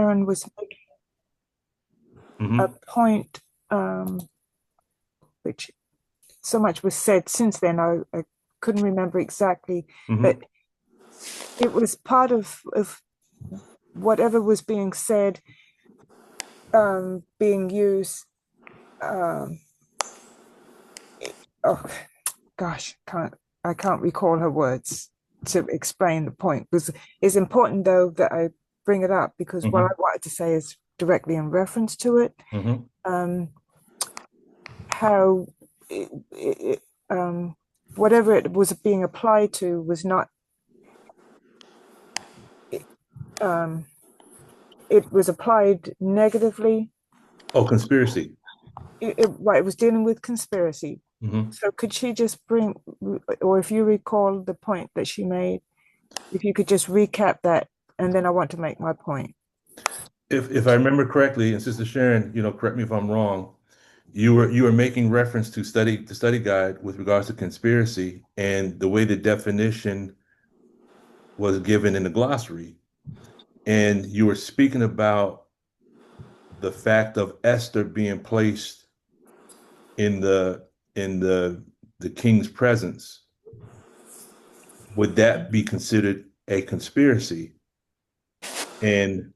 Sharon was making a point, which so much was said since then, I couldn't remember exactly, but it was part of whatever was being said, being used. Oh gosh, I can't recall her words to explain the point. Because it's important though that I bring it up because what I wanted to say is directly in reference to it. How whatever it was being applied to was not. It was applied negatively. Oh, conspiracy. Right, it was dealing with conspiracy. So could she just bring, or if you recall the point that she made, if you could just recap that, and then I want to make my point. If I remember correctly, and Sister Sharon, correct me if I'm wrong, you were making reference to the study guide with regards to conspiracy and the way the definition was given in the glossary. And you were speaking about the fact of Esther being placed in the king's presence. Would that be considered a conspiracy? And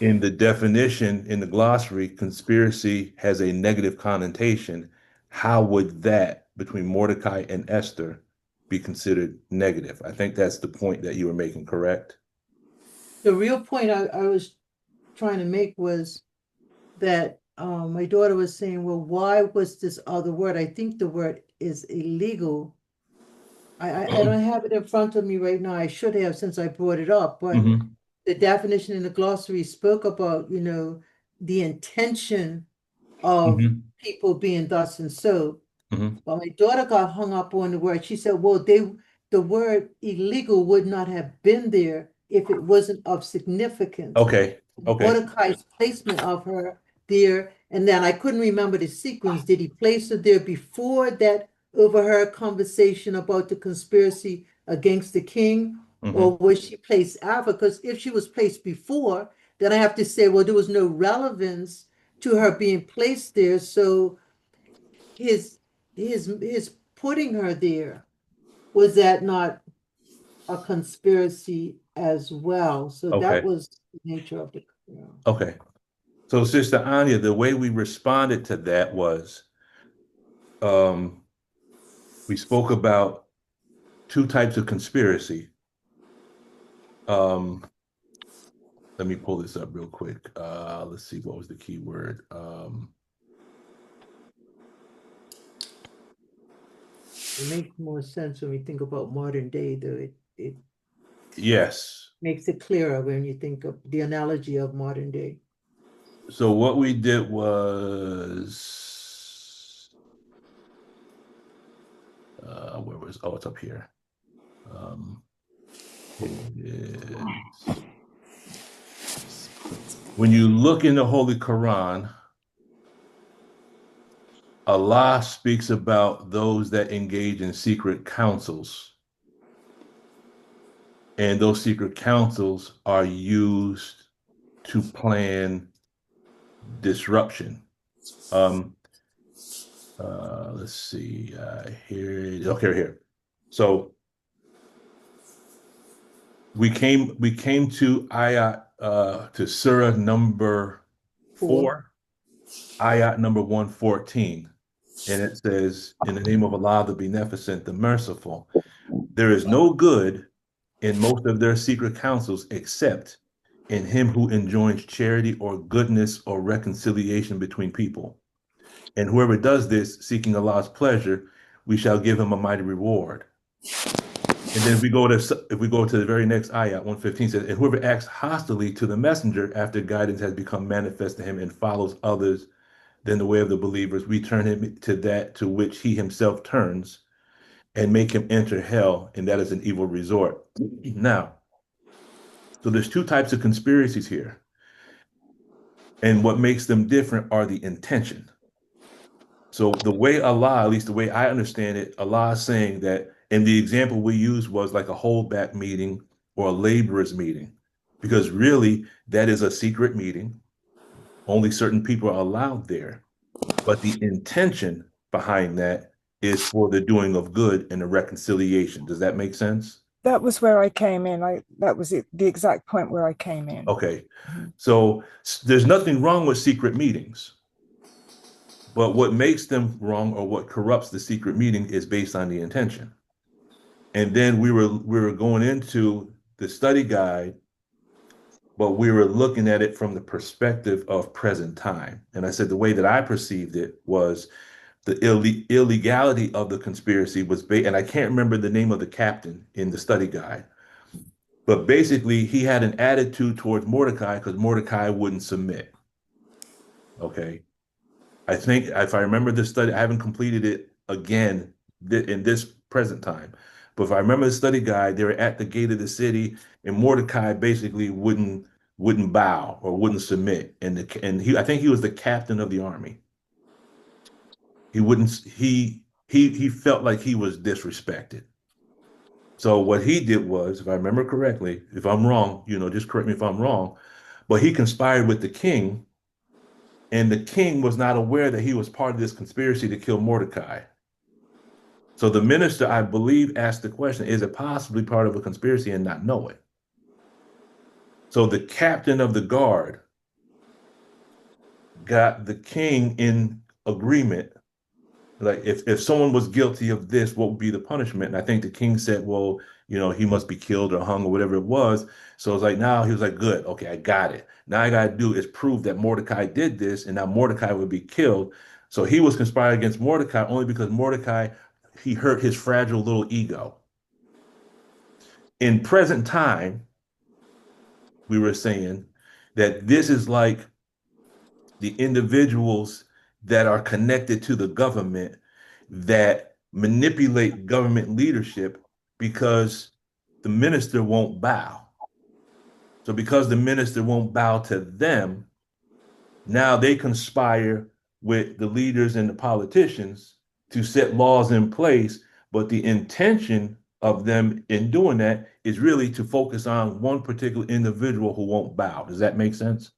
in the definition in the glossary, conspiracy has a negative connotation. How would that between Mordecai and Esther be considered negative? I think that's the point that you were making, correct? The real point I was trying to make was that my daughter was saying, well, why was this other word? I think the word is illegal. I don't have it in front of me right now. I should have since I brought it up, but the definition in the glossary spoke about, the intention of people being thus and so. But my daughter got hung up on the word. She said, well, the word illegal would not have been there if it wasn't of significance. Okay. Mordecai's placement of her there, and then I couldn't remember the sequence. Did he place her there before that overheard conversation about the conspiracy against the king, or was she placed after? Because if she was placed before, then I have to say, well, there was no relevance to her being placed there. So his putting her there, was that not a conspiracy as well? So that Okay. was the nature of the. Okay. So, Sister Anya, the way we responded to that was we spoke about two types of conspiracy. Let me pull this up real quick. Let's see, what was the key word? It makes more sense when we think about modern day, though. It Yes. makes it clearer when you think of the analogy of modern day. So what we did was, it's up here. When you look in the Holy Quran, Allah speaks about those that engage in secret councils. And those secret councils are used to plan disruption. Let's see, here. Okay, here. So we came to ayat to surah number 4, ayat number 114. And it says, in the name of Allah, the Beneficent, the Merciful, there is no good in most of their secret councils except in him who enjoins charity or goodness or reconciliation between people. And whoever does this, seeking Allah's pleasure, we shall give him a mighty reward. And then if we go to the very next ayat, 115 says, and whoever acts hostilely to the messenger after guidance has become manifest to him and follows others than the way of the believers, we turn him to that to which he himself turns and make him enter hell, and that is an evil resort. Now, so there's two types of conspiracies here. And what makes them different are the intention. So the way Allah, at least the way I understand it, Allah is saying that, and the example we used was like a holdback meeting or a laborers meeting. because really that is a secret meeting. Only certain people are allowed there. But the intention behind that is for the doing of good and the reconciliation. Does that make sense? That was where I came in. That was it, the exact point where I came in. Okay. Mhm. So there's nothing wrong with secret meetings, but what makes them wrong or what corrupts the secret meeting is based on the intention. And then we were going into the study guide, but we were looking at it from the perspective of present time. And I said the way that I perceived it was the illegality of the conspiracy was based, and I can't remember the name of the captain in the study guide, but basically he had an attitude towards Mordecai because Mordecai wouldn't submit. Okay. I think if I remember this study, I haven't completed it again in this present time. But if I remember the study guide, they were at the gate of the city, and Mordecai basically wouldn't bow or wouldn't submit. And he I think he was the captain of the army. He wouldn't he felt like he was disrespected. So what he did was, if I remember correctly, if I'm wrong, just correct me if I'm wrong, but he conspired with the king, and the king was not aware that he was part of this conspiracy to kill Mordecai. So the minister, I believe, asked the question, is it possibly part of a conspiracy and not know it? So the captain of the guard got the king in agreement. Like if someone was guilty of this, what would be the punishment? And I think the king said, well, he must be killed or hung or whatever it was. So it's like now he was like, good, okay, I got it. Now I got to do is prove that Mordecai did this, and now Mordecai would be killed. So he was conspiring against Mordecai only because Mordecai, he hurt his fragile little ego. In present time, we were saying that this is like the individuals that are connected to the government that manipulate government leadership because the minister won't bow. So because the minister won't bow to them, now they conspire with the leaders and the politicians to set laws in place, but the intention of them in doing that is really to focus on one particular individual who won't bow. Does that make sense?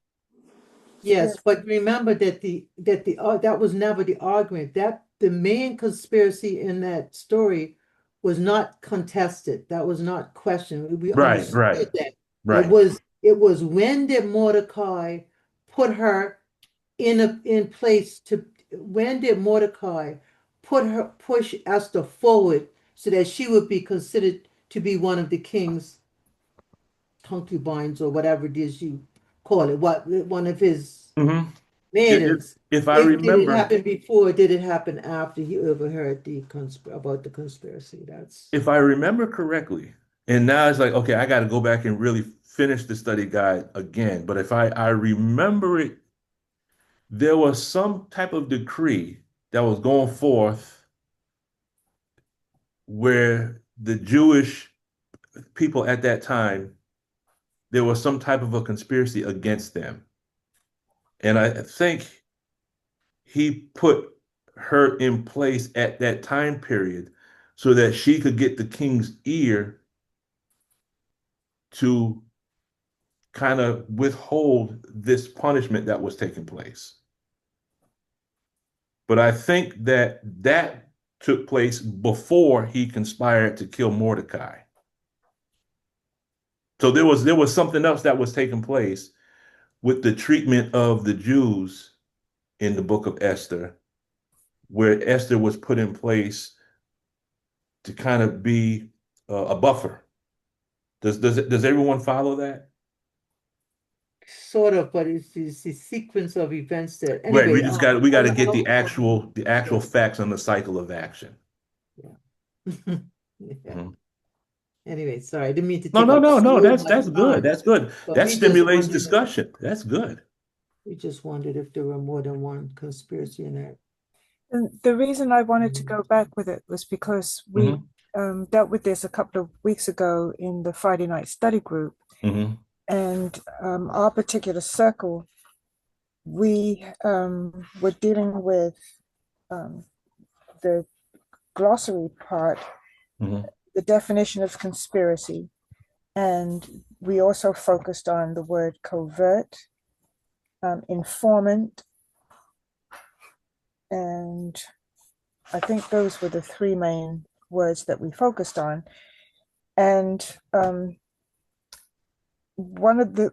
Yes, but remember that was never the argument. That the main conspiracy in that story was not contested. That was not questioned. We Right, understood right, that. It right. was it was when did Mordecai put her in place to when did Mordecai push Esther forward so that she would be considered to be one of the king's concubines or whatever it is you call it, what one of his hmm If, maidens. if I Did it remember, happen before? Or did it happen after he overheard about the conspiracy? That's if I remember correctly, and now it's like, okay, I got to go back and really finish the study guide again. But if I remember it, there was some type of decree that was going forth where the Jewish people at that time, there was some type of a conspiracy against them. And I think he put her in place at that time period so that she could get the king's ear to kind of withhold this punishment that was taking place. But I think that took place before he conspired to kill Mordecai. So there was something else that was taking place with the treatment of the Jews in the book of Esther, where Esther was put in place to kind of be a buffer. Does everyone follow that? sort of, but it's the sequence of events that Right. anyway. We got to get I'll the actual facts on the cycle of action. yeah. Yeah. Mhm. Anyway, sorry, I didn't mean to No, take no, up no, no. so That's much good. time, That's good. but That stimulates discussion. That's good. we just wondered if there were more than one conspiracy in that. And the reason I wanted to Mm. go back with it was because we hmm dealt with this a couple of weeks ago in the Friday night study group, hmm and our particular circle, we were dealing with um, the glossary part, hmm the definition of conspiracy, and we also focused on the word covert, informant, and I think those were the three main words that we focused on. And one of the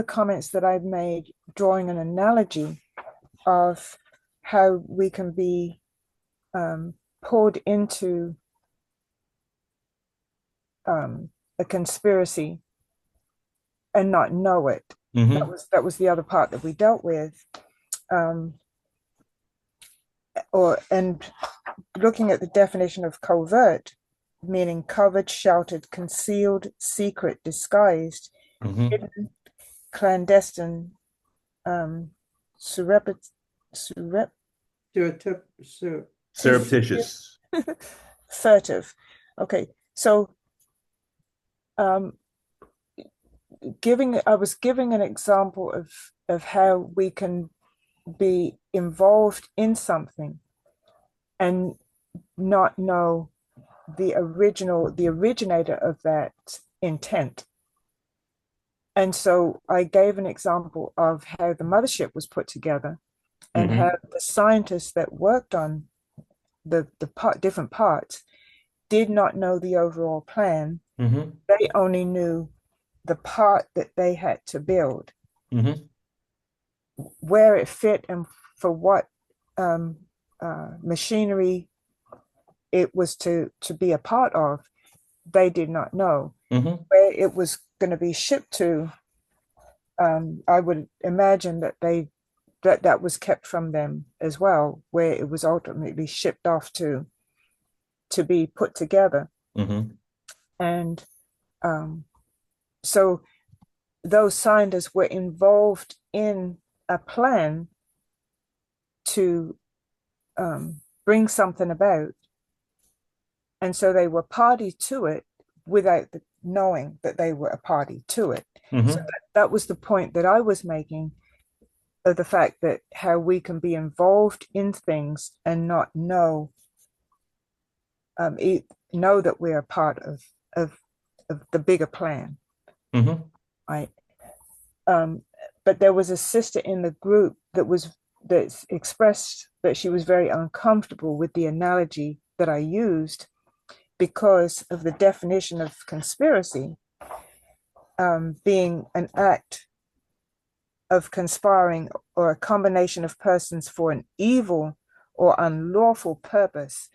comments that I've made, drawing an analogy of how we can be pulled into a conspiracy and not know it. Mm-hmm. That was the other part that we dealt with. And looking at the definition of covert, meaning covered, sheltered, concealed, secret, disguised, Mm-hmm. hidden, clandestine, surreptitious, Surreptitious. furtive. Okay, so um, I was giving an example of how we can be involved in something and not know the originator of that intent. And so I gave an example of how the mothership was put together and Mm-hmm. how the scientists that worked on different parts did not know the overall plan. Mm-hmm. They only knew the part that they had to build, Mm-hmm. where it fit, and for what um, machinery it was to be a part of. They did not know Mm-hmm. where it was going to be shipped to. I would imagine that that was kept from them as well, where it was ultimately shipped off to be put together. Mm-hmm. And so those scientists were involved in a plan to bring something about. And so they were party to it without knowing that they were a party to it. So Mm-hmm. that was the point that I was making, of the fact that how we can be involved in things and not know that we're a part of of the bigger plan. Mm-hmm. Right. Um, but there was a sister in the group that expressed that she was very uncomfortable with the analogy that I used because of the definition of conspiracy being an act of conspiring or a combination of persons for an evil or unlawful purpose.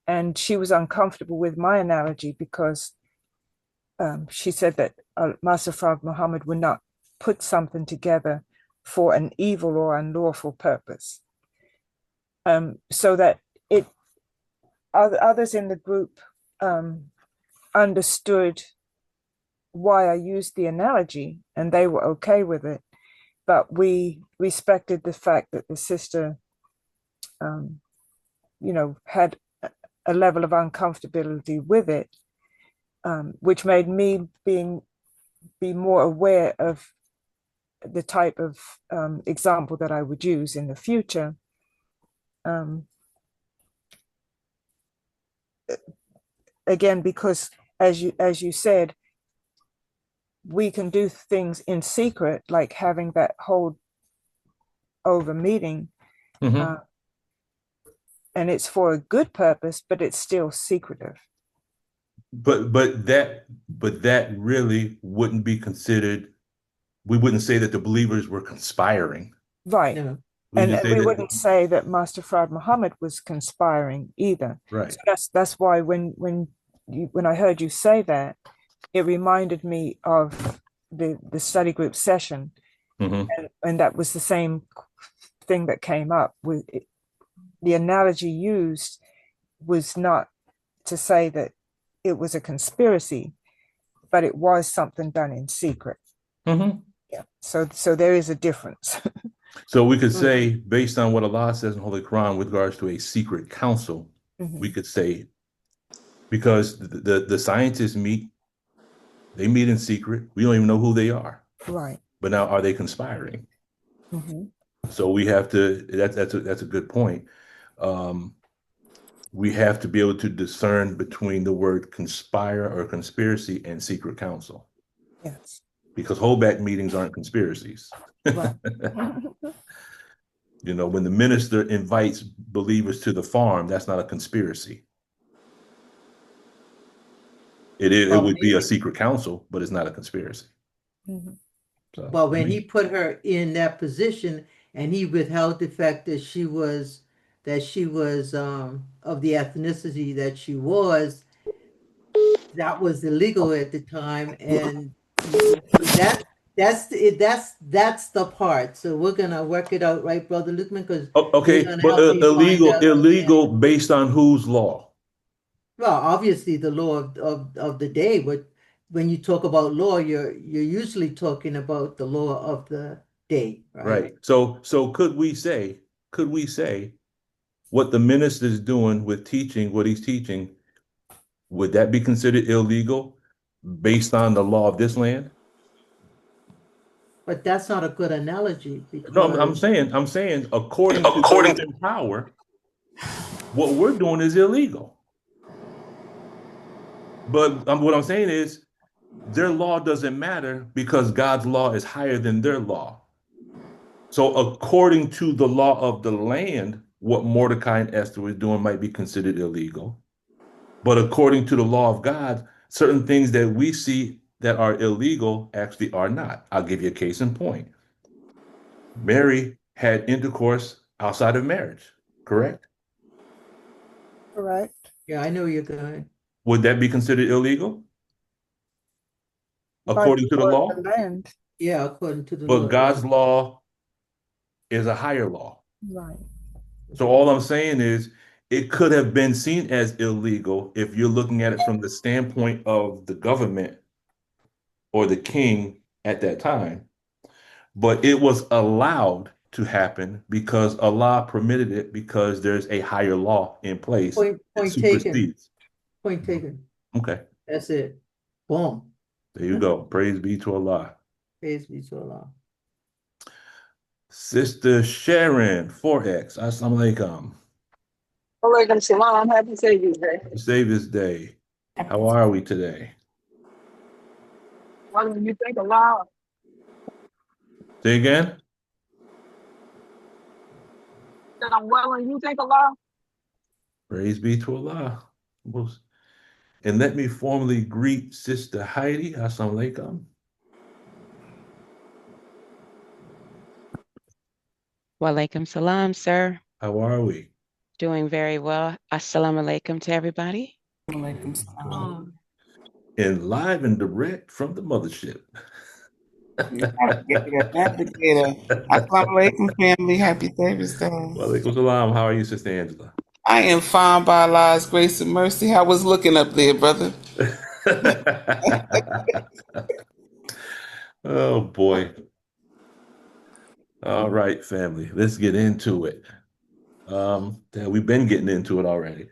And she was uncomfortable with my analogy because she said that Master Fard Muhammad would not put something together for an evil or unlawful purpose. So that it others in the group understood why I used the analogy and they were okay with it. But we respected the fact that the sister, um, had a level of uncomfortability with it, which made me be more aware of the type of example that I would use in the future. Um, Again, because as you said, we can do things in secret, like having that hold over meeting, Mm-hmm. uh, and it's for a good purpose, but it's still secretive. But that really wouldn't be considered. We wouldn't say that the believers were conspiring. Right. No. We And just say we that. wouldn't say that Master Fard Muhammad was conspiring either. So Right. that's why when I heard you say that, it reminded me of the study group session, Mm-hmm. and that was the same thing that came up with it. The analogy used was not to say that it was a conspiracy, but it was something done in secret. Mm-hmm. Yeah. So there is a difference. So we could say, based on what Allah says in Holy Quran with regards to a secret council, we Mhm. could say because the scientists they meet in secret. We don't even know who they are. Right. But now, are they conspiring? Mhm. So we have to. That's a good point. Um, we have to be able to discern between the word conspire or conspiracy and secret council. Yes. because holdback meetings aren't conspiracies. Right. You know, when the minister invites believers to the farm, that's not a conspiracy. It Well, would be a secret council, but it's not a conspiracy. Mhm. So, But I when he mean, put her in that position and he withheld the fact that she was of the ethnicity that she was, that was illegal at the time, and that's the part. So we're gonna work it out, right, Brother Lukeman? Because you're okay, gonna but help me find illegal, out. Yeah. illegal based on whose law? Well, obviously the law of the day, but when you talk about law, you're usually talking about the law of the day, right? Right. So could we say what the minister is doing with teaching what he's teaching, would that be considered illegal based on the law of this land? But that's not a good analogy No, I'm because I'm saying, according to those according to in power, what we're doing is illegal. But what I'm saying is, their law doesn't matter because God's law is higher than their law. So, according to the law of the land, what Mordecai and Esther were doing might be considered illegal. But according to the law of God, certain things that we see that are illegal actually are not. I'll give you a case in point. Mary had intercourse outside of marriage, correct? Correct. yeah, I know you're going. Would that be considered illegal By the according to the law of law? the land. Yeah, according to the But law of God's God. law is a higher law. Right. So all I'm saying is it could have been seen as illegal if you're looking at it from the standpoint of the government or the king at that time. But it was allowed to happen because Allah permitted it because there's a higher law in place that Point taken. supersedes. Point taken. Okay, That's it. Boom. there you go. Praise be to Allah. Praise be to Allah. Sister Sharon, 4X. Assalamu alaikum. Alaikum salam. Happy Savior's Day. Happy Savior's Day. How are we today? Why don't you think aloud? Say again? That I'm well and you think aloud? Praise be to Allah. And let me formally greet Sister Heidi. Assalamu alaikum. Walaikum salam, sir. How are we? Doing very well. Assalamu alaikum to everybody. Alaikum salam. And live and direct from the mothership. Navigator. Assalamu alaikum, family. Happy Thursday. Walaikum salam. How are you, Sister Angela? I am fine by Allah's grace and mercy. How was looking up there, brother? Oh boy. All right, family. Let's get into it. We've been getting into it already.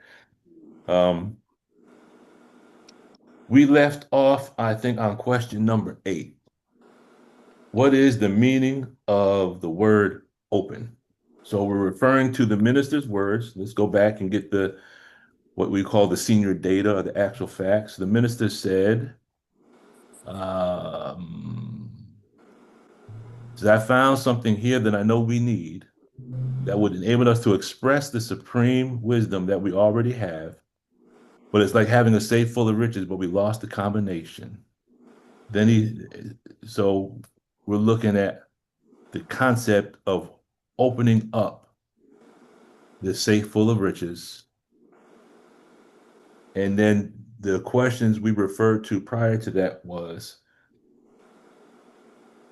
We left off, I think, on question number 8. What is the meaning of the word open? So we're referring to the minister's words. Let's go back and get what we call the senior data or the actual facts. The minister said, so I found something here that I know we need that would enable us to express the supreme wisdom that we already have. But it's like having a safe full of riches, but we lost the combination. So we're looking at the concept of opening up the safe full of riches. And then the questions we referred to prior to that was,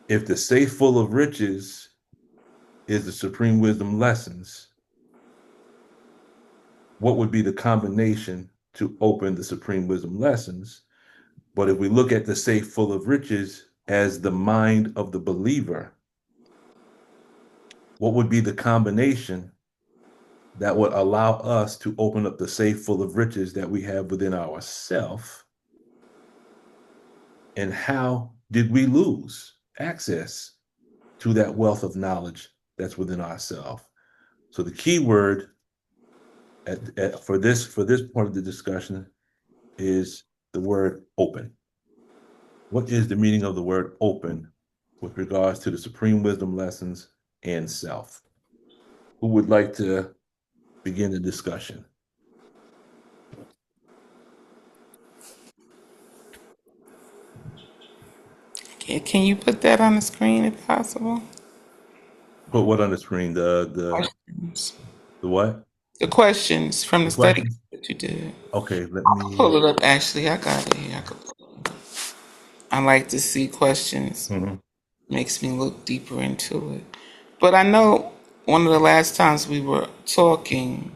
if the safe full of riches is the supreme wisdom lessons, what would be the combination to open the supreme wisdom lessons? But if we look at the safe full of riches as the mind of the believer, what would be the combination that would allow us to open up the safe full of riches that we have within ourselves? And how did we lose access to that wealth of knowledge that's within ourselves? So the key word for this part of the discussion is the word open. What is the meaning of the word open with regards to the supreme wisdom lessons and self? Who would like to begin the discussion? Can you put that on the screen if possible? Put what on the screen? Questions. The what? The questions from the The study questions? that you did. Okay, let I'll me. pull it up. Actually, I got it here. I like to see questions. Mhm. Makes me look deeper into it. But I know one of the last times we were talking,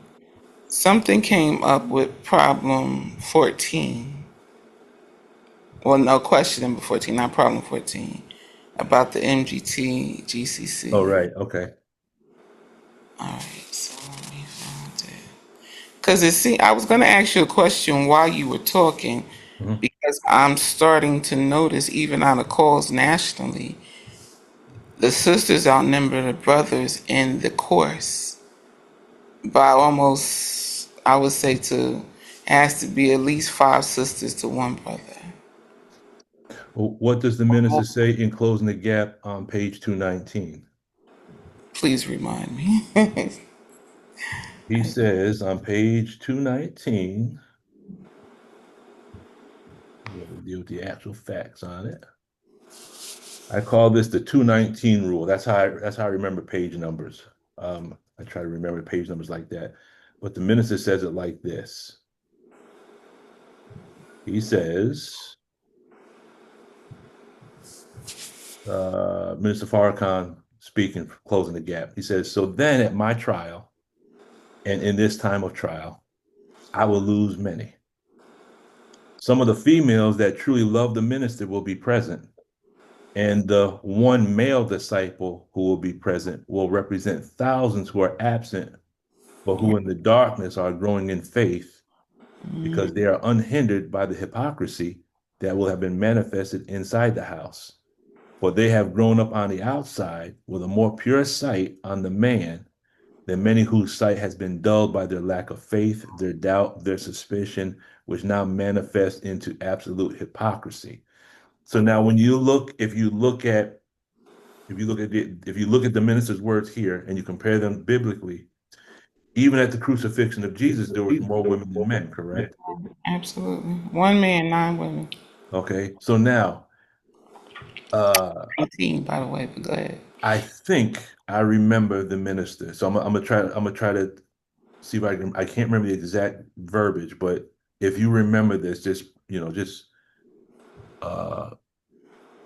something came up with problem 14. Well, no, question number 14, not problem 14, about the MGT Oh, GCC. right. Okay. All right, so let me find it. Because I was going to ask you a question while you were talking, Mhm. because I'm starting to notice, even on the calls nationally, the sisters outnumber the brothers in the course by almost, I would say, has to be at least 5 sisters to one brother. Well, what does the minister say in closing the gap on page 219? Please remind me. He says on page 219, we're going to deal with the actual facts on it. I call this the 219 rule. That's how I remember page numbers. I try to remember page numbers like that. But the minister says it like this. He says, Minister Farrakhan speaking, closing the gap. He says, so then at my trial, and in this time of trial, I will lose many. Some of the females that truly love the minister will be present, and the one male disciple who will be present will represent thousands who are absent, but who in the darkness are growing in faith because they are unhindered by the hypocrisy that will have been manifested inside the house. For they have grown up on the outside with a more pure sight on the man than many whose sight has been dulled by their lack of faith, their doubt, their suspicion, which now manifest into absolute hypocrisy. So now when you look, if you look at the minister's words here and you compare them biblically, even at the crucifixion of Jesus, there was more women than men, correct? Absolutely. One man, 9 women. Okay. So now, uh, 18, by the way, but go ahead. I think I remember the minister. So I'm gonna try to see if I can't remember the exact verbiage, but if you remember this, just uh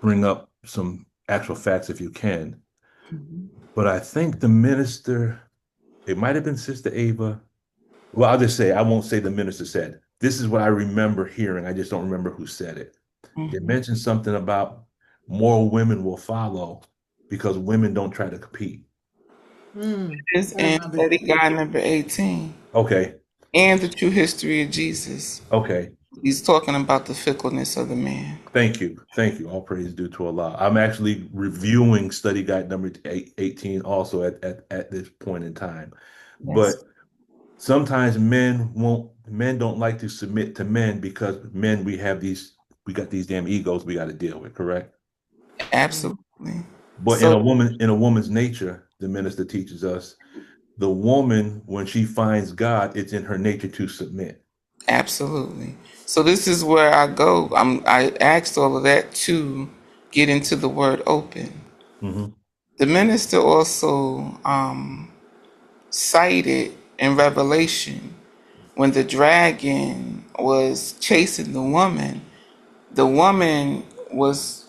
bring up some actual facts if you can. But I think the minister, it might have been Sister Ava. Well, I'll just say, I won't say the minister said. This is what I remember hearing. I just don't remember who said it. They Mm-hmm. mentioned something about more women will follow because women don't try to compete. It's I in remember study that. guide number 18 Okay. and the true history of Jesus. Okay. He's talking about the fickleness of the man. Thank you. Thank you. All praise due to Allah. I'm actually reviewing study guide number 18 also at this point in time. Yes, But sometimes men don't like to submit to men because men, we got these damn egos we got to deal with, correct? absolutely. But So, in a woman's nature, the minister teaches us, the woman, when she finds God, it's in her nature to submit. absolutely. So this is where I go. I asked all of that to get into the word open. Hmm. The minister also cited in Revelation when the dragon was chasing the woman was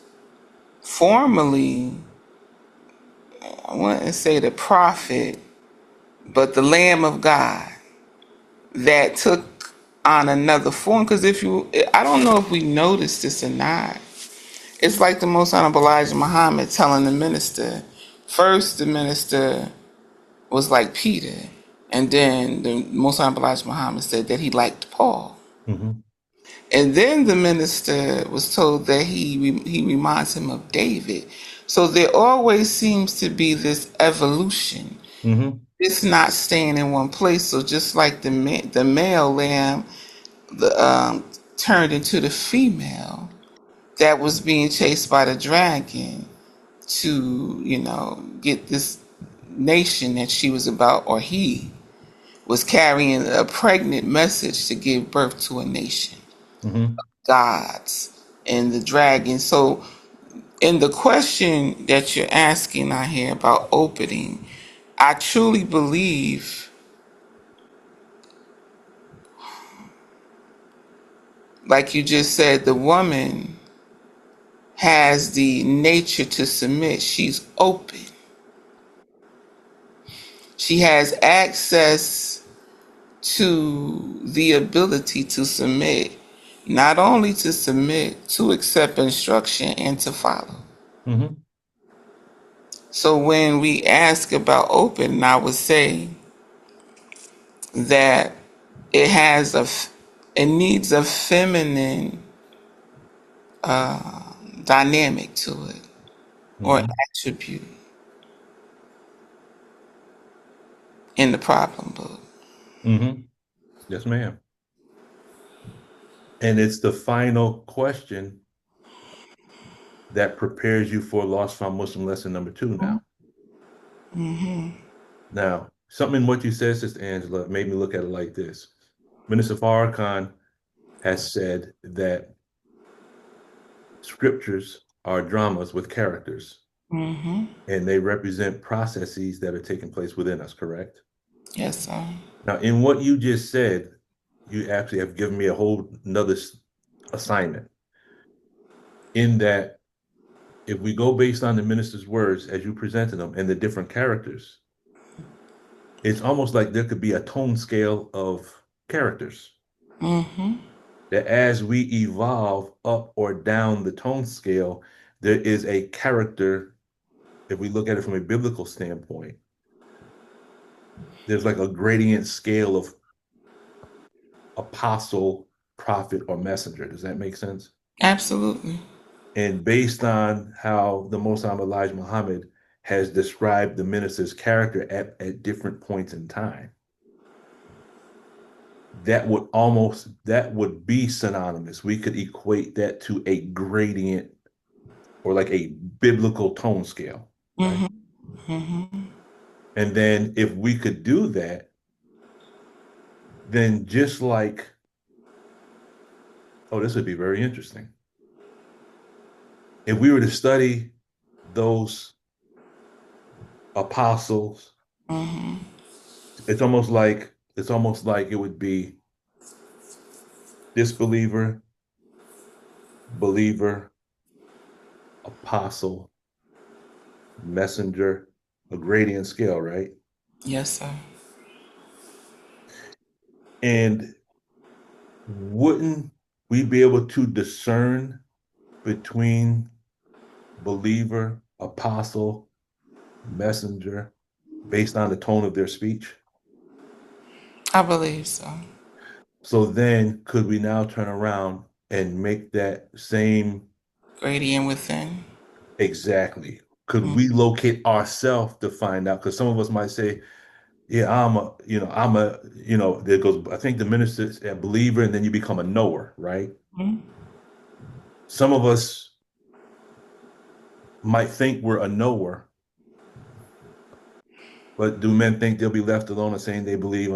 formerly, I wouldn't say the prophet, but the Lamb of God that took on another form. Because I don't know if we noticed this or not. It's like the Most Honorable Elijah Muhammad telling the minister, first the minister was like Peter, and then the Most Honorable Elijah Muhammad said that he liked Paul. Hmm. And then the minister was told that he reminds him of David. So there always seems to be this evolution. Hmm. It's not staying in one place. So just like the male lamb turned into the female, that was being chased by the dragon to, get this nation that she was about, or he was carrying a pregnant message to give birth to a nation, Mm-hmm. gods, and the dragon. So, in the question that you're asking out here about opening, I truly believe, like you just said, the woman has the nature to submit. She's open. She has access to the ability to submit, not only to submit, to accept instruction and to follow. Mm-hmm. So when we ask about open, I would say that it has it needs a feminine dynamic to it, or Mm-hmm. attribute in the problem book. Mm-hmm. Yes, ma'am. And it's the final question that prepares you for Lost Found Muslim lesson number 2 now. Mm-hmm. Now, something in what you said, Sister Angela, made me look at it like this. Minister Farrakhan has said that scriptures are dramas with characters, Mm-hmm. and they represent processes that are taking place within us, correct? Yes, sir. Now, in what you just said, you actually have given me a whole another assignment in that if we go based on the minister's words as you presented them and the different characters, it's almost like there could be a tone scale of characters Mm-hmm. that as we evolve up or down the tone scale, there is a character. If we look at it from a biblical standpoint, there's like a gradient scale of apostle, prophet, or messenger. Does that make sense? Absolutely. And based on how the Most High Elijah Muhammad has described the minister's character at different points in time, that would be synonymous. We could equate that to a gradient or like a biblical tone scale, right? Mm-hmm. Mm-hmm. And then if we could do that, then just like, oh, this would be very interesting. If we were to study those apostles, Mm-hmm. it's almost like it would be disbeliever, believer, apostle, messenger, a gradient scale, right? Yes, sir. And wouldn't we be able to discern between believer, apostle, messenger based on the tone of their speech? I believe so. So then could we now turn around and make that same Gradient within. exactly? Could Mm-hmm. we locate ourselves to find out? Because some of us might say, yeah, there goes, I think the minister's a believer and then you become a knower, right? Some of us might think we're a knower, but do men think they'll be left alone and saying they believe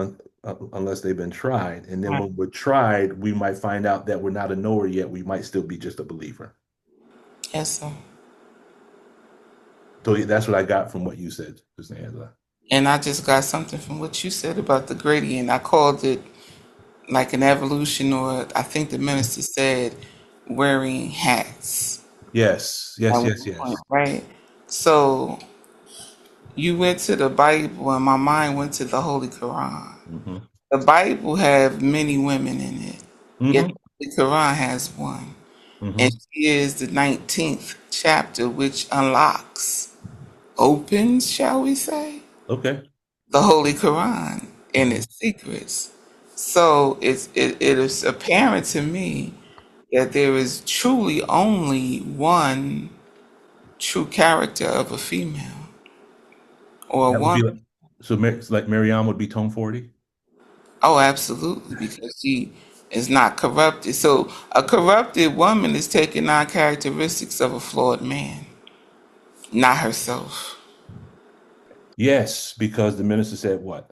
unless they've been tried? And then Right. when we're tried, we might find out that we're not a knower yet. We might still be just a believer. Yes, sir. So that's what I got from what you said, Sister Angela. And I just got something from what you said about the gradient. I called it like an evolution, or I think the minister said wearing hats Yes, at yes, one yes, point, yes. right? So you went to the Bible, and my mind went to the Holy Quran. Mm-hmm. The Bible have many women in it, yet Mm-hmm. the Holy Quran has one. And Mm-hmm. she is the 19th chapter, which unlocks, opens, shall we say, Okay. the Holy Quran and Mm-hmm. its secrets. So it is apparent to me that there is truly only one true character of a female or a That would be woman. like, so like Marianne would be tone 40? Oh, absolutely, because she is not corrupted. So a corrupted woman is taking on characteristics of a flawed man, not herself. Yes, because the minister said what?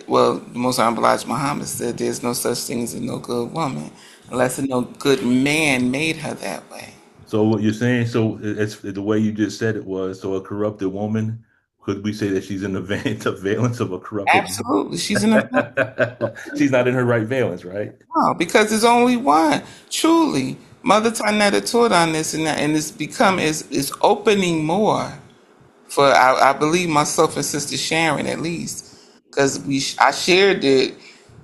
Well, the Most Honorable Elijah Muhammad said there's no such thing as a no good woman unless a no good man made her that way. So what you're saying, so it's the way you just said it was, so a corrupted woman, could we say that she's in the valence of a corrupted woman? Absolutely. She's in a She's not in her right valence, right? no, because there's only one. Truly, Mother Tanetta taught on this, and it's become is opening more for I believe myself and Sister Sharon at least, because I shared it,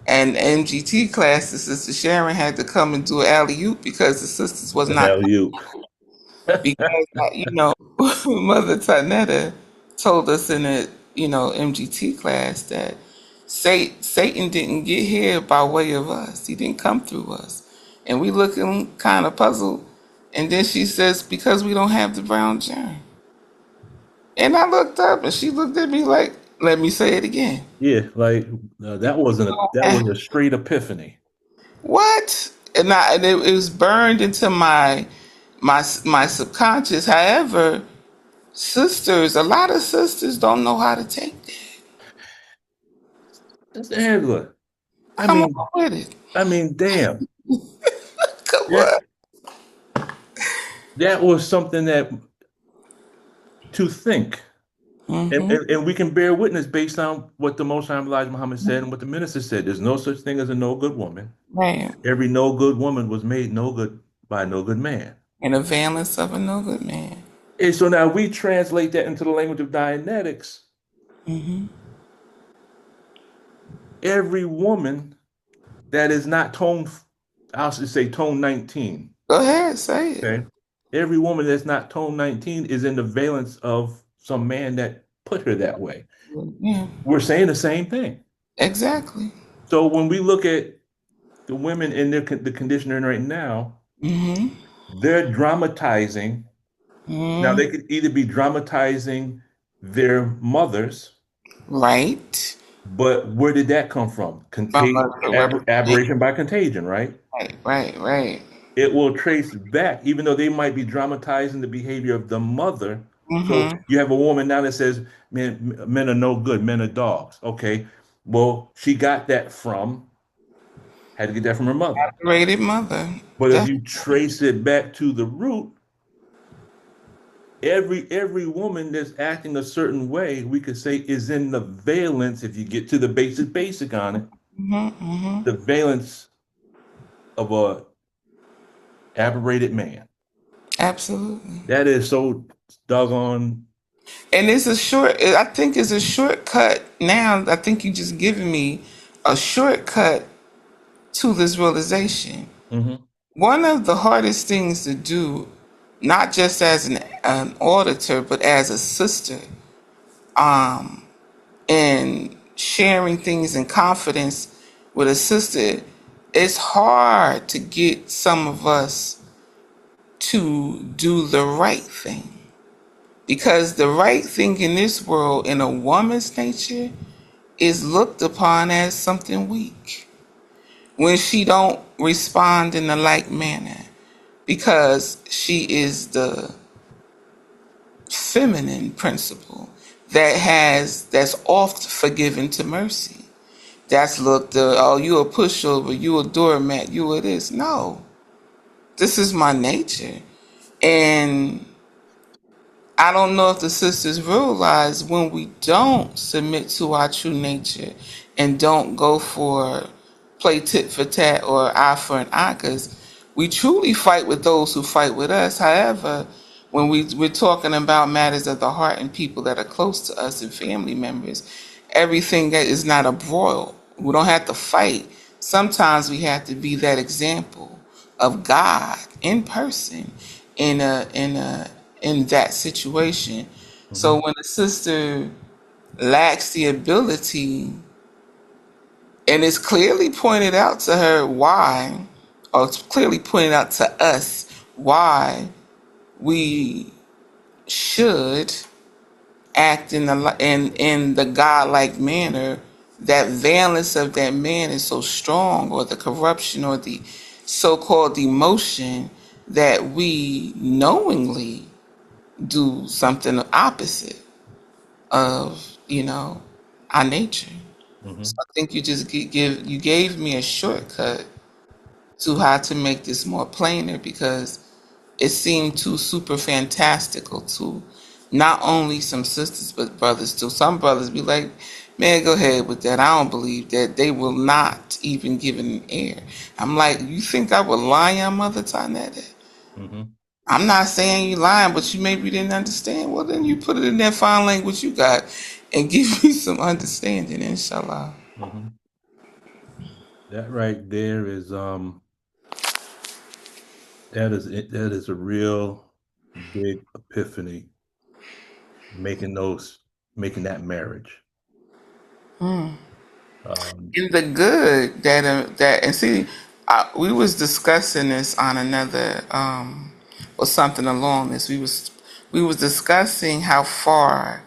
and MGT class, the Sister Sharon had to come and do an alley oop because the sisters was The not hell you. because Mother Tanetta told us in a MGT class that Satan didn't get here by way of us. He didn't come through us, and we looking kind of puzzled. And then she says, because we don't have the brown germ. And I looked up, and she looked at me like, "Let me say it again." Yeah, like that was a straight epiphany. What? And it was burned into my subconscious. However, sisters, a lot of sisters don't know how to take that. That's Angela. I Come mean, on with it. damn. Come That on. that was something that to think. And, Mm-hmm. and, and we can bear witness based on what the Most High Elijah Muhammad said and what the minister said. There's no such thing as a no good woman. Right. Every no good woman was made no good by no good man. And a valence of a no good man. And so now we translate that into the language of Dianetics. Mm-hmm. Every woman that is not tone, I'll just say tone 19. Go ahead, say it. Okay. Every woman that's not tone 19 is in the valence of some man that put her that way. Yeah, We're saying the same thing. exactly. So when we look at the women in the condition they're in right now, Mm-hmm. they're dramatizing. Now Mm-hmm. they could either be dramatizing their mothers, Right. but where did that come from? From a representation. Aberration by contagion, right? Right. It will trace back, even though they might be dramatizing the behavior of the mother. So Mm-hmm. you have a woman now that says, men are no good, men are dogs. Okay. Well, she got that had to get that from her mother. Rated mother. But if That, you trace it back to the root, every woman that's acting a certain way, we could say is in the valence, if you get to the basic on it, mm-hmm. the valence of a aberrated man. Absolutely. That is so doggone. And I think it's a shortcut now. I think you just given me a shortcut to this realization. Mhm. One of the hardest things to do, not just as an auditor, but as a sister, and sharing things in confidence with a sister, it's hard to get some of us to do the right thing. Because the right thing in this world, in a woman's nature, is looked upon as something weak when she don't respond in the like manner, because she is the feminine principle that's oft forgiven to mercy. That's looked oh, you a pushover, you a doormat, you a this. No, this is my nature. And I don't know if the sisters realize when we don't submit to our true nature and don't go for play tit for tat or eye for an eye, because we truly fight with those who fight with us. However, when we're talking about matters of the heart and people that are close to us and family members, everything that is not a broil. We don't have to fight. Sometimes we have to be that example of God in person in that situation. So Mhm. when a sister lacks the ability, and it's clearly pointed out to her why, or it's clearly pointed out to us why we should act in the godlike manner that valence of that man is so strong, or the corruption or the so-called emotion, that we knowingly do something opposite of, our nature. Mm-hmm. So I think you just you gave me a shortcut to how to make this more plainer, because it seemed too super fantastical to not only some sisters but brothers too. Some brothers be like, man, go ahead with that. I don't believe that. They will not even give it an air. I'm like, you think I would lie on Mother Tanetta? Mm-hmm. I'm not saying you lying, but you maybe didn't understand. Well, then you put it in that fine language you got and give me some understanding, inshallah. Mm-hmm. That right there is that is a real big epiphany, making that marriage. Um, And the good that and see, we was discussing this on another or something along this. We was discussing how far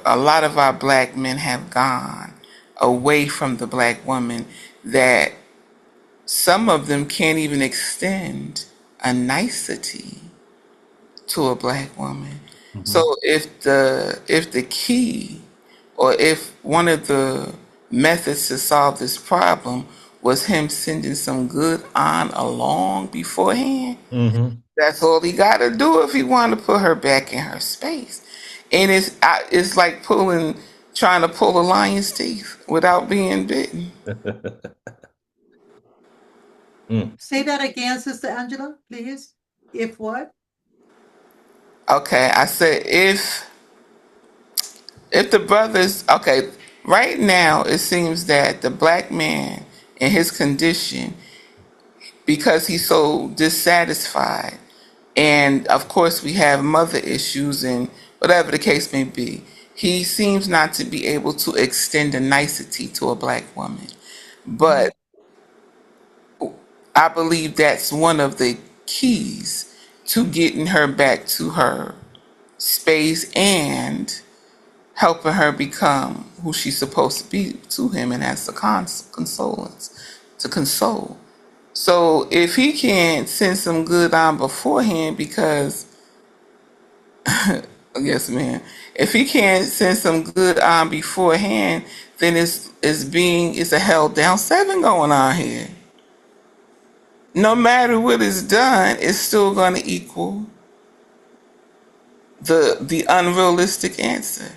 a lot of our black men have gone away from the black woman, that some of them can't even extend a nicety to a black woman. mhm, So if the key, or if one of the methods to solve this problem was him sending some good on along beforehand, mhm. that's all he got to do if he wanted to put her back in her space. And it's like trying to pull a lion's teeth without being bitten. Mm. Say that again, Sister Angela, please. If what? Okay, I said if the brothers, okay, right now it seems that the black man in his condition, because he's so dissatisfied, and of course we have mother issues and whatever the case may be, he seems not to be able to extend a nicety to a black woman. Mm, But I believe that's one of the keys to getting her back to her space and helping her become who she's supposed to be to him, and that's the consolence, to console. So if he can't send some good on beforehand, because yes, man, if he can't send some good on beforehand, then it's a held down seven going on here. No matter what is done, it's still going to equal the unrealistic answer.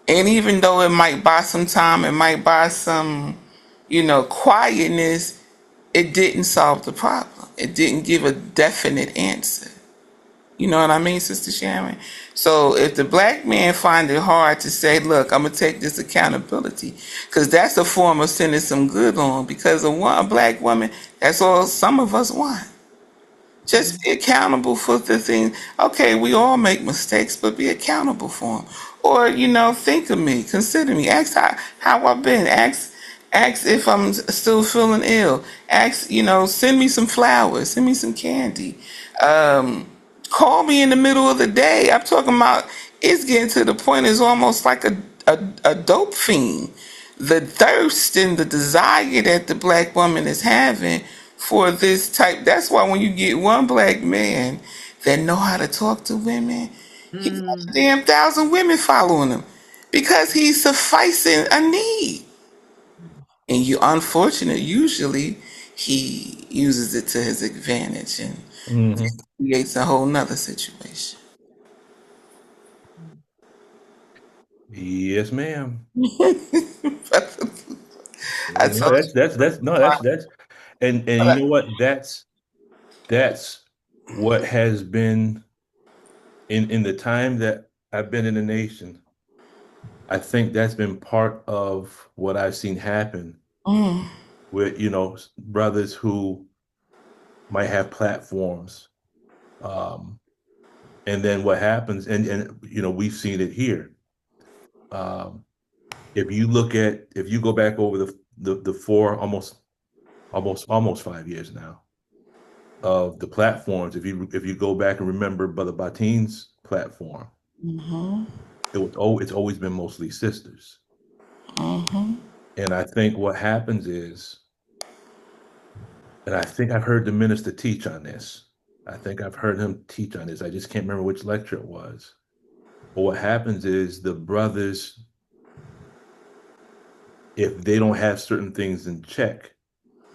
And even though it might buy some time, it might buy some, quietness, it didn't solve the problem. It didn't give a definite answer. You know what I mean, Sister Sharon? So if the black man find it hard to say, look, I'm going to take this accountability, because that's a form of sending some good on, because a black woman, that's all some of us want. Just mm, be accountable for the things. Okay, we all make mistakes, but be accountable for them. Or, think of me, consider me. Ask how I've been. Ask if I'm still feeling ill. Ask, send me some flowers, send me some candy. Um, Call me in the middle of the day. I'm talking about, it's getting to the point, it's almost like a dope fiend. The thirst and the desire that the black woman is having for this type. That's why when you get one black man that know how to talk to women, he got a mm. damn 1,000 women following him, because he's sufficing a need. And you unfortunate, usually he uses it to his advantage and Mhm. creates a whole nother situation. Yes, ma'am. I No, told that's no, that's and you know what? That's what has been in the time that I've been in the nation. I think that's been part of what I've seen happen you. with, brothers who might have platforms. Um, and then what happens, and we've seen it here. Um, if you go back over the four almost 5 years now of the platforms, if you go back and remember Brother Bateen's platform, Mm-hmm. it's always been mostly sisters. Mm-hmm. And I think what happens is, and I think I've heard the minister teach on this. I think I've heard him teach on this. I just can't remember which lecture it was. But what happens is the brothers, if they don't have certain things in check,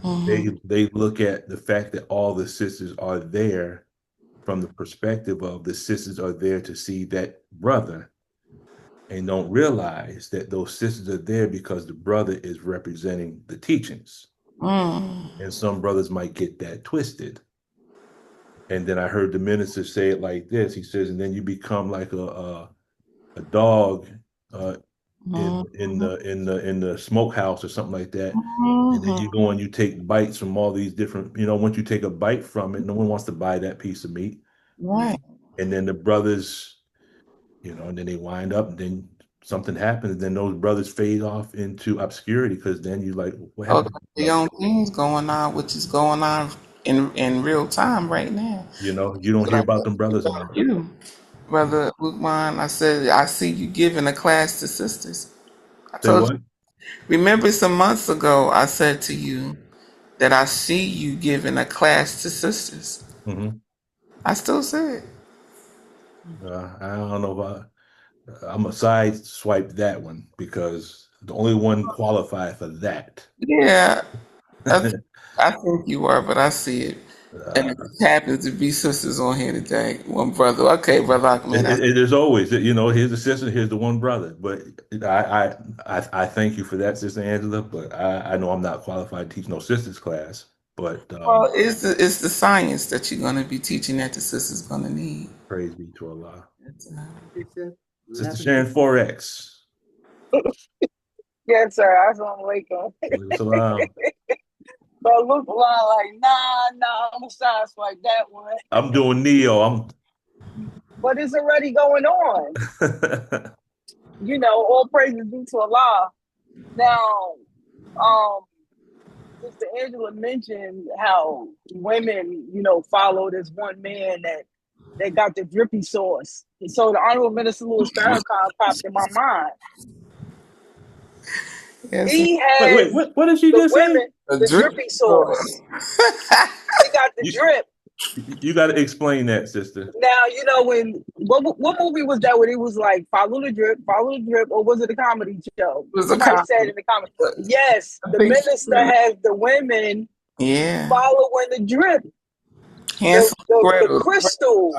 Mm-hmm. they look at the fact that all the sisters are there from the perspective of the sisters are there to see that brother and don't realize that those sisters are there because the brother is representing the teachings. Mm. And some brothers might get that twisted. And then I heard the minister say it like this. He says, and then you become like a dog uh, Mm-hmm. in the smokehouse or something like that. And then you Mm-hmm. go and you take bites from all these different, once you take a bite from it, no one wants to buy that piece of meat. Right. And then the brothers, and then they wind up, and then something happens, and then those brothers fade off into obscurity because then you like, what Oh, happened to that's the the brother? own things going on, which is going on in real time right now. You don't But hear I about them brothers no about more. you, Brother Bookman. I said I see you giving a class to sisters. I Say told you. what? Remember some months ago, I said to you that I see you giving a class to sisters. Hmm. I still say it. I don't know I'm a side swipe that one because the only one qualified for that. Yeah, I, I think you are, but I see it. And uh, it happens to be sisters on here today. One brother. Okay, Brother Aquaman. it is always, here's the sister, here's the one brother. But I thank you for that, Sister Angela. But I know I'm not qualified to teach no sisters class. But Well, it's the science that you're going to be teaching that the sister's going to need. praise be to Allah. Except Sister 11. Sharon Forex. Yes, sir. I was on Waco. Salam. But look around like, nah, I'm gonna start like that one. I'm doing Neo. I'm But it's already going on. All praises due to Allah. Now, um, Sister Angela mentioned how women, follow this one man that got the drippy sauce. And so the Honorable Minister Louis Farrakhan popped in my mind. Yes, He wait, has what did she the just say? women, a the drip drippy sauce. sauce. He got the You drip. you got to explain that, sister. Now, when what movie was that when it was like follow the drip, or was it a comedy show? It was a Somebody said compliment. in the comment, yes, I the think minister has the women yeah. following the drip, the Hansel and the Gretel. crystal,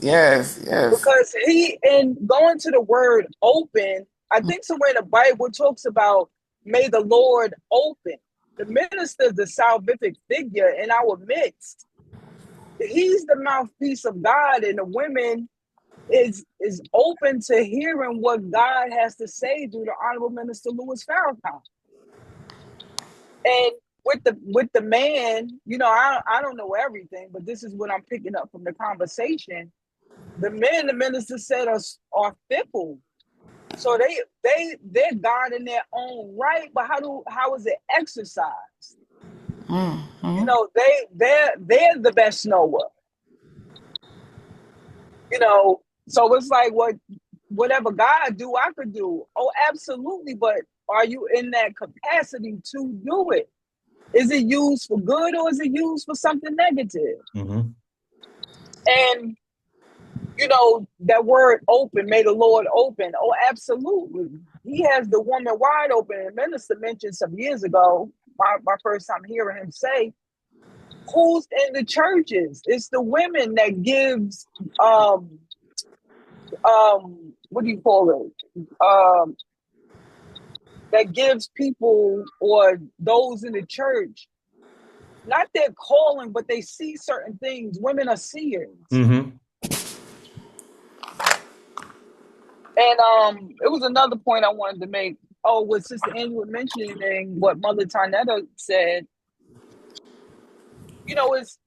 Yes, yes. because he in going to the word open, I think somewhere in the Bible talks about may the Lord open. The minister is the salvific figure in our midst. He's the mouthpiece of God, and the women is open to hearing what God has to say through the Honorable Minister Louis Farrakhan. And with the man, I don't know everything, but this is what I'm picking up from the conversation. The men the minister said are fickle. So they're God in their own right, but how is it exercised? Mm-hmm. They're the best knower. So it's like whatever God do, I could do. Oh, absolutely. But are you in that capacity to do it? Is it used for good or is it used for something negative? Hmm. And that word open, may the Lord open. Oh, absolutely. He has the woman wide open. And minister mentioned some years ago, my first time hearing him say, who's in the churches? It's the women that gives what do you call it? That gives people or those in the church not their calling, but they see certain things. Women are seers. Hmm. And it was another point I wanted to make. Oh, what Sister Angela mentioning what Mother Tarnetta said,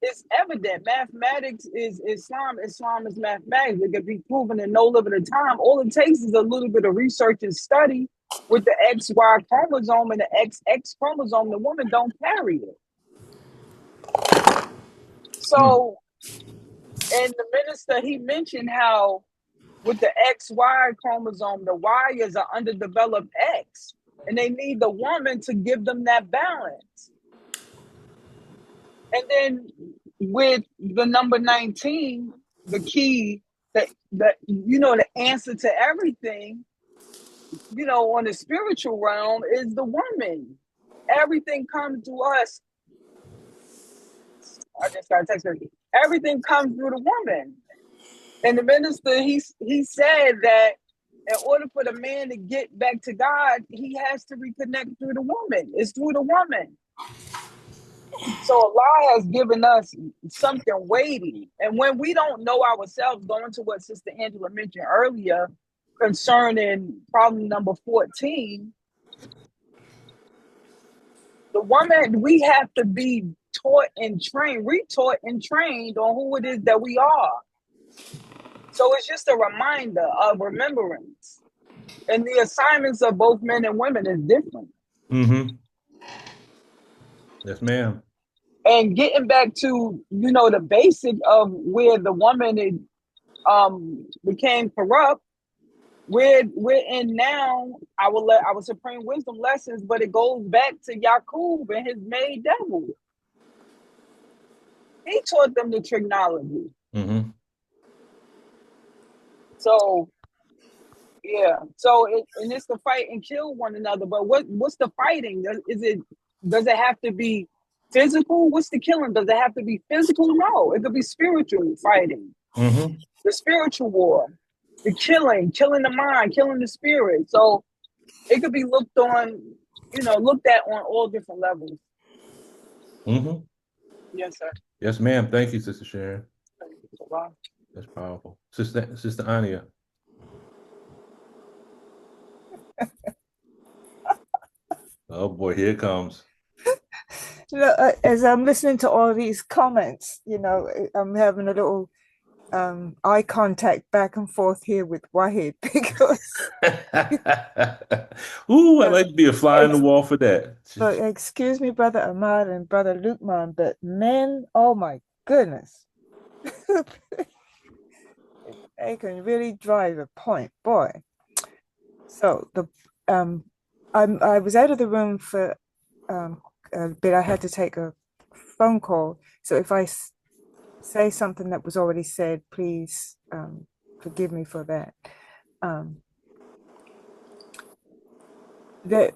it's evident. Mathematics is Islam. Islam is mathematics. It can be proven in no limited time. All it takes is a little bit of research and study with the XY chromosome and the XX chromosome. The woman don't carry it. So, and the minister, he mentioned how with the XY chromosome, the Y is an underdeveloped X. and they need the woman to give them that balance. And then with the number 19, the key, the answer to everything, on the spiritual realm is the woman. Everything comes to us. I just got a text message. Everything comes through the woman. And the minister, he said that in order for the man to get back to God, he has to reconnect through the woman. It's through the woman. So Allah has given us something weighty. And when we don't know ourselves, going to what Sister Angela mentioned earlier concerning problem number 14, the woman, we have to be taught and trained, retaught and trained on who it is that we are. So it's just a reminder of remembrance. And the assignments of both men and women is different. Mm-hmm. Yes, ma'am. And getting back to, the basic of where the woman became corrupt, we're in now our supreme wisdom lessons, but it goes back to Yaqub and his maid devil. He taught them the trigonometry. Mm-hmm. So yeah, so and it's to fight and kill one another. But what's the fighting? Does it have to be physical? What's the killing? Does it have to be physical? No, it could be spiritual fighting. Mm-hmm. The spiritual war, the killing the mind, killing the spirit. So it could be looked at on all different levels. Mm-hmm. Yes, sir. Yes, ma'am. Thank you, Sister Sharon. Thank you so much. That's powerful. Sister Anya. Oh boy, here it comes. As I'm listening to all these comments, I'm having a little eye contact back and forth here with Wahid because Ooh, I'd like to be a fly on the wall for that. but excuse me, Brother Ahmad and Brother Lukman, but men, oh my goodness. They can really drive a point, boy. So I was out of the room for a bit. I had to take a phone call. So if I say something that was already said, please forgive me for that. There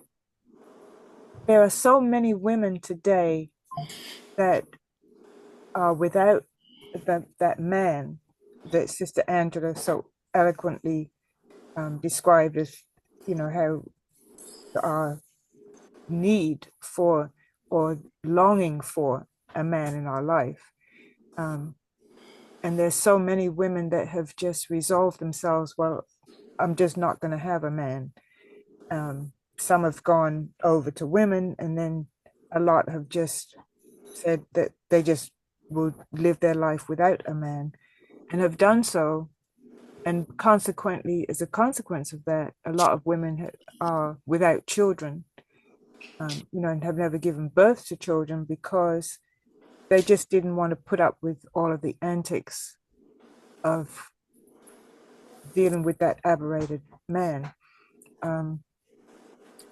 are so many women today that are without that man that Sister Angela so eloquently described as, how our need for or longing for a man in our life. And there's so many women that have just resolved themselves, well, I'm just not going to have a man. Some have gone over to women, and then a lot have just said that they just will live their life without a man and have done so. And consequently, as a consequence of that, a lot of women are without children, and have never given birth to children because they just didn't want to put up with all of the antics of dealing with that aberrated man.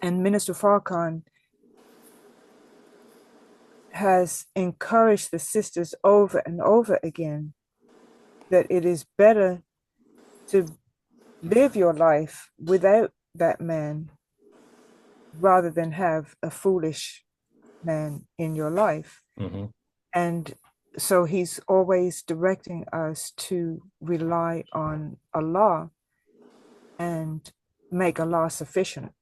And Minister Farrakhan has encouraged the sisters over and over again that it is better to live your life without that man rather than have a foolish man in your life. Mm-hmm. And so he's always directing us to rely on Allah and make Allah sufficient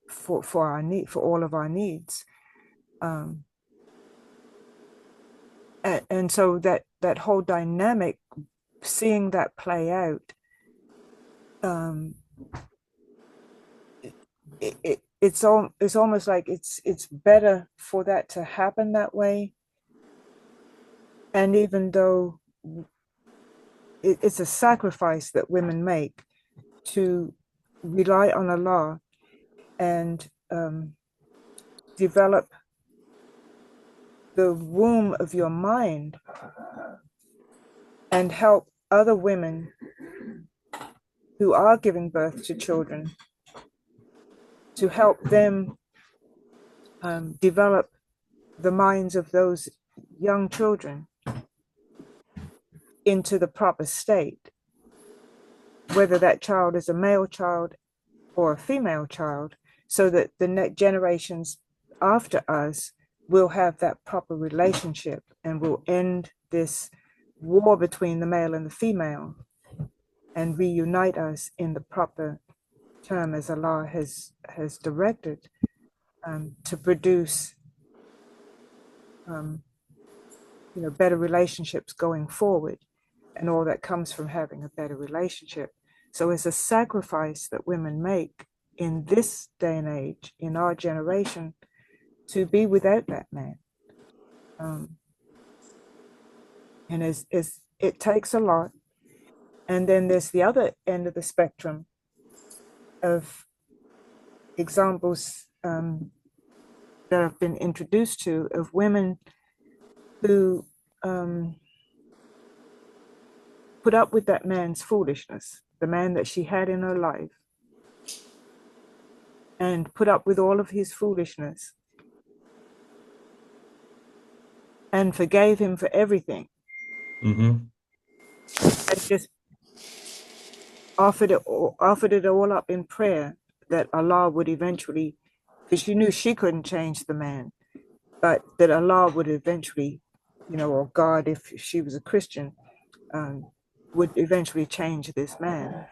for our need, for all of our needs. And so that whole dynamic, seeing that play out, it's almost like it's better for that to happen that way. And even though it's a sacrifice that women make to rely on Allah and develop the womb of your mind and help other women who are giving birth to children to help them develop the minds of those young children into the proper state, whether that child is a male child or a female child, so that the next generations after us will have that proper relationship and will end this war between the male and the female and reunite us in the proper term as Allah has directed, to produce better relationships going forward, and all that comes from having a better relationship. So it's a sacrifice that women make in this day and age, in our generation, to be without that man. And it takes a lot. And then there's the other end of the spectrum of examples that I've been introduced to of women who put up with that man's foolishness, the man that she had in her life, and put up with all of his foolishness and forgave him for everything. Mm-hmm. And just offered it all up in prayer that Allah would eventually, because she knew she couldn't change the man, but that Allah would eventually, or God, if she was a Christian, would eventually change this man.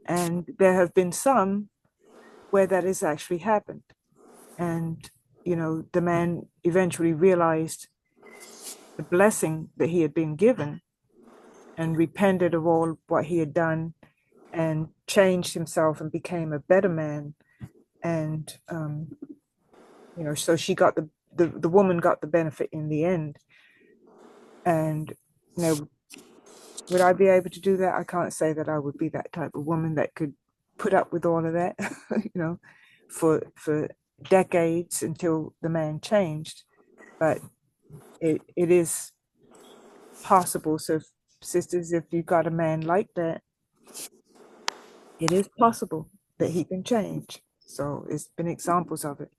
And there have been some where that has actually happened. And, the man eventually realized the blessing that he had been given and repented of all what he had done and changed himself and became a better man. And, so she got the woman got the benefit in the end. And, would I be able to do that? I can't say that I would be that type of woman that could put up with all of that, for decades until the man changed. But it is possible. So, sisters, if you got a man like that, it is possible that he can change. So it's been examples of it.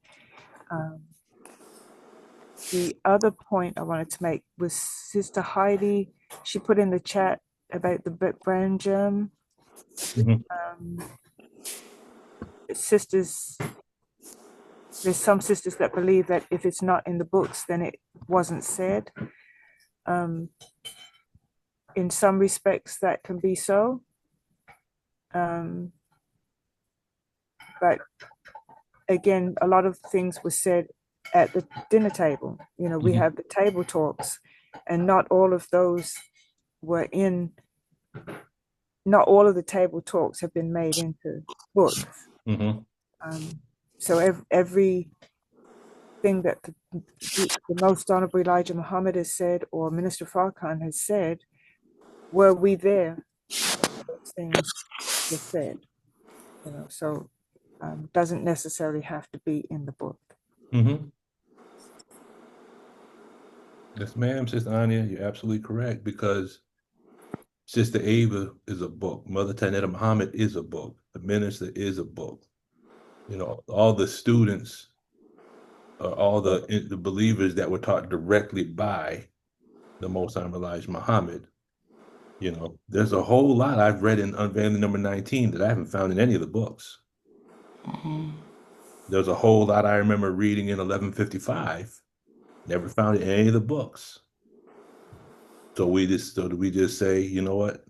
The other point I wanted to make was Sister Heidi. She put in the chat about the brown germ. Mm-hmm. Sisters, there's some sisters that believe that if it's not in the books, then it wasn't said. In some respects, that can be so. But again, a lot of things were said at the dinner table. We have the table talks, and not all of those were in, not all of the table talks have been made into books. Mm-hmm. So every thing that the Most Honorable Elijah Muhammad has said, or Minister Farrakhan has said, were we there? Those things were said. So doesn't necessarily have to be in the book. Mm-hmm. Yes, ma'am, Sister Anya, you're absolutely correct, because Sister Ava is a book. Mother Tanetta Muhammad is a book. The minister is a book. All the students, all the believers that were taught directly by the Most Honorable Elijah Muhammad. There's a whole lot I've read in Unveiling number 19 that I haven't found in any of the books. Mm-hmm. There's a whole lot I remember reading in 1155, never found in any of the books. So we just say, you know what?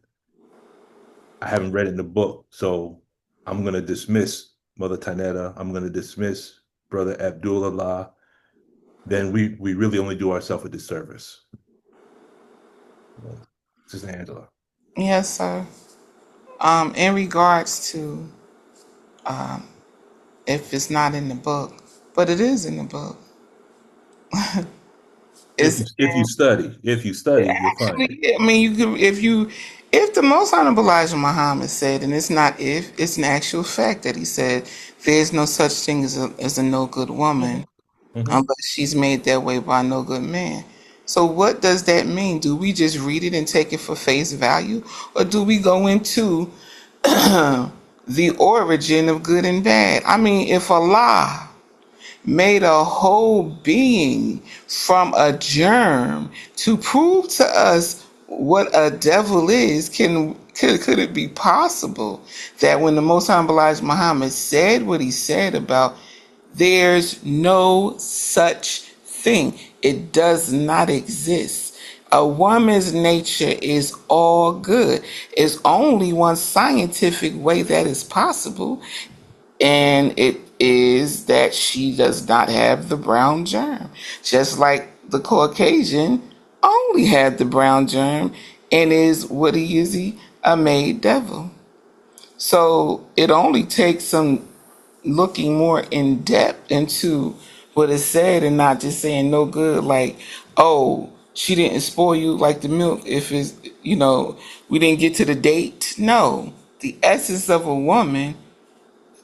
I haven't read it in the book, so I'm going to dismiss Mother Tanetta. I'm going to dismiss Brother Abdullah. Then we really only do ourselves a disservice. Sister Angela. Yes, sir. In regards to if it's not in the book, but it is in the book. If you study, you'll find it. Actually, I mean, you could if the Most Honorable Elijah Muhammad said, and it's not if, it's an actual fact that he said, there is no such thing as a no good woman, Mm-hmm. unless she's made that way by no good man. So what does that mean? Do we just read it and take it for face value, or do we go into the origin of good and bad. I mean, if Allah made a whole being from a germ to prove to us what a devil is, could it be possible that when the Most High Elijah Muhammad said what he said about there's no such thing, it does not exist. A woman's nature is all good. It's only one scientific way that is possible, and it is that she does not have the brown germ. Just like the Caucasian only had the brown germ and is what he is, he a made devil. So it only takes some looking more in depth into what is said and not just saying no good, like, oh, she didn't spoil you like the milk if it's, we didn't get to the date. No, the essence of a woman,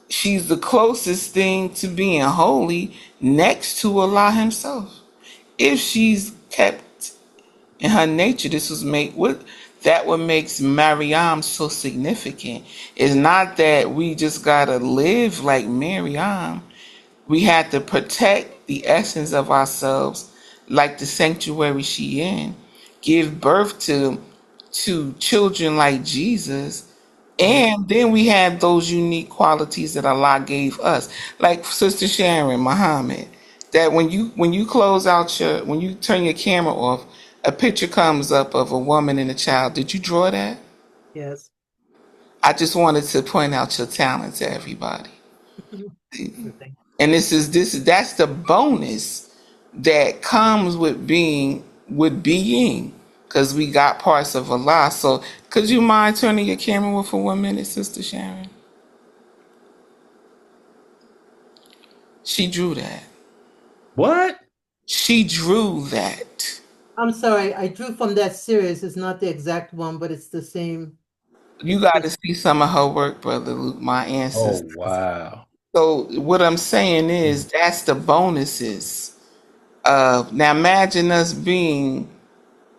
she's the closest thing to being holy next to Allah himself. If she's kept in her nature, this was made what makes Maryam so significant is not that we just gotta live like Maryam. We had to protect the essence of ourselves, like the sanctuary she in, give birth to children like Jesus, and then we have those unique qualities that Allah gave us, like Sister Sharon Muhammad. That when you close out when you turn your camera off, a picture comes up of a woman and a child. Did you draw that? Yes. I just wanted to point out your talent to everybody. Thank And that's the bonus that comes with being, because we got parts of Allah. So could you mind turning your camera off for 1 minute, Sister Sharon? She drew that. What? She drew that. I'm sorry, I drew from that series. It's not the exact one, but it's the same. You It's got to this. see some of her work, Brother Luke, my Oh, ancestor. wow. So what I'm saying is that's the bonuses of, now imagine us being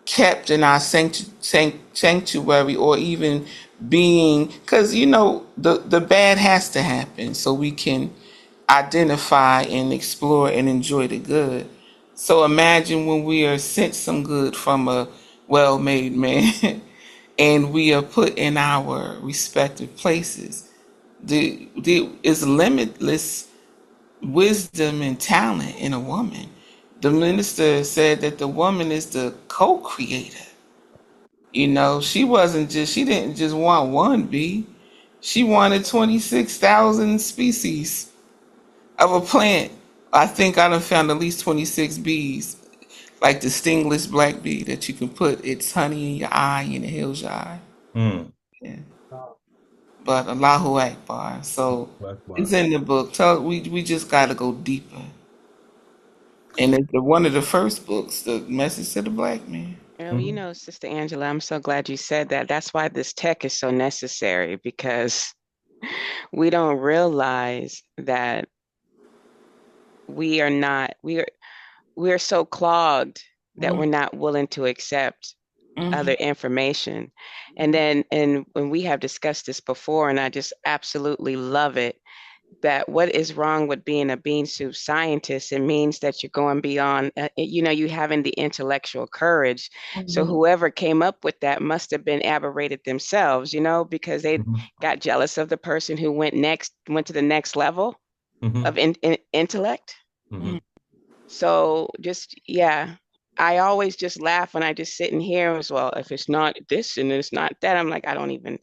kept in our sanctuary, or even being, because the bad has to happen so we can identify and explore and enjoy the good. So imagine when we are sent some good from a well-made man and we are put in our respective places. The is limitless wisdom and talent in a woman. The minister said that the woman is the co-creator. She didn't just want one bee. She wanted 26,000 species of a plant. I think I done found at least 26 bees, like the stingless black bee that you can put its honey in your eye and it heals your eye. Mm. Yeah. But Allahu Akbar. So it's Wow. in the book. We just gotta go deeper. And it's one of the first books, The Message to the Black Man. Oh, Mhm. Sister Angela, I'm so glad you said that. That's why this tech is so necessary because we don't realize that we are not, we're so clogged that Mhm. we're not willing to accept other Mhm. information. And when we have discussed this before, and I just absolutely love it, that what is wrong with being a bean soup scientist? It means that you're going beyond, you having the intellectual courage. So Mhm. whoever came up with that must have been aberrated themselves, because they Mhm. got jealous of the person who went to the next level of Mhm. intellect. Mhm. Mhm. So just, yeah, I always just laugh when I just sit in here as well. If it's not this and it's not that, I'm like, I don't even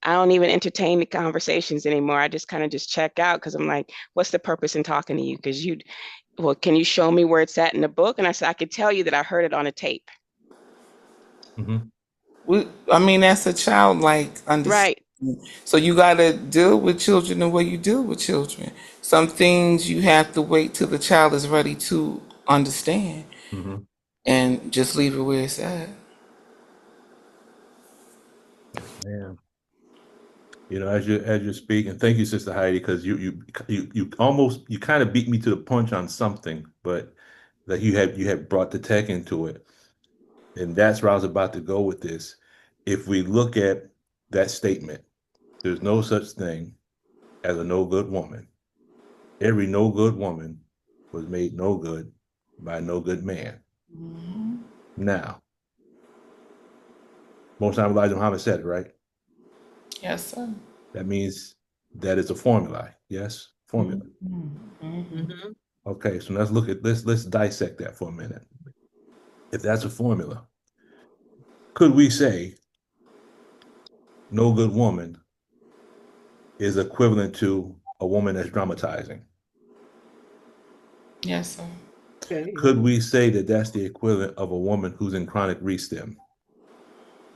entertain the conversations anymore. I just kind of just check out because I'm like, what's the purpose in talking to you? Because well, can you show me where it's at in the book? And I said, I could tell you that I heard it on a tape. Mhm. I mean, that's a childlike understanding. Right. So you got to deal with children the way you deal with children. Some things you have to wait till the child is ready to understand Mhm. and just leave it where it's at. Yes, ma'am. As you speak, and thank you, Sister Heidi, because you kind of beat me to the punch on something, but that you had brought the tech into it, and that's where I was about to go with this. If we look at that statement, there's no such thing. as a no good woman. Every no good woman was made no good by a no good man. Mm-hmm. Now, most time Elijah Muhammad said it, right? Yes, sir. That means that it's a formula. Yes, formula. Mm-hmm. Mm-hmm. Mhm. Okay, so let's dissect that for a minute. If that's a formula, could we say no good woman is equivalent to a woman that's dramatizing? Yes, sir. Okay, yeah. Could we say that that's the equivalent of a woman who's in chronic restim?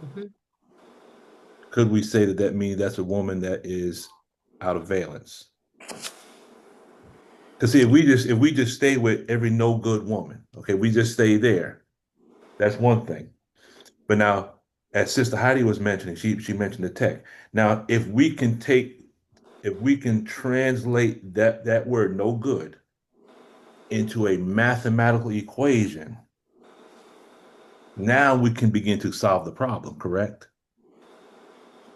Mhm. Could we say that that means that's a woman that is out of valence? Because see, if we just stay with every no good woman, okay, we just stay there. That's one thing. But now, as Sister Heidi was mentioning, she mentioned the tech. Now, if we can translate that word no good into a mathematical equation, now we can begin to solve the problem, correct?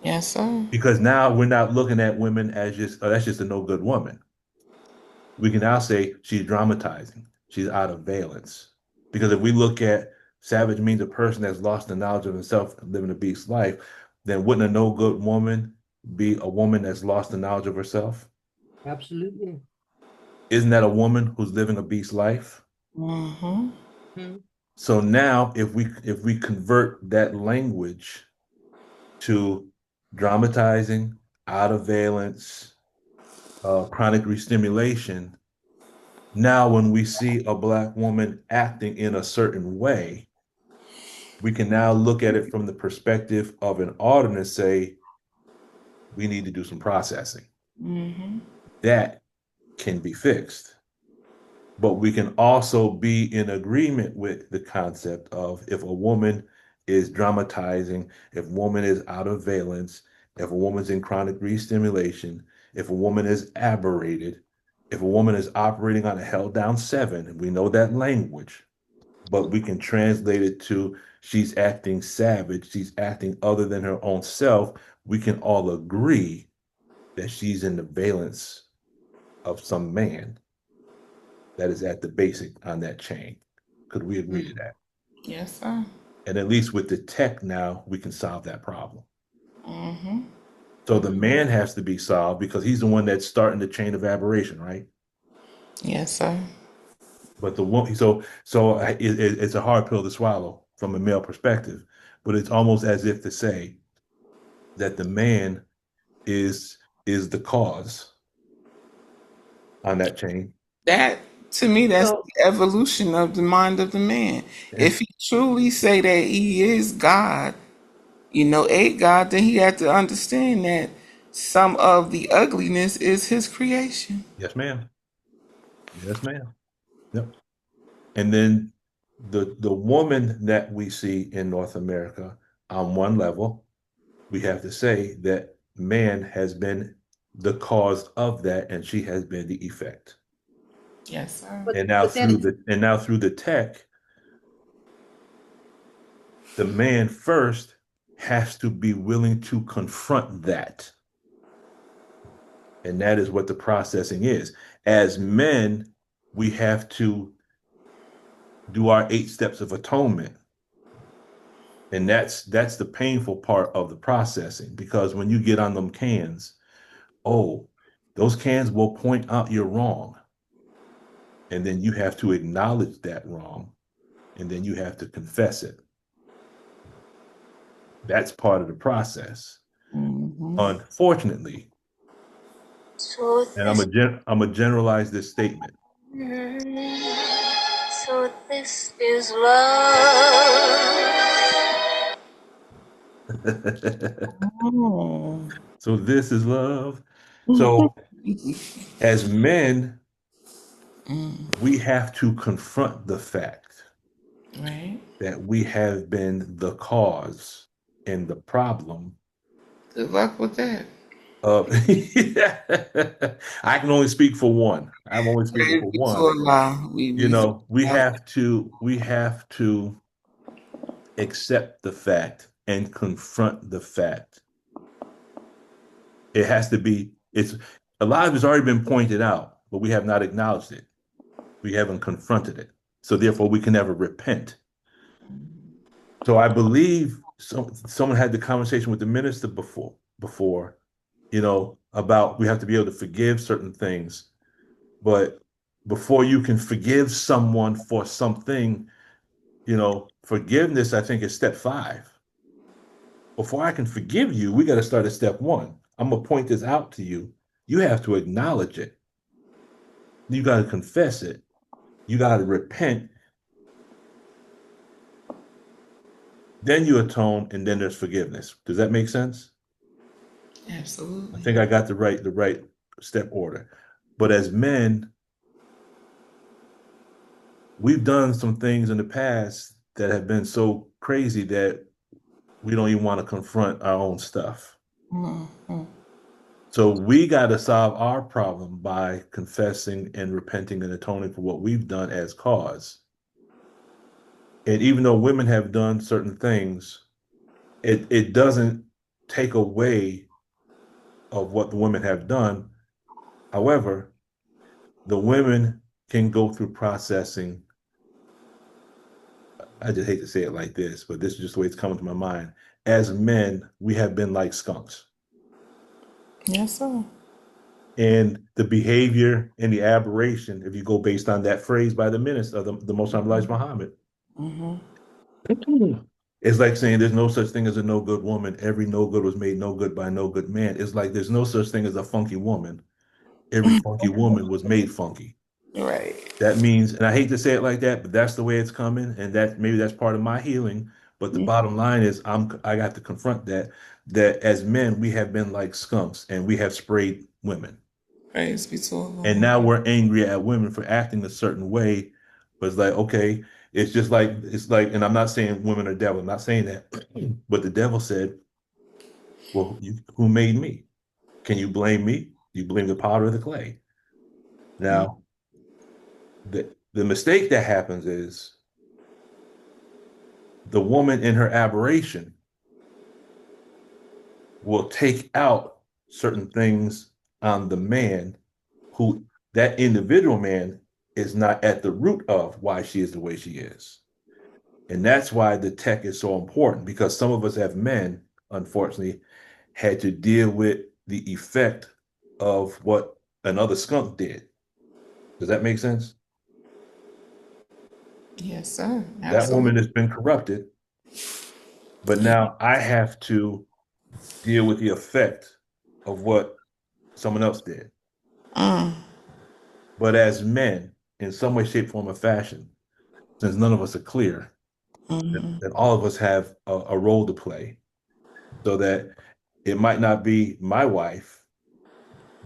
Yes, sir. Because now we're not looking at women as just, oh, that's just a no good woman. We can now say she's dramatizing, she's out of valence. Because if we look at savage means a person that's lost the knowledge of himself and living a beast's life, then wouldn't a no good woman be a woman that's lost the knowledge of herself? Absolutely. Isn't that a woman who's living a beast's life? Mm-hmm. Mhm. So now if we convert that language to dramatizing, out of valence, chronic restimulation, now when we see a black woman acting in a certain way, we can now look at it from the perspective of an audit and say, we need to do some processing. Mm-hmm. That can be fixed. But we can also be in agreement with the concept of if a woman is dramatizing, if a woman is out of valence, if a woman's in chronic re-stimulation, if a woman is aberrated, if a woman is operating on a held down seven, and we know that language, but we can translate it to she's acting savage, she's acting other than her own self, we can all agree that she's in the valence of some man that is at the basic on that chain. Could we agree to that? Yes, sir. And at least with the tech now, we can solve that problem. Mm-hmm. So the man has to be solved because he's the one that's starting the chain of aberration, right? Yes, sir. But the one, it's a hard pill to swallow from a male perspective, but it's almost as if to say that the man is is the cause on that chain. That to me, that's So, the evolution of the mind of the man. Yeah. If he truly say that he is God, a God, then he had to understand that some of the ugliness is his creation. Yes, ma'am. Yes, ma'am. Yep. And then the woman that we see in North America, on one level, we have to say that man has been the cause of that, and she has been the effect. Yes, sir. but And now but then through it's the tech, the man first has to be willing to confront that. And that is what the processing is. As men, we have to do our 8 steps of atonement. And that's the painful part of the processing because when you get on them cans, oh, those cans will point out you're wrong. And then you have to acknowledge that wrong. And then you have to confess it. That's part of the process. Mm-hmm. Unfortunately, So and this, I'm gonna generalize this statement. so this is love. Oh. So this is love. So as men, we have to confront the fact Right. that we have been the cause and the problem Good luck with that. of I can only speak for one. I'm only speaking Praise for be to one. Allah. We We have to accept the fact and confront the fact. It has to be it's a lot of it's already been pointed out, but we have not acknowledged it. We haven't confronted it. So therefore, we can never repent. So I believe someone had the conversation with the minister before, about we have to be able to forgive certain things. But before you can forgive someone for something, forgiveness, I think, is step 5. Before I can forgive you, we got to start at step 1. I'm gonna point this out to you. You have to acknowledge it. You got to confess it. You got to repent. Then you atone, and then there's forgiveness. Does that make sense? Absolutely. I think I got the right step order. But as men, we've done some things in the past that have been so crazy that we don't even want to confront our own stuff. Mm-hmm. So we got to solve our problem by confessing and repenting and atoning for what we've done as cause. And even though women have done certain things, it doesn't take away of what the women have done. However, the women can go through processing. I just hate to say it like this, but this is just the way it's coming to my mind. As men, we have been like skunks. Yes, sir. And the behavior and the aberration, if you go based on that phrase by the minister of the Most Honorable Elijah Muhammad, it's like saying there's no such thing as a no good woman. Every no good was made no good by no good man. It's like there's no such thing as a funky woman. Every funky woman was made funky. Right. That means, and I hate to say it like that, but that's the way it's coming, and that maybe that's part of my healing. But the bottom line is, I got to confront that as men we have been like skunks, and we have sprayed women, Praise be to Allah. and now we're angry at women for acting a certain way. But it's like, okay, it's like, and I'm not saying women are devil. I'm not saying that, but the devil said, "Well, who made me? Can you blame me? You blame the powder or the clay?" Now, the mistake that happens is the woman in her aberration will take out certain things on the man who that individual man is not at the root of why she is the way she is. And that's why the tech is so important, because some of us have men, unfortunately, had to deal with the effect of what another skunk did. Does that make sense? Yes, sir. That woman Absolutely. has been corrupted, but now I have to deal with the effect of what someone else did. Mm. But as men, in some way, shape, form, or fashion, since none of us are clear, that all of us have a role to play, so that it might not be my wife,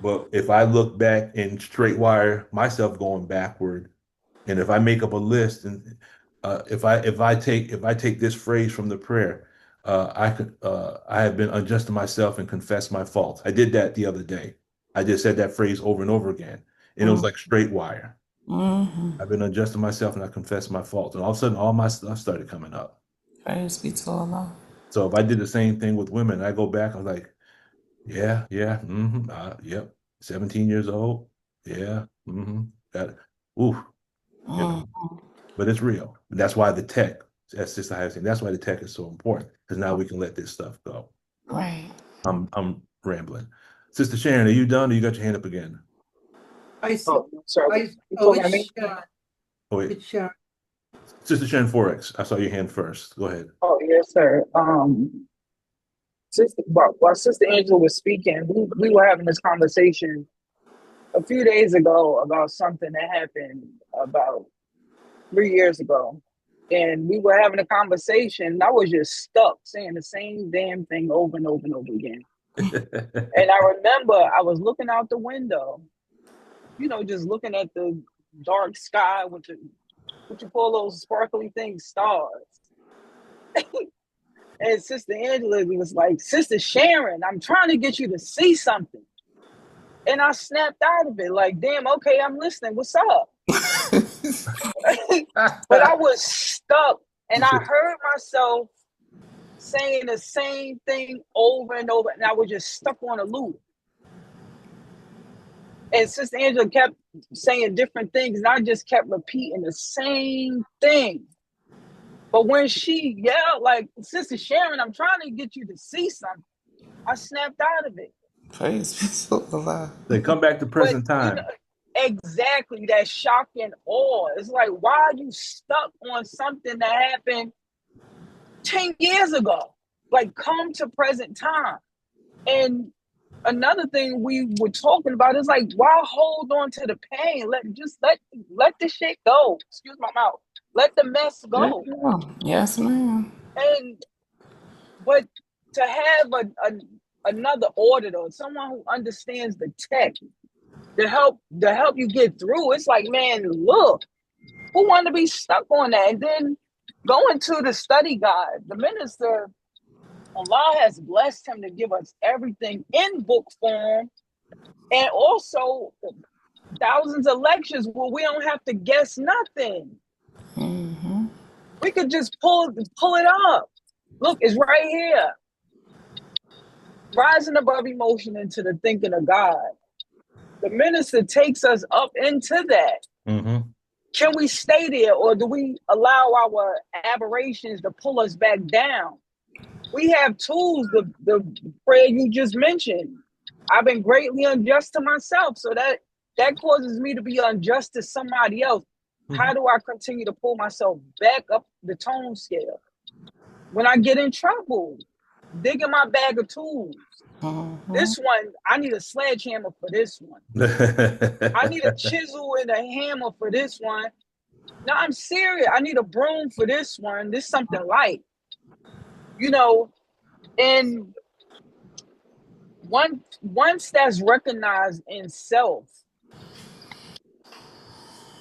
but if I look back and straight wire myself going backward, and if I make up a list, and if I take this phrase from the prayer, I have been unjust to myself and confess my faults. I did that the other day. I just said that phrase over and over again, and it was like straight wire. I've been unjust to myself and I confess my faults, and all of a sudden, all my stuff started coming up. Praise be to Allah. So if I did the same thing with women, I go back, I was like, yeah, yeah, yep, 17 years old, yeah, got, ooh, you know. But it's real. And that's why the tech, that's just the highest thing. That's why the tech is so important, because now we can let this stuff go. Right. I'm rambling. Sister Sharon, are you done, or you got your hand up again? I see. Oh, sorry. You Oh, talking to me? it's Sharon. Oh wait, It's Sharon. Sister Sharon Forex, I saw your hand first. Go ahead. Oh, yes, sir. While Sister Angela was speaking, we were having this conversation a few days ago about something that happened about 3 years ago. And we were having a conversation, and I was just stuck saying the same damn thing over and over and over again. And I remember I was looking out the window, just looking at the dark sky with what you call those sparkly things, stars. And Sister Angela was like, Sister Sharon, I'm trying to get you to see something. And I snapped out of it, like, damn, okay, I'm listening. What's up? But I was stuck, and I heard myself saying the same thing over and over, and I was just stuck on a loop. And Sister Angela kept saying different things, and I just kept repeating the same thing. But when she yelled, like, Sister Sharon, I'm trying to get you to see something, I snapped out of it. Praise be to Allah. They come back to But, present you know, time. exactly, that shock and awe. It's like, why are you stuck on something that happened 10 years ago? Like, come to present time. And another thing we were talking about is like, why hold on to the pain? Let the shit go. Excuse my mouth. Let the mess There you go. go. Yes, ma'am. And but to have another auditor, someone who understands the tech to help you get through, it's like, man, look, who want to be stuck on that? And then going to the study guide, the minister, Allah has blessed him to give us everything in book form, and also thousands of lectures where we don't have to guess nothing. Mm-hmm. We could just pull it up. Look, it's right here. Rising above emotion into the thinking of God. The minister takes us up into that. Mm-hmm. Can we stay there, or do we allow our aberrations to pull us back down? We have tools, the prayer you just mentioned. I've been greatly unjust to myself, so that causes me to be unjust to somebody else. How do I continue to pull myself back up the tone scale? When I get in trouble, dig in my bag of tools. Mm-hmm. This one, I need a sledgehammer for this one. I need a chisel and a hammer for this one. No, I'm serious. I need a broom for this one. This is something light. You know, and once that's recognized in self,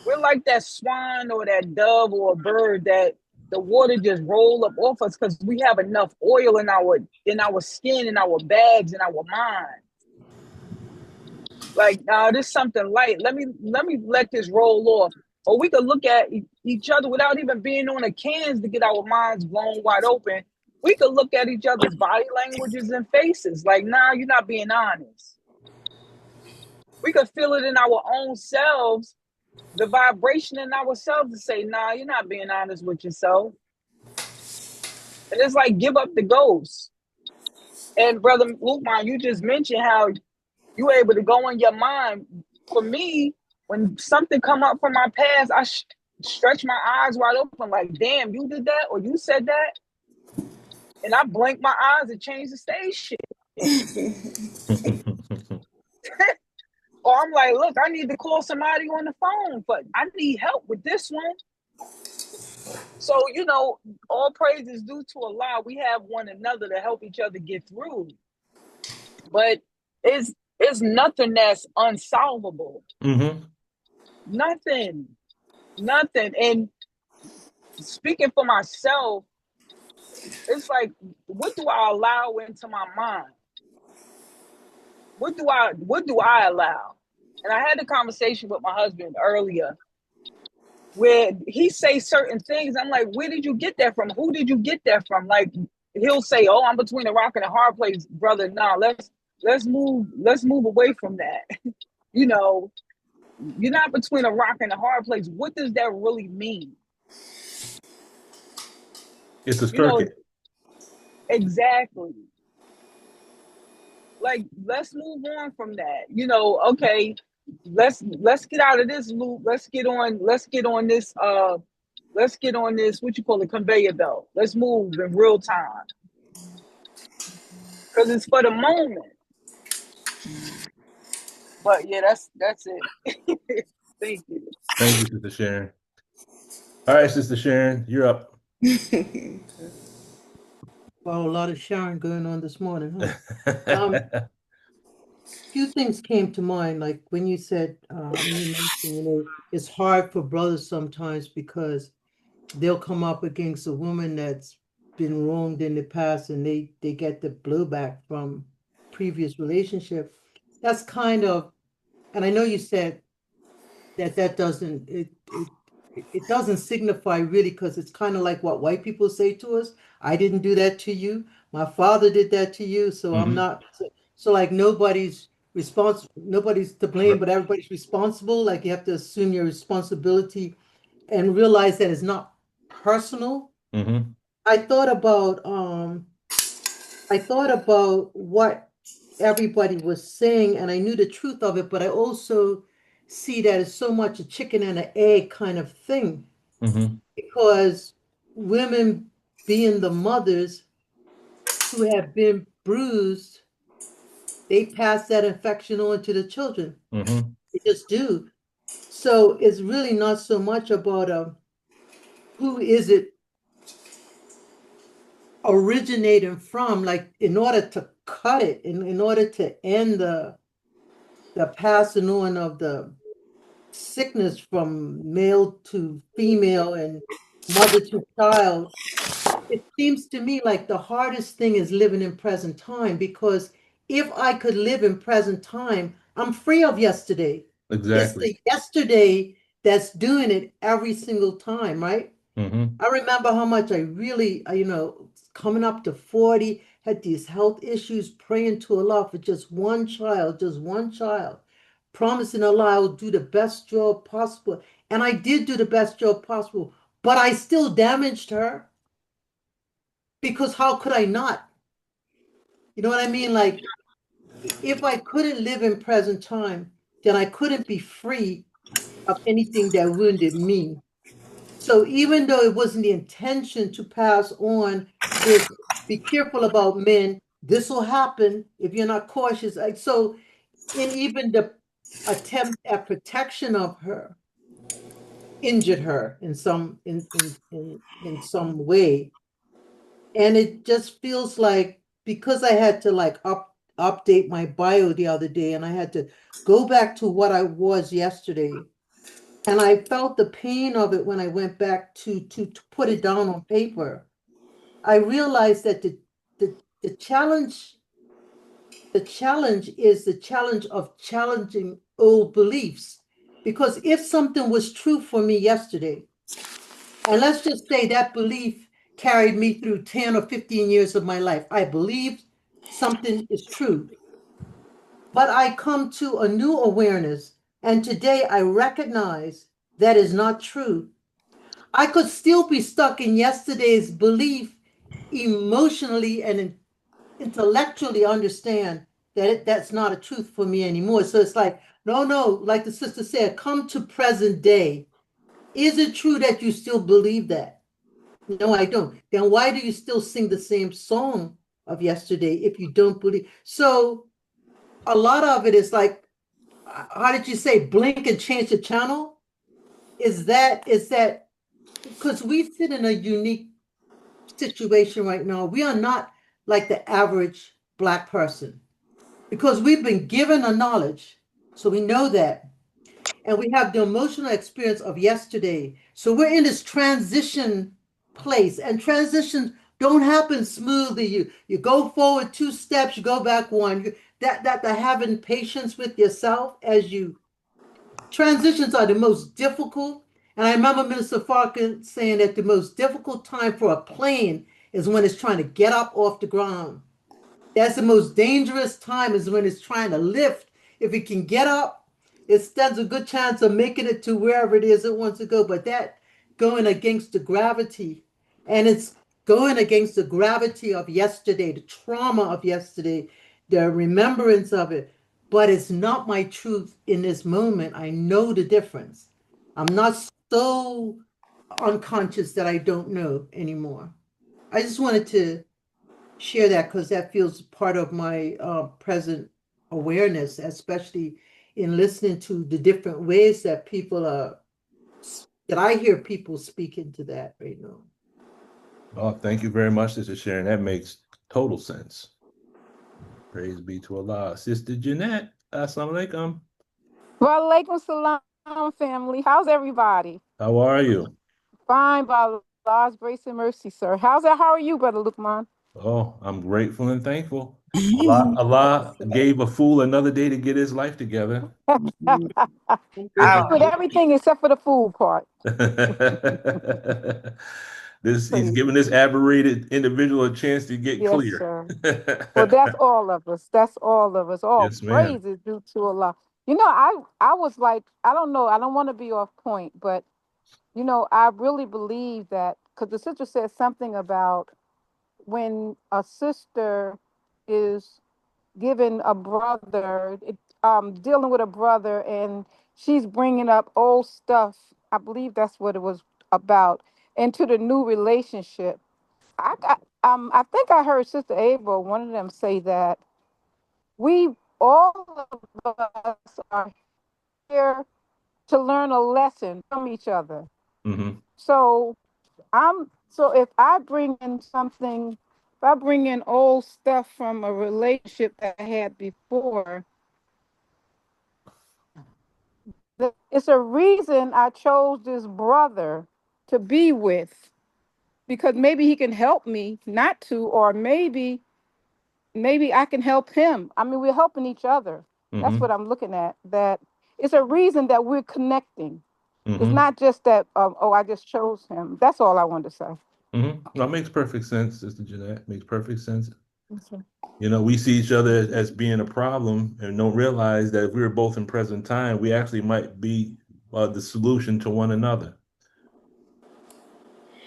we're like that swan or that dove or a bird that the water just roll up off us because we have enough oil in our skin, in our bags, in our mind. Like, nah, this is something light. Let this roll off. Or we could look at each other without even being on the cans to get our minds blown wide open. We could look at each other's body languages and faces. Like, nah, you're not being honest. We could feel it in our own selves, the vibration in ourselves to say, nah, you're not being honest with yourself. And it's like, give up the ghost. And Brother Lukman, you just mentioned how you were able to go in your mind. For me, when something come up from my past, I stretch my eyes wide open, like, damn, you did that or you said that. And I blink my eyes and change the station. Or I'm like, look, I need to call somebody on the phone, but I need help with this one. So, all praise is due to Allah. We have one another to help each other get through. But it's nothing that's unsolvable. Mm-hmm. Nothing. And speaking for myself, it's like, what do I allow into my mind? What do I allow? And I had a conversation with my husband earlier where he say certain things. I'm like, where did you get that from? Who did you get that from? Like, he'll say, oh, I'm between a rock and a hard place, brother. Nah, let's move away from that. You're not between a rock and a hard place. What does that really mean? It's a You know, circuit. exactly. Like, let's move on from that. Okay, let's get out of this loop. Let's get on this what you call a conveyor belt. Let's move in real time. Because it's for the moment. But yeah, that's it. Thank you. Thank you, Sister Sharon. All right, Sister Sharon, you're up. Wow, a lot of sharing going on this morning, huh? Few things came to mind, like when you said, when you mentioned, it's hard for brothers sometimes because they'll come up against a woman that's been wronged in the past and they get the blowback from previous relationship. That's kind of, and I know you said that doesn't it doesn't signify really because it's kind of like what white people say to us. I didn't do that to you. My father did that to you, so I'm Mm-hmm. not. So like nobody's nobody's to blame, but everybody's responsible. Like you have to assume your responsibility and realize that it's not personal. Mm-hmm. I thought about what everybody was saying, and I knew the truth of it, but I also see that it's so much a chicken and an egg kind of thing Mm-hmm. because women being the mothers who have been bruised, they pass that infection on to the children. Mm-hmm. They just do. So it's really not so much about who is it originating from, like in order to cut it, in order to end the passing on of the sickness from male to female and mother to child, it seems to me like the hardest thing is living in present time because if I could live in present time, I'm free of yesterday. It's Exactly. the yesterday that's doing it every single time, right? Mm-hmm. I remember how much I really, coming up to 40, had these health issues, praying to Allah for just one child, promising Allah I would do the best job possible. And I did do the best job possible, but I still damaged her because how could I not? You know what I mean? Like, if I couldn't live in present time, then I couldn't be free of anything that wounded me. So even though it wasn't the intention to pass on this, be careful about men, this will happen if you're not cautious. Like, so in even the attempt at protection of her, injured her in some way. And it just feels like because I had to like update my bio the other day and I had to go back to what I was yesterday. And I felt the pain of it when I went back to put it down on paper. I realized that the challenge is the challenge of challenging old beliefs. Because if something was true for me yesterday, and let's just say that belief carried me through 10 or 15 years of my life, I believe something is true. But I come to a new awareness, and today I recognize that is not true. I could still be stuck in yesterday's belief emotionally and intellectually understand that that's not a truth for me anymore. So it's like, no, no, like the sister said, come to present day. Is it true that you still believe that? No, I don't. Then why do you still sing the same song of yesterday if you don't believe? So a lot of it is like, how did you say, blink and change the channel? Is that because we sit in a unique situation right now. We are not like the average Black person because we've been given a knowledge. So we know that. And we have the emotional experience of yesterday. So we're in this transition place, and transitions don't happen smoothly. You go forward 2 steps, you go back one. That having patience with yourself as you transitions are the most difficult. And I remember Minister Farkin saying that the most difficult time for a plane is when it's trying to get up off the ground. That's the most dangerous time is when it's trying to lift. If it can get up, it stands a good chance of making it to wherever it is it wants to go. But that going against the gravity, and it's going against the gravity of yesterday, the trauma of yesterday, the remembrance of it. But it's not my truth in this moment. I know the difference. I'm not so unconscious that I don't know anymore. I just wanted to share that because that feels part of my present awareness, especially in listening to the different ways that people are, that I hear people speak into that right now. Oh, thank you very much, Sister Sharon. That makes total sense. Praise be to Allah. Sister Jeanette, assalamu alaikum. Walaikum salam, family. How's everybody? How are you? Fine, by Allah's grace and mercy, sir. How are you, Brother Lukman? Oh, I'm grateful and thankful. Allah gave a fool another day to get his life together. He good with everything except for the food part. He's Praise. giving this aberrated individual a chance to get Yes, clear. sir. Well, that's all of us. That's all of us. All Yes, ma'am. praise is due to Allah. I was like, I don't know. I don't want to be off point, but I really believe that because the sister said something about when a sister is giving a brother, dealing with a brother, and she's bringing up old stuff. I believe that's what it was about into the new relationship. I think I heard Sister Ava, one of them, say that we all of us are here to learn a lesson from each other. Mm-hmm. So if I bring in something, if I bring in old stuff from a relationship that I had before, it's a reason I chose this brother to be with because maybe he can help me not to, or maybe I can help him. I mean, we're helping each other. That's Mm-hmm. what I'm looking at. That it's a reason that we're connecting. It's Mm-hmm. not just that, I just chose him. That's all I wanted to say. Mm-hmm. That makes perfect sense, Sister Jeanette. Makes perfect sense. Okay. We see each other as being a problem and don't realize that if we were both in present time, we actually might be the solution to one another.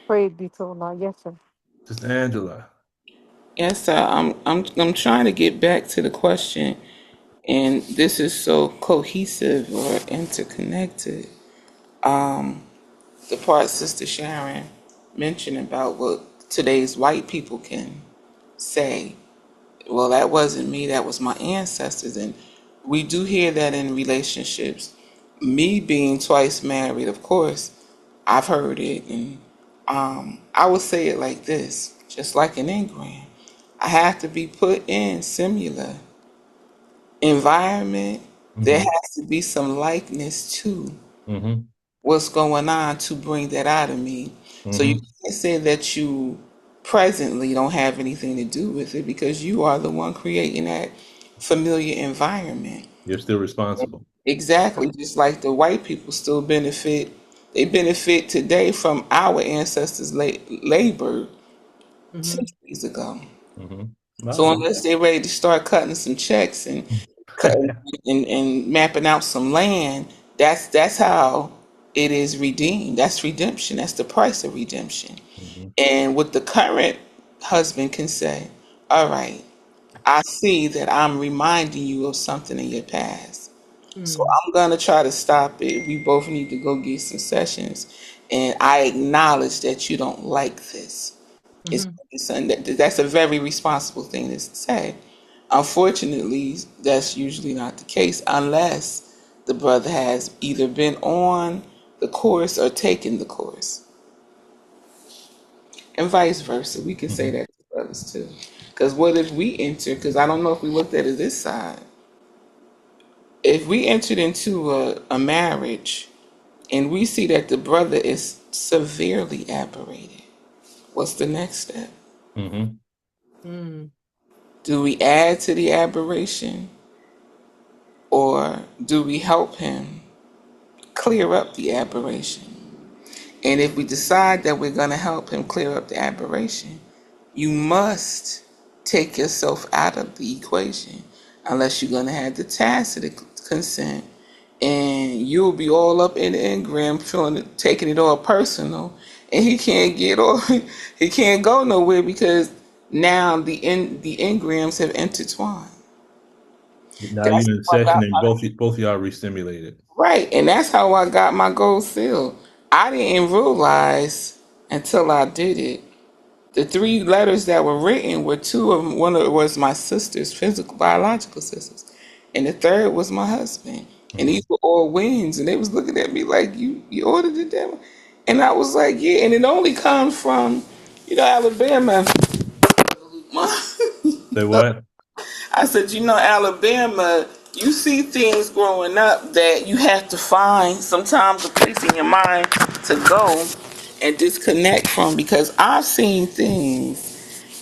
Praise be to Allah. Yes, sir. Sister Angela. Yes, sir. I'm trying to get back to the question, and this is so cohesive or interconnected. The part Sister Sharon mentioned about what today's white people can say. Well, that wasn't me, that was my ancestors. And we do hear that in relationships. Me being twice married, of course, I've heard it. And I would say it like this, just like an engram. I have to be put in similar environment. There Mm-hmm. has to be some likeness to Mm-hmm. what's going on to bring that out of me. So you Mm-hmm. can't say that you presently don't have anything to do with it because you are the one creating that familiar environment. You're still responsible. Exactly, just like the white people still benefit. They benefit today from our ancestors' labor Mm-hmm. centuries ago. Mm-hmm. I So agree. unless they're ready to start cutting some checks and cutting and mapping out some land, that's how it is redeemed. That's redemption. That's the price of redemption. Mm-hmm. And what the current husband can say, all right, I see that I'm reminding you of something in your past. So Mm. I'm gonna try to stop it. We both need to go get some sessions. And I acknowledge that you don't like this. It's, Mm-hmm. it's that's a very responsible thing to say. Unfortunately, that's usually not the case unless the brother has either been on the course or taken the course, and vice versa. We can say Mm-hmm. that to brothers too. Because what if we enter? Because I don't know if we looked at it this side. If we entered into a marriage and we see that the brother is severely aberrated, what's the next step? Mm-hmm. Mm. Do we add to the aberration or do we help him clear up the aberration? And if we decide that we're going to help him clear up the aberration, you must take yourself out of the equation unless you're going to have the tacit consent. And you'll be all up in the engram, taking it all personal, and he can't get all, he can't go nowhere because now the engrams have intertwined. Now That's you're in how I session got and both of y'all are re-stimulated. right, and that's how I got my gold seal. I didn't realize until I did it. The three letters that were written were two of them. One of it was my sister's physical, biological sisters, and the third was my husband. And Mm-hmm. these were all wins, and they was looking at me like, you ordered it, devil?" And I was like, yeah. And it only comes from, Alabama. Say what? I said, Alabama, you see things growing up that you have to find sometimes a place in your mind to go and disconnect from because I've seen things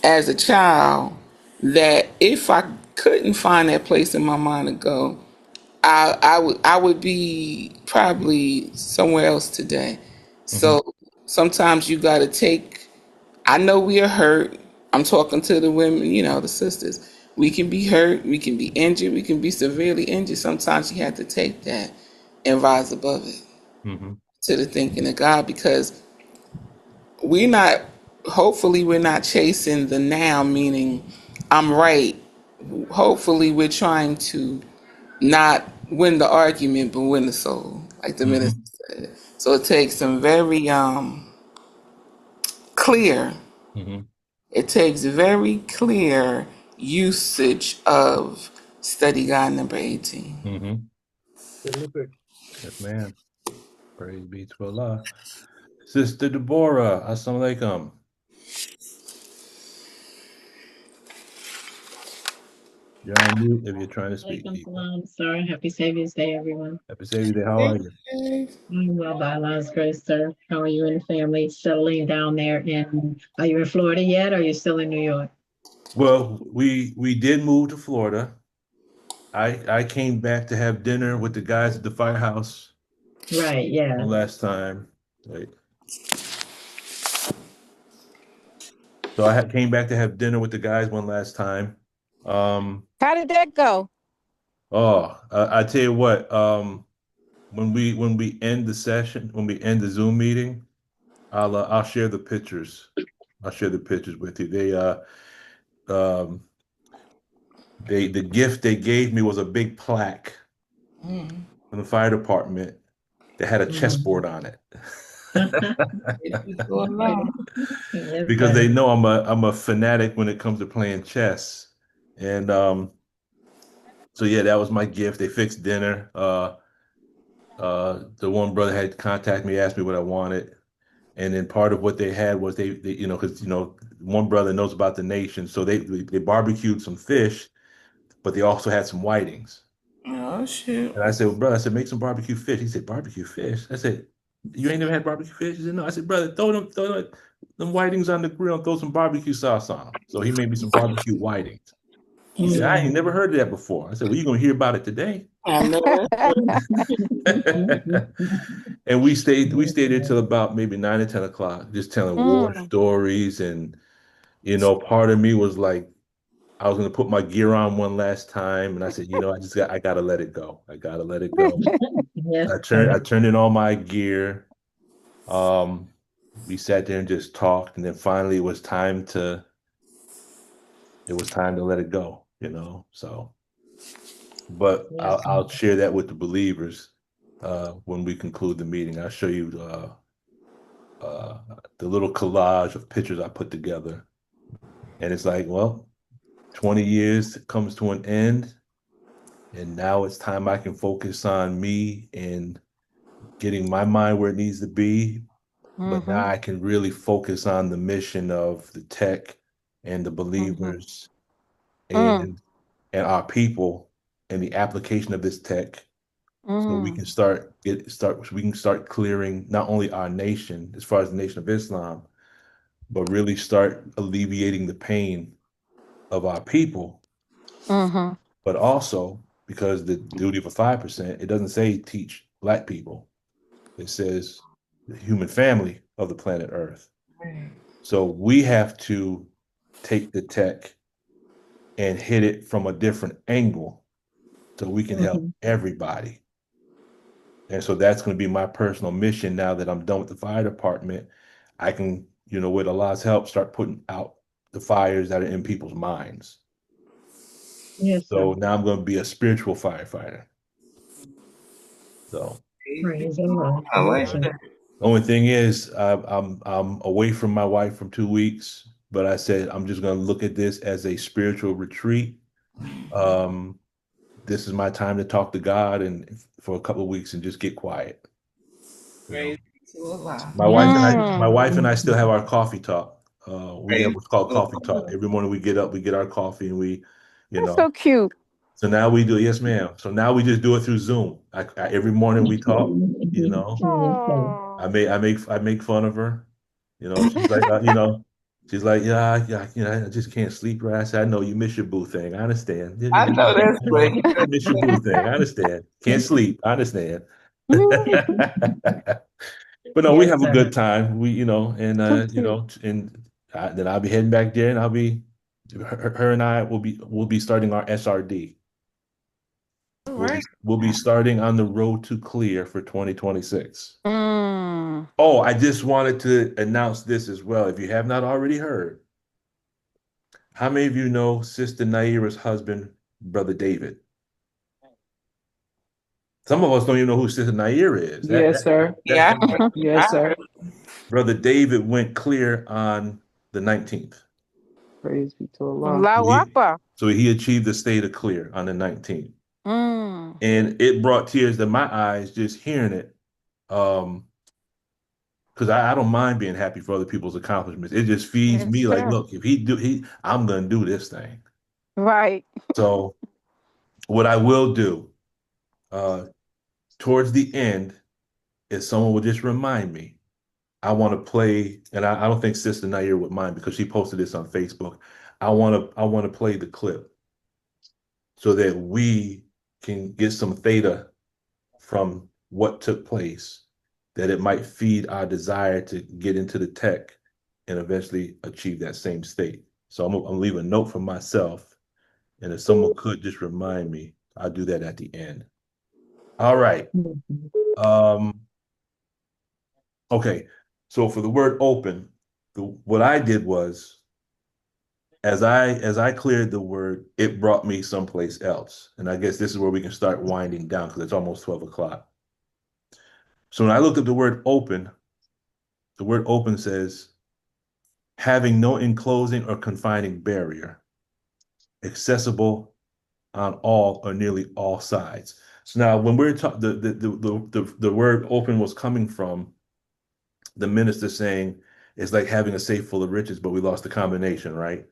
as a child that if I couldn't find that place in my mind to go, I would be probably somewhere else today. Mm-hmm. So sometimes you got to take I know we are hurt. I'm talking to the women, the sisters. We can be hurt, we can be injured, we can be severely injured. Sometimes you have to take that and rise above it Mm-hmm. to the thinking of God, because we're not, hopefully, we're not chasing the now, meaning I'm right. Hopefully, we're trying to not win the argument, but win the soul, like the Mm-hmm. minister said. So it takes some very clear, Mm-hmm. it takes very clear usage of study guide number 18. Mm-hmm. Deliberate. Yes, ma'am. Praise be to Allah. Sister Deborah, assalamu alaikum. You're on mute if you're trying to speak, Alaikum people. salam, sir. Happy Savior's Day, everyone. Happy Savior's Day. How are you? I'm well by Allah's grace, sir. How are you and the family settling down there are you in Florida yet, or are you still in New York? Well, we did move to Florida. I came back to have dinner with the guys at the firehouse Right, yeah. one last time. Right. So came back to have dinner with the guys one last time. How did that go? I tell you what, when we end the session, when we end the Zoom meeting, I'll share the pictures. I'll share the pictures with you. Um the gift they gave me was a big plaque Mm. from the fire department that had a chessboard Mhm. on it. So long. Yes, Because sir. they know I'm a fanatic when it comes to playing chess. And so yeah, that was my gift. They fixed dinner. The one brother had contacted me, asked me what I wanted. And then part of what they had was they because one brother knows about the nation, so they barbecued some fish, but they also had some whitings. Oh, shoot. And I said, well, brother, I said, make some barbecue fish. He said, barbecue fish. I said, you ain't never had barbecue fish? He said, no. I said, brother, throw them whitings on the grill and throw some barbecue sauce on them. So he made me some barbecue whitings. He said, I ain't never Mhm. heard of that before. I said, well, you're gonna hear about it today. I know. And we stayed there till about maybe 9 or 10 o'clock, just telling war Mm. stories. And part of me was like, I was gonna put my gear on one last time, and I said, I gotta let it go. I gotta let it go. Yes, I turned sir. I turned in all my gear. Um, we sat there and just talked, and then finally it was time to let it go. So, but Yes, sir. I'll share that with the believers when we conclude the meeting. I'll show you uh, the little collage of pictures I put together, and it's like, well, 20 years comes to an end, and now it's time I can focus on me and getting my mind where it needs to be. But now Mm-hmm. I can really focus on the mission of the tech and the Mm-hmm. believers Mm. and our people and the application of this tech, so we Mm. can start clearing not only our nation as far as the Nation of Islam, but really start alleviating the pain of our people. Mm-hmm. But also, because the duty of a 5%, it doesn't say teach Black people. It says the human family of the planet Earth. So we have to take the tech and hit it from a different angle so we can help Mhm. everybody. And so that's going to be my personal mission now that I'm done with the fire department. I can, with Allah's help, start putting out the fires that are in people's minds. Yes, sir. So now I'm going to be a spiritual firefighter. So Praise Allah. I like Gotcha. that. the only thing is, I'm away from my wife from 2 weeks, but I said I'm just going to look at this as a spiritual retreat. Um, this is my time to talk to God and for a couple of weeks and just get quiet. You know, Praise to Allah. my wife and Yes. I, my Mm. wife and I still have our coffee talk. We have Praise what's called to coffee talk. Every morning we get up, we get our coffee, and you That's know. so cute. So now we do, yes, ma'am. So now we just do it through Zoom. Every morning we talk. You know, Yes, sir. Oh. I make fun of her. She's like, she's like, yeah, yeah, I just can't sleep right. I said, I know you miss your boo thing. I understand. You, I you, know that's what he you miss your boo thing. I understand. Can't sleep. I understand. But no, we Yes, have a sir. good time. We, and So cute. and Then I'll be heading back there, and her and I will be starting our SRD. All We'll be right. we'll be starting on the road to clear for 2026. Mm. Oh, I just wanted to announce this as well. If you have not already heard, how many of you know Sister Naira's husband, Brother David? Some of us don't even know who Sister Naira is. Yes, sir. That Yeah. Yes, sir. Brother David went clear on the 19th. Praise be to Allah. Allahu Akbar. So he achieved the state of clear on the 19th. Mm. And it brought tears to my eyes just hearing it. Because I don't mind being happy for other people's accomplishments. It just feeds Yes, me like, sir. look, if I'm gonna do this thing. Right. So what I will do, towards the end, is someone will just remind me. I want to play, and I don't think Sister Nair would mind because she posted this on Facebook. I want to play the clip so that we can get some theta from what took place, that it might feed our desire to get into the tech and eventually achieve that same state. So I'm leaving a note for myself, and if someone could just remind me, I'll do that at the end. All right. Um, okay. So for the word open, what I did was as I cleared the word, it brought me someplace else. And I guess this is where we can start winding down because it's almost 12 o'clock. So when I looked at the word open says having no enclosing or confining barrier, accessible on all or nearly all sides. So now when we're talking, the word open was coming from the minister saying it's like having a safe full of riches, but we lost the combination, right?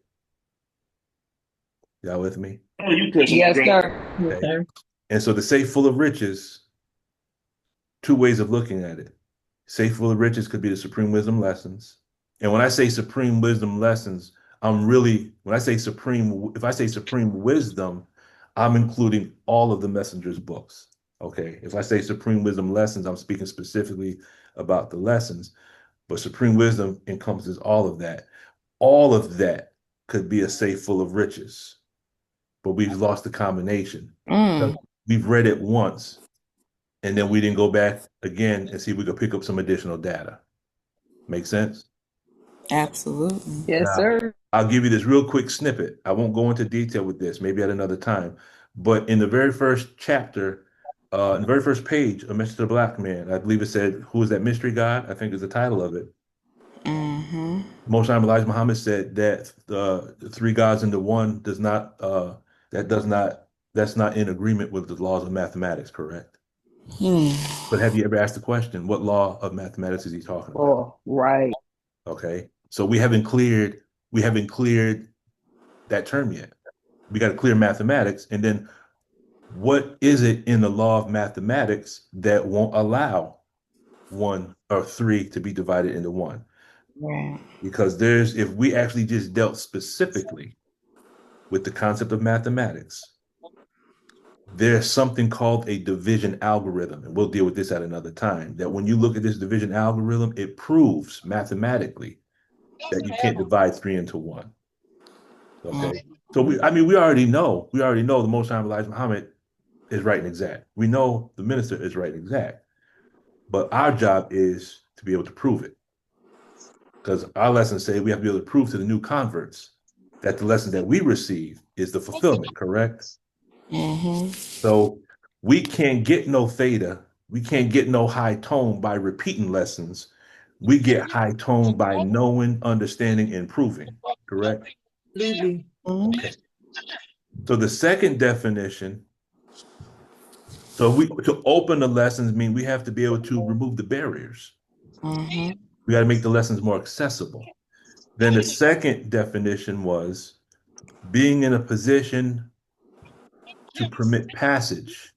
Y'all with me? Oh, you could. Yes, sir. Yes, Okay. sir. And so the safe full of riches, two ways of looking at it. Safe full of riches could be the supreme wisdom lessons. And when I say supreme wisdom lessons, when I say if I say supreme wisdom, I'm including all of the messenger's books. Okay. If I say supreme wisdom lessons, I'm speaking specifically about the lessons, but supreme wisdom encompasses all of that. All of that could be a safe full of riches, but we've lost the combination. Mm, We've read it once, and then we didn't go back again and see if we could pick up some additional data. Make sense? absolutely. Yes, now, sir. I'll give you this real quick snippet. I won't go into detail with this, maybe at another time. But in the very first chapter, in the very first page of Mr. Black Man, I believe it said, "Who is that mystery God?" I think is the title of it. Mm-hmm. Most Elijah Muhammad said that the three gods into one that does not that's not in agreement with the laws of mathematics, correct? Hmm. But have you ever asked the question, what law of mathematics is he talking about? Oh, right. Okay. So we haven't cleared that term yet. We got to clear mathematics. And then what is it in the law of mathematics that won't allow one or three to be divided into one? Right. Because if we actually just dealt specifically with the concept of mathematics, there's something called a division algorithm, and we'll deal with this at another time. That when you look at this division algorithm, it proves mathematically that you can't divide three into one. Okay. So we already know the Most High Elijah Muhammad is right and exact. We know the minister is right and exact. But our job is to be able to prove it. Because our lessons say we have to be able to prove to the new converts that the lesson that we receive is the fulfillment, correct? Mm-hmm. So we can't get no theta, we can't get no high tone by repeating lessons. We get high tone by knowing, understanding, and proving, correct? Absolutely. Okay. So the second definition, to open the lessons mean we have to be able to remove the barriers. Mm-hmm. We got to make the lessons more accessible. Then the second definition was being in a position to permit passage.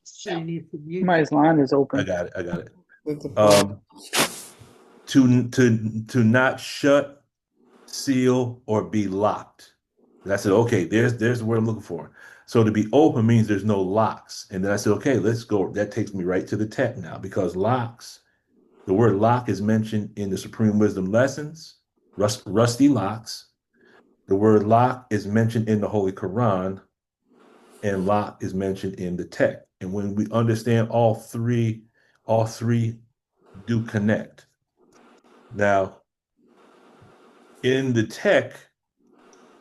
Somebody needs to mute. Somebody's line is I open. got it. I got it. With the book. To not shut, seal, or be locked. And I said, okay, there's the word I'm looking for. So to be open means there's no locks. And then I said, okay, let's go. That takes me right to the tech now because locks, The word lock is mentioned in the Supreme Wisdom Lessons, rusty locks. The word lock is mentioned in the Holy Quran, and lock is mentioned in the text. And when we understand all three do connect. Now, in the text,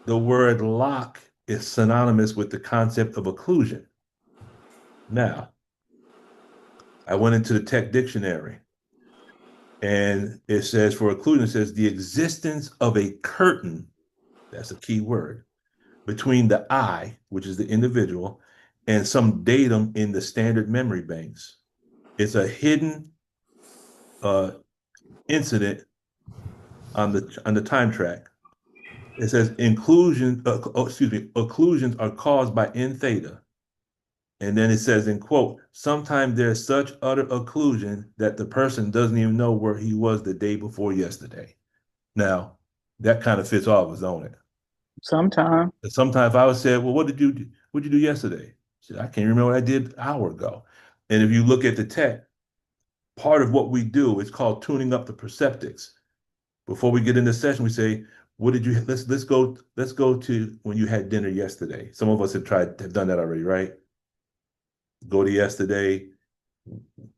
the word lock is synonymous with the concept of occlusion. Now, I went into the tech dictionary and it says for occlusion, it says the existence of a curtain, that's a key word, between the I, which is the individual, and some datum in the standard memory banks. It's a hidden uh, incident on the time track. It says occlusions are caused by n theta. And then it says in quote, sometimes there's such utter occlusion that the person doesn't even know where he was the day before yesterday. Now, that kind of fits all of us, don't it? Sometimes. Sometimes if I would say, well, what'd you do yesterday? I said, I can't remember what I did an hour ago. And if you look at the tech, part of what we do is called tuning up the perceptics. Before we get into the session, we say, what did you let's go to when you had dinner yesterday. Some of us have done that already, right? Go to yesterday.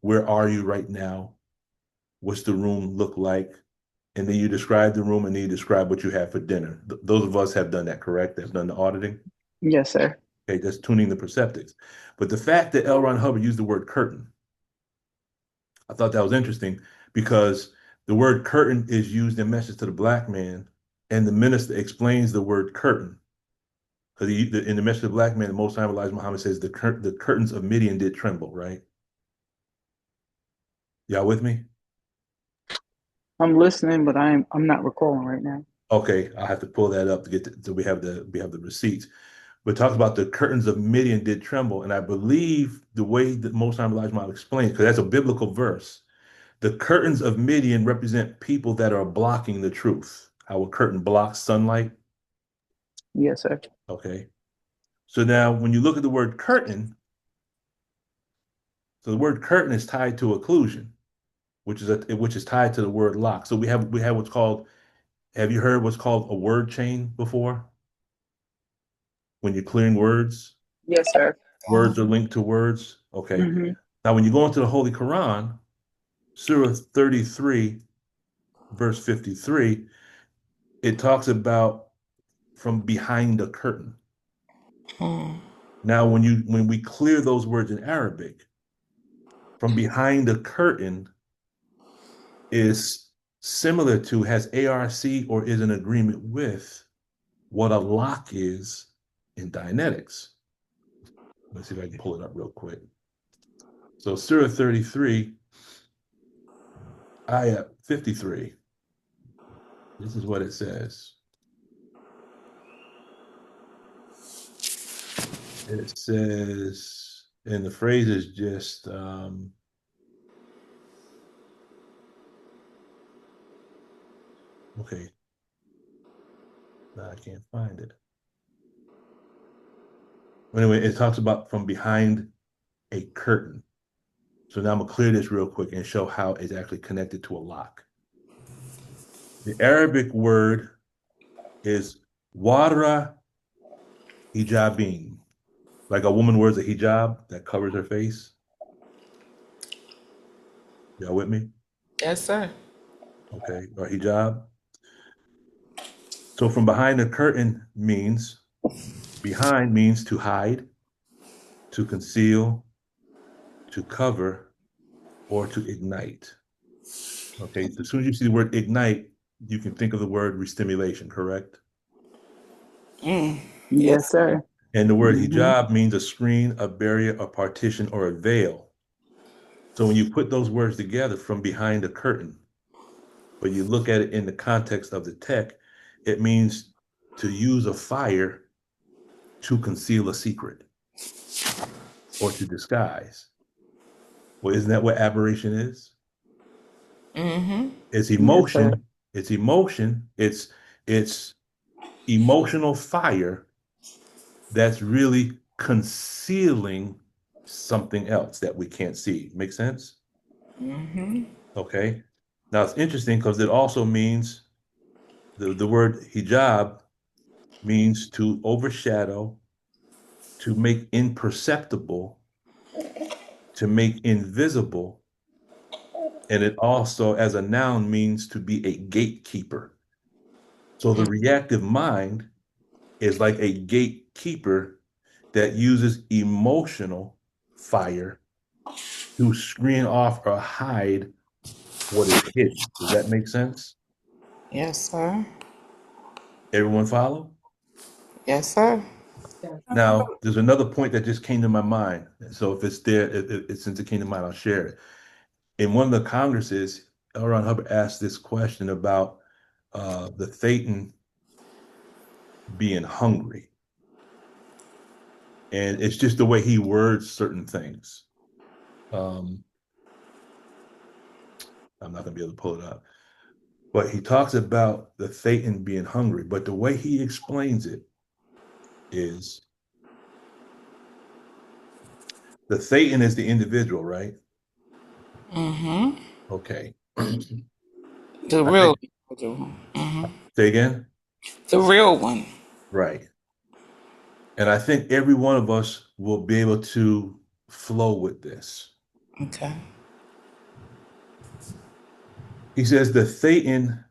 Where are you right now? What's the room look like? And then you describe the room and then you describe what you have for dinner. Those of us have done that, correct? Have done the auditing. Yes, sir. Okay, that's tuning the perceptics. But the fact that L. Ron Hubbard used the word curtain, I thought that was interesting because the word curtain is used in Message to the Black Man, and the minister explains the word curtain. Because in the Message to the Black Man, the Most High Elijah Muhammad says the curtains of Midian did tremble, right? Y'all with me? I'm listening, but I'm not recalling right now. Okay, I'll have to pull that up to so we have the receipts. But it talks about the curtains of Midian did tremble, and I believe the way that Most High Elijah Muhammad explains, because that's a biblical verse. The curtains of Midian represent people that are blocking the truth. How a curtain blocks sunlight. Yes, sir. Okay. So now when you look at the word curtain, so the word curtain is tied to occlusion, which is tied to the word lock. So we have what's called, have you heard what's called a word chain before? When you're clearing words, Yes, sir. words are linked to words. Okay. Mm-hmm. Now when you go into the Holy Quran, Surah 33, verse 53, it talks about from behind a curtain. Now, when we clear those words in Arabic, from behind a curtain is similar to, has ARC or is in agreement with what a lock is in Dianetics. Let's see if I can pull it up real quick. So Surah 33, Ayah 53. This is what it says. It says, and the phrase is just okay. Now I can't find it. Anyway, it talks about from behind a curtain. So now I'm gonna clear this real quick and show how it's actually connected to a lock. The Arabic word is wadra hijabin. Like a woman wears a hijab that covers her face. Y'all with me? Yes, sir. Okay, or hijab. So from behind the curtain means, behind means to hide, to conceal, to cover, or to ignite. Okay, so as soon as you see the word ignite, you can think of the word restimulation, correct? Yes, sir. And the word Mm-hmm. hijab means a screen, a barrier, a partition, or a veil. So when you put those words together, from behind a curtain, but you look at it in the context of the tech, it means to use a fire to conceal a secret or to disguise. Well, isn't that what aberration is? It's Yes, sir. emotion. It's emotion. It's emotional fire that's really concealing something else that we can't see. Make sense? Okay. Now it's interesting because it also means the word hijab means to overshadow, to make imperceptible, to make invisible, and it also, as a noun, means to be a gatekeeper. So the reactive mind is like a gatekeeper that uses emotional fire to screen off or hide what is hidden. Does that make sense? Yes, sir. Everyone follow? Yes, sir. Now, there's another point that just came to my mind. So if it's there, since it came to mind, I'll share it. In one of the congresses, L. Ron Hubbard asked this question about the Thetan being hungry. And it's just the way he words certain things. Um, I'm not going to be able to pull it up. But he talks about the Thetan being hungry. But the way he explains it is the Thetan is the individual, right? Mm-hmm. Okay. The I real think, individual. Mm-hmm. say again? The real one. Right. And I think every one of us will be able to flow with this. Okay. He says the Thetan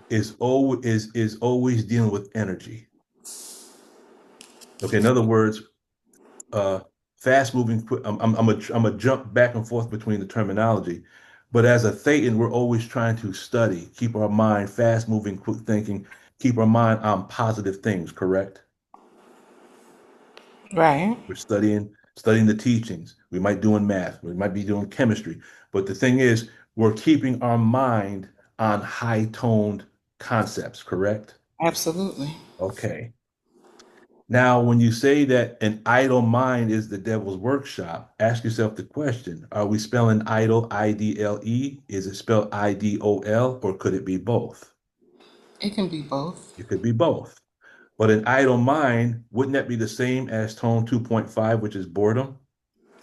is always dealing with energy. Okay, in other words, uh, fast moving. I'm a jump back and forth between the terminology, but as a Thetan, we're always trying to study, keep our mind fast moving, quick thinking, keep our mind on positive things. Correct? Right. We're studying the teachings. We might doing math. We might be doing chemistry. But the thing is, we're keeping our mind on high toned concepts. Correct? Absolutely. Okay. Now, when you say that an idle mind is the devil's workshop, ask yourself the question, are we spelling idle, I-D-L-E? Is it spelled I-D-O-L, or could it be both? It can be both. It could be both. But an idle mind, wouldn't that be the same as tone 2.5, which is boredom?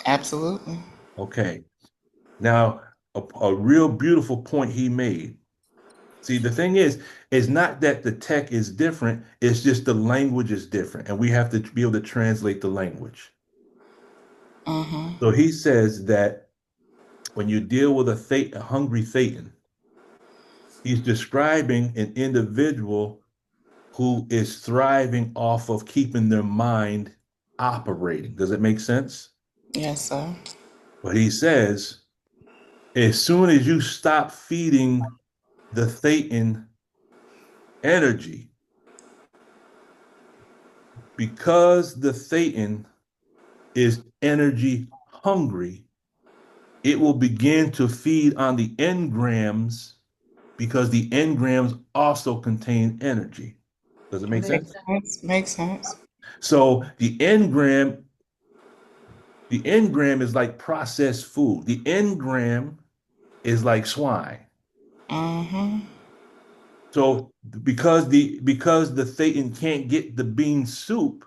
Absolutely. Okay. Now, a real beautiful point he made. See, the thing is not that the tech is different, it's just the language is different, and we have to be able to translate the language. Mm-hmm. So he says that when you deal with a hungry Thetan, he's describing an individual who is thriving off of keeping their mind operating. Does it make sense? Yes, sir. But he says, as soon as you stop feeding the Thetan energy, because the Thetan is energy hungry, it will begin to feed on the engrams because the engrams also contain energy. Does it make Makes sense? sense. Makes sense. So the engram is like processed food. The engram is like swine. Mm-hmm. So because the Thetan can't get the bean soup,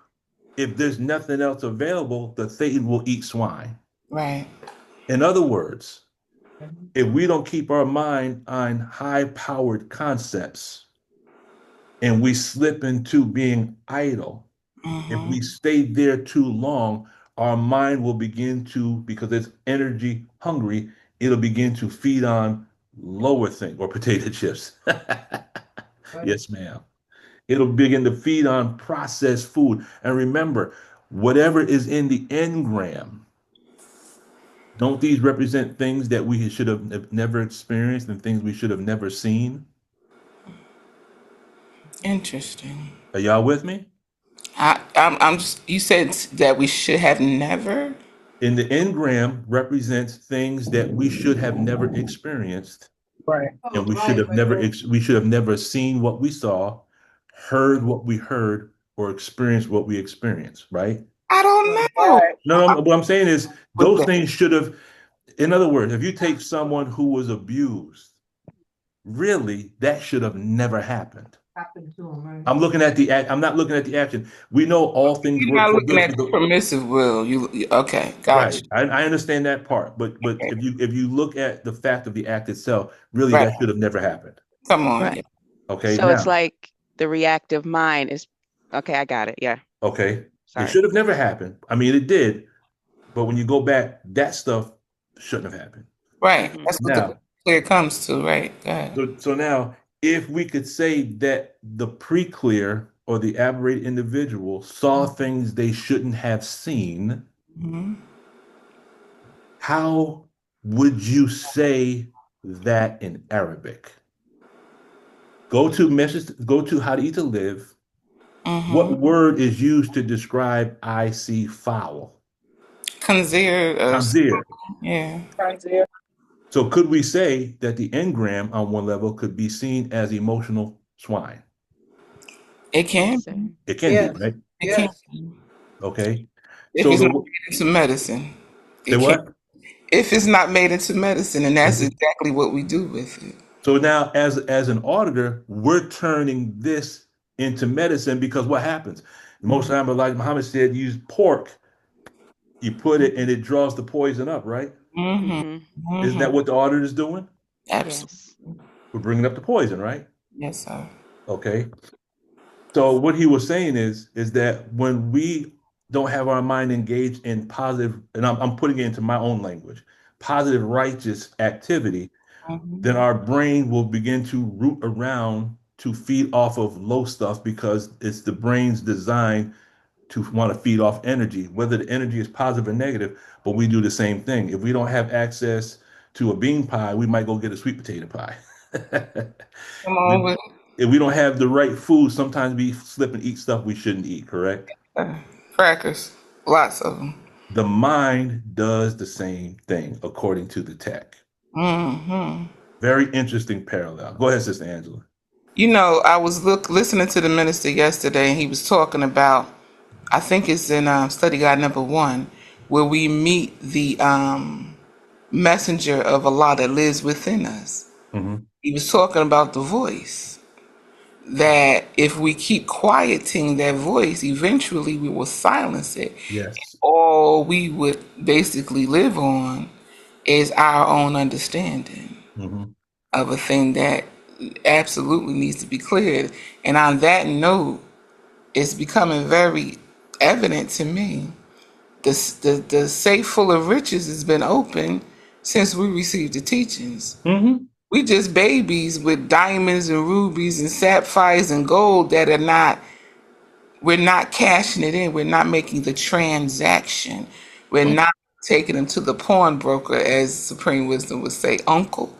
if there's nothing else available, the Thetan will eat swine. Right. In other words, if we don't keep our mind on high-powered concepts and we slip into being idle, if Mm-hmm. we stay there too long, our mind will begin to, because it's energy hungry, it'll begin to feed on lower things or potato chips. Yes, ma'am. It'll begin to feed on processed food. And remember, whatever is in the engram, don't these represent things that we should have never experienced and things we should have never seen? Interesting. Are y'all with me? I'm just, you said that we should have never. In the engram represents things that we should have never experienced, Right. and Oh, right, right, right. we should have never seen what we saw, heard what we heard, or experienced what we experienced, right? I don't Right. know. Right. No, no, what I'm saying is With those that. things should have, in other words, if you take someone who was abused, really, that should have never happened. Happened to him, right? I'm looking at the act. I'm not looking at the action. We know all things You're work not for looking good at for the the permissive will. Okay, gotcha. right. I understand that part, but Okay, if you look at the fact of the act itself, really right. that should have never happened. Come on. Right. Okay, So it's now, like the reactive mind is okay, I got it. Yeah. okay, it Sorry. should have never happened. I mean, it did, but when you go back, that stuff shouldn't have happened. Right. Hmm. That's what the Now, clear comes to. Right. Go ahead. so now, if we could say that the pre-clear or the aberrated individual saw things they shouldn't have seen, Hmm. how would you say that in Arabic? Go to How to Eat to Live. Hmm. What word is used to describe I see foul? Consider us. Tamzir. Yeah. Isaiah. So could we say that the engram on one level could be seen as emotional swine? It I would can. say. It can be, Yes, right? It can. yes. Okay. If So it's not the made into medicine, say it can. what? If it's not made into medicine, and that's exactly what we do with it. So now, as an auditor, we're turning this into medicine because what happens? Most of the time, like Muhammad said, use pork. You put it and it draws the poison up, right? Hmm. Hmm. Isn't Hmm. that what the auditor is doing? Absolutely. Yes. We're bringing up the poison, right? Yes, sir. Okay. So what he was saying is that when we don't have our mind engaged in positive, and I'm putting it into my own language, positive righteous activity, Hmm. then our brain will begin to root around to feed off of low stuff because it's the brain's design to want to feed off energy, whether the energy is positive or negative, but we do the same thing. If we don't have access to a bean pie, we might go get a sweet potato pie. Come on We- with if we don't have the right food, sometimes we slip and eat stuff we shouldn't eat, correct? uh, crackers. Lots of them. The mind does the same thing according to the tech. Hmm. Very interesting parallel. Go ahead, Sister Angela. I was listening to the minister yesterday, and he was talking about. I think it's in study guide number 1, where we meet the messenger of Allah that lives within us. Hmm. He was talking about the voice. That if we keep quieting that voice, eventually we will silence it. Yes. All we would basically live on is our own understanding Hmm. of a thing that absolutely needs to be cleared. And on that note, it's becoming very evident to me the safe full of riches has been open since we received the teachings. Hmm. We just babies with diamonds and rubies and sapphires and gold that are not, we're not cashing it in. We're not making the transaction. We're not taking them to the pawnbroker, as Supreme Wisdom would say, uncle.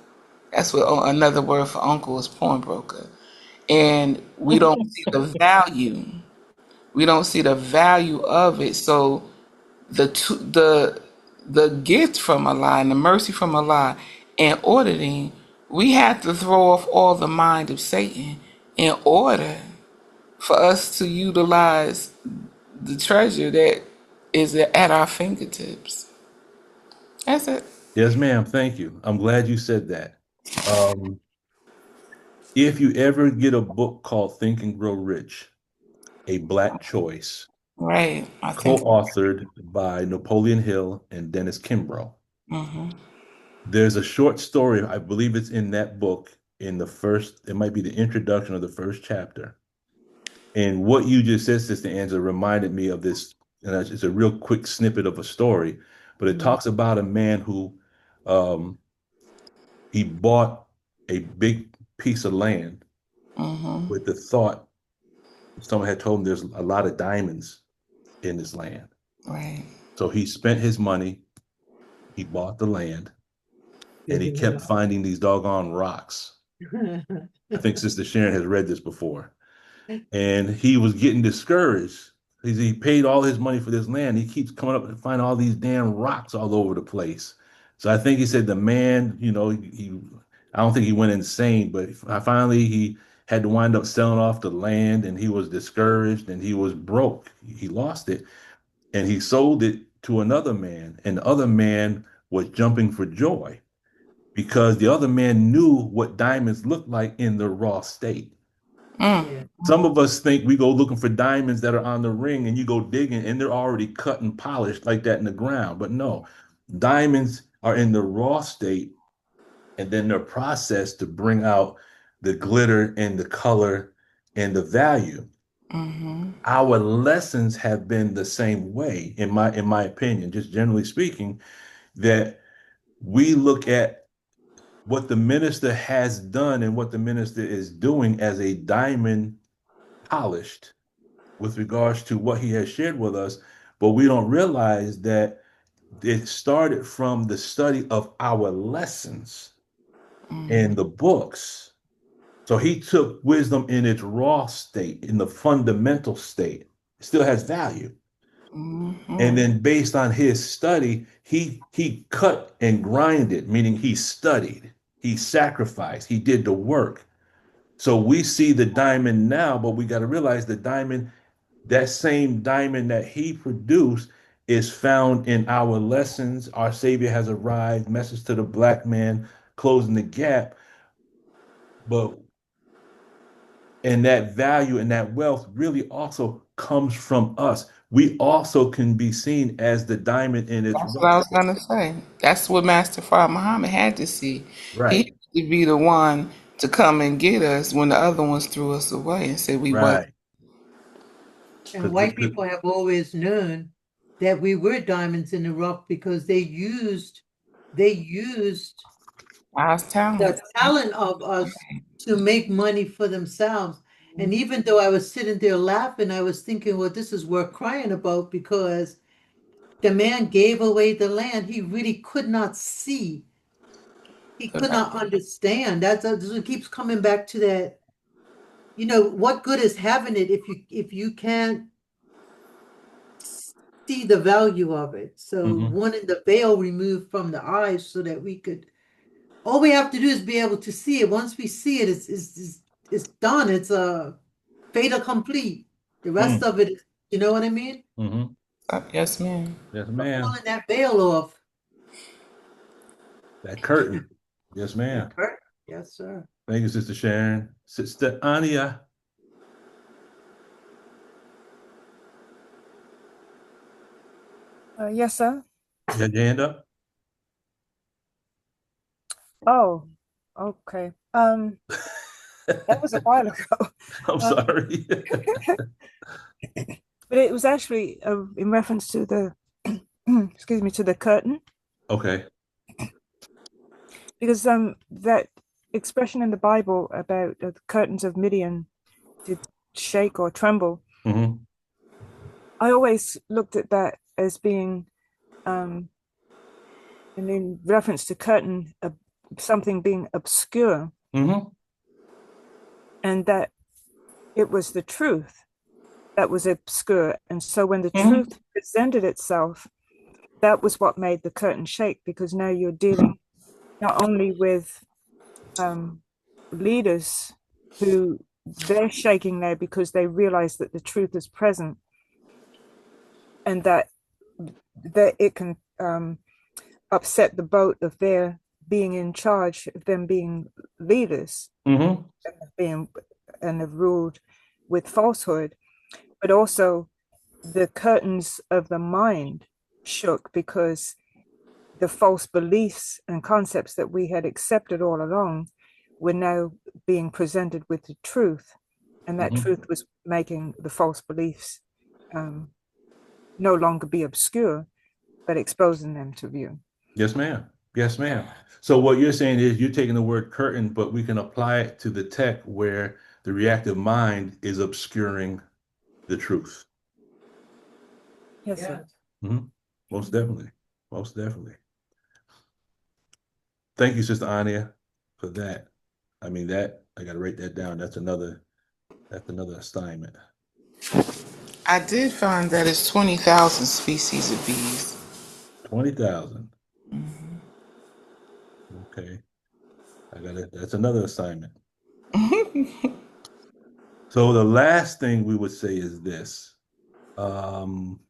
That's what another word for uncle is, pawnbroker. And we don't see the value. We don't see the value of it. So the t- the gift from Allah and the mercy from Allah and auditing, we have to throw off all the mind of Satan in order for us to utilize the treasure that is at our fingertips. That's it. Yes, ma'am. Thank you. I'm glad you said that. Um, if you ever get a book called Think and Grow Rich, A Black Choice, Right. I think. co-authored by Napoleon Hill and Dennis Kimbrough, Hmm. there's a short story, I believe it's in that book, in the first, it might be the introduction of the first chapter. And what you just said, Sister Angela, reminded me of this, and it's a real quick snippet of a story, but it talks about a man who um, he bought a big piece of land Hmm. with the thought someone had told him there's a lot of diamonds in this land. Right. So he spent his money, he bought the land, and he kept finding these doggone rocks. I think Sister Sharon has read this before. And he was getting discouraged. He paid all his money for this land. He keeps coming up and finding all these damn rocks all over the place. So I think he said the man, I don't think he went insane, but finally he had to wind up selling off the land and he was discouraged and he was broke. He lost it and he sold it to another man. And the other man was jumping for joy because the other man knew what diamonds looked like in the raw state. Yeah. Some of us think we go looking for diamonds that are on the ring and you go digging and they're already cut and polished like that in the ground. But no, diamonds are in the raw state and then they're processed to bring out the glitter and the color and the value. Our lessons have been the same way, in my opinion, just generally speaking, that we look at what the minister has done and what the minister is doing as a diamond polished with regards to what he has shared with us, but we don't realize that it started from the study of our lessons in the books. So he took wisdom in its raw state, in the fundamental state. It still has value. And then based on his study, he cut and grinded, meaning he studied, he sacrificed, he did the work. So we see the diamond now, but we got to realize the diamond, that same diamond that he produced is found in our lessons. Our Savior has arrived, message to the black man, closing the gap. But and that value and that wealth really also comes from us. We also can be seen as the diamond in its That's what I rough was state. gonna say. That's what Master Fard Muhammad had to see. He Right, had to be the one to come and get us when the other ones threw us away and said we was. right. And Cause, white 'cause- people have always known that we were diamonds in the rough because they used Our talent. the talent of us to make money for themselves. And even though I was sitting there laughing, I was thinking, well, this is worth crying about because the man gave away the land. He really could not see. He could not understand. That's what keeps coming back to that. What good is having it if you can't see the value of it? So Mhm, wanting the veil removed from the eyes so that we could all we have to do is be able to see it. Once we see it, it's done. It's a fait accompli. The rest mm, of it, you know what I mean? mhm. Yes, ma'am. Yes, But ma'am. pulling that veil off. That curtain. Yes, ma'am. That hurt. Yes, sir. Thank you, Sister Sharon. Sister Ania. Yes, sir. You had your hand up? Oh, okay. That was a while ago. I'm Um, sorry. but it was actually in reference to the, excuse me, to the curtain, Okay. because that expression in the Bible about the curtains of Midian to shake or tremble, Hmm. I always looked at that as being, and in reference to curtain, something being obscure, Hmm. and that it was the truth that was obscure. And so when the Hmm. truth presented itself, that was what made the curtain shake, because now you're dealing not only with um, leaders who they're shaking there because they realize that the truth is present, and that it can upset the boat of their being in charge, of them being leaders, Hmm. and being and have ruled with falsehood, but also the curtains of the mind shook because the false beliefs and concepts that we had accepted all along were now being presented with the truth. And that Hmm. truth was making the false beliefs no longer be obscure, but exposing them to view. Yes, ma'am. Yes, ma'am. So what you're saying is you're taking the word curtain, but we can apply it to the tech where the reactive mind is obscuring the truth. Yes, Yeah. sir. Hmm. Most definitely. Most definitely. Thank you, Sister Ania, for that. I mean, that I gotta write that down. That's another assignment. I did find that it's 20,000 species of bees. 20,000. Okay. That's another assignment. So the last thing we would say is this. Um,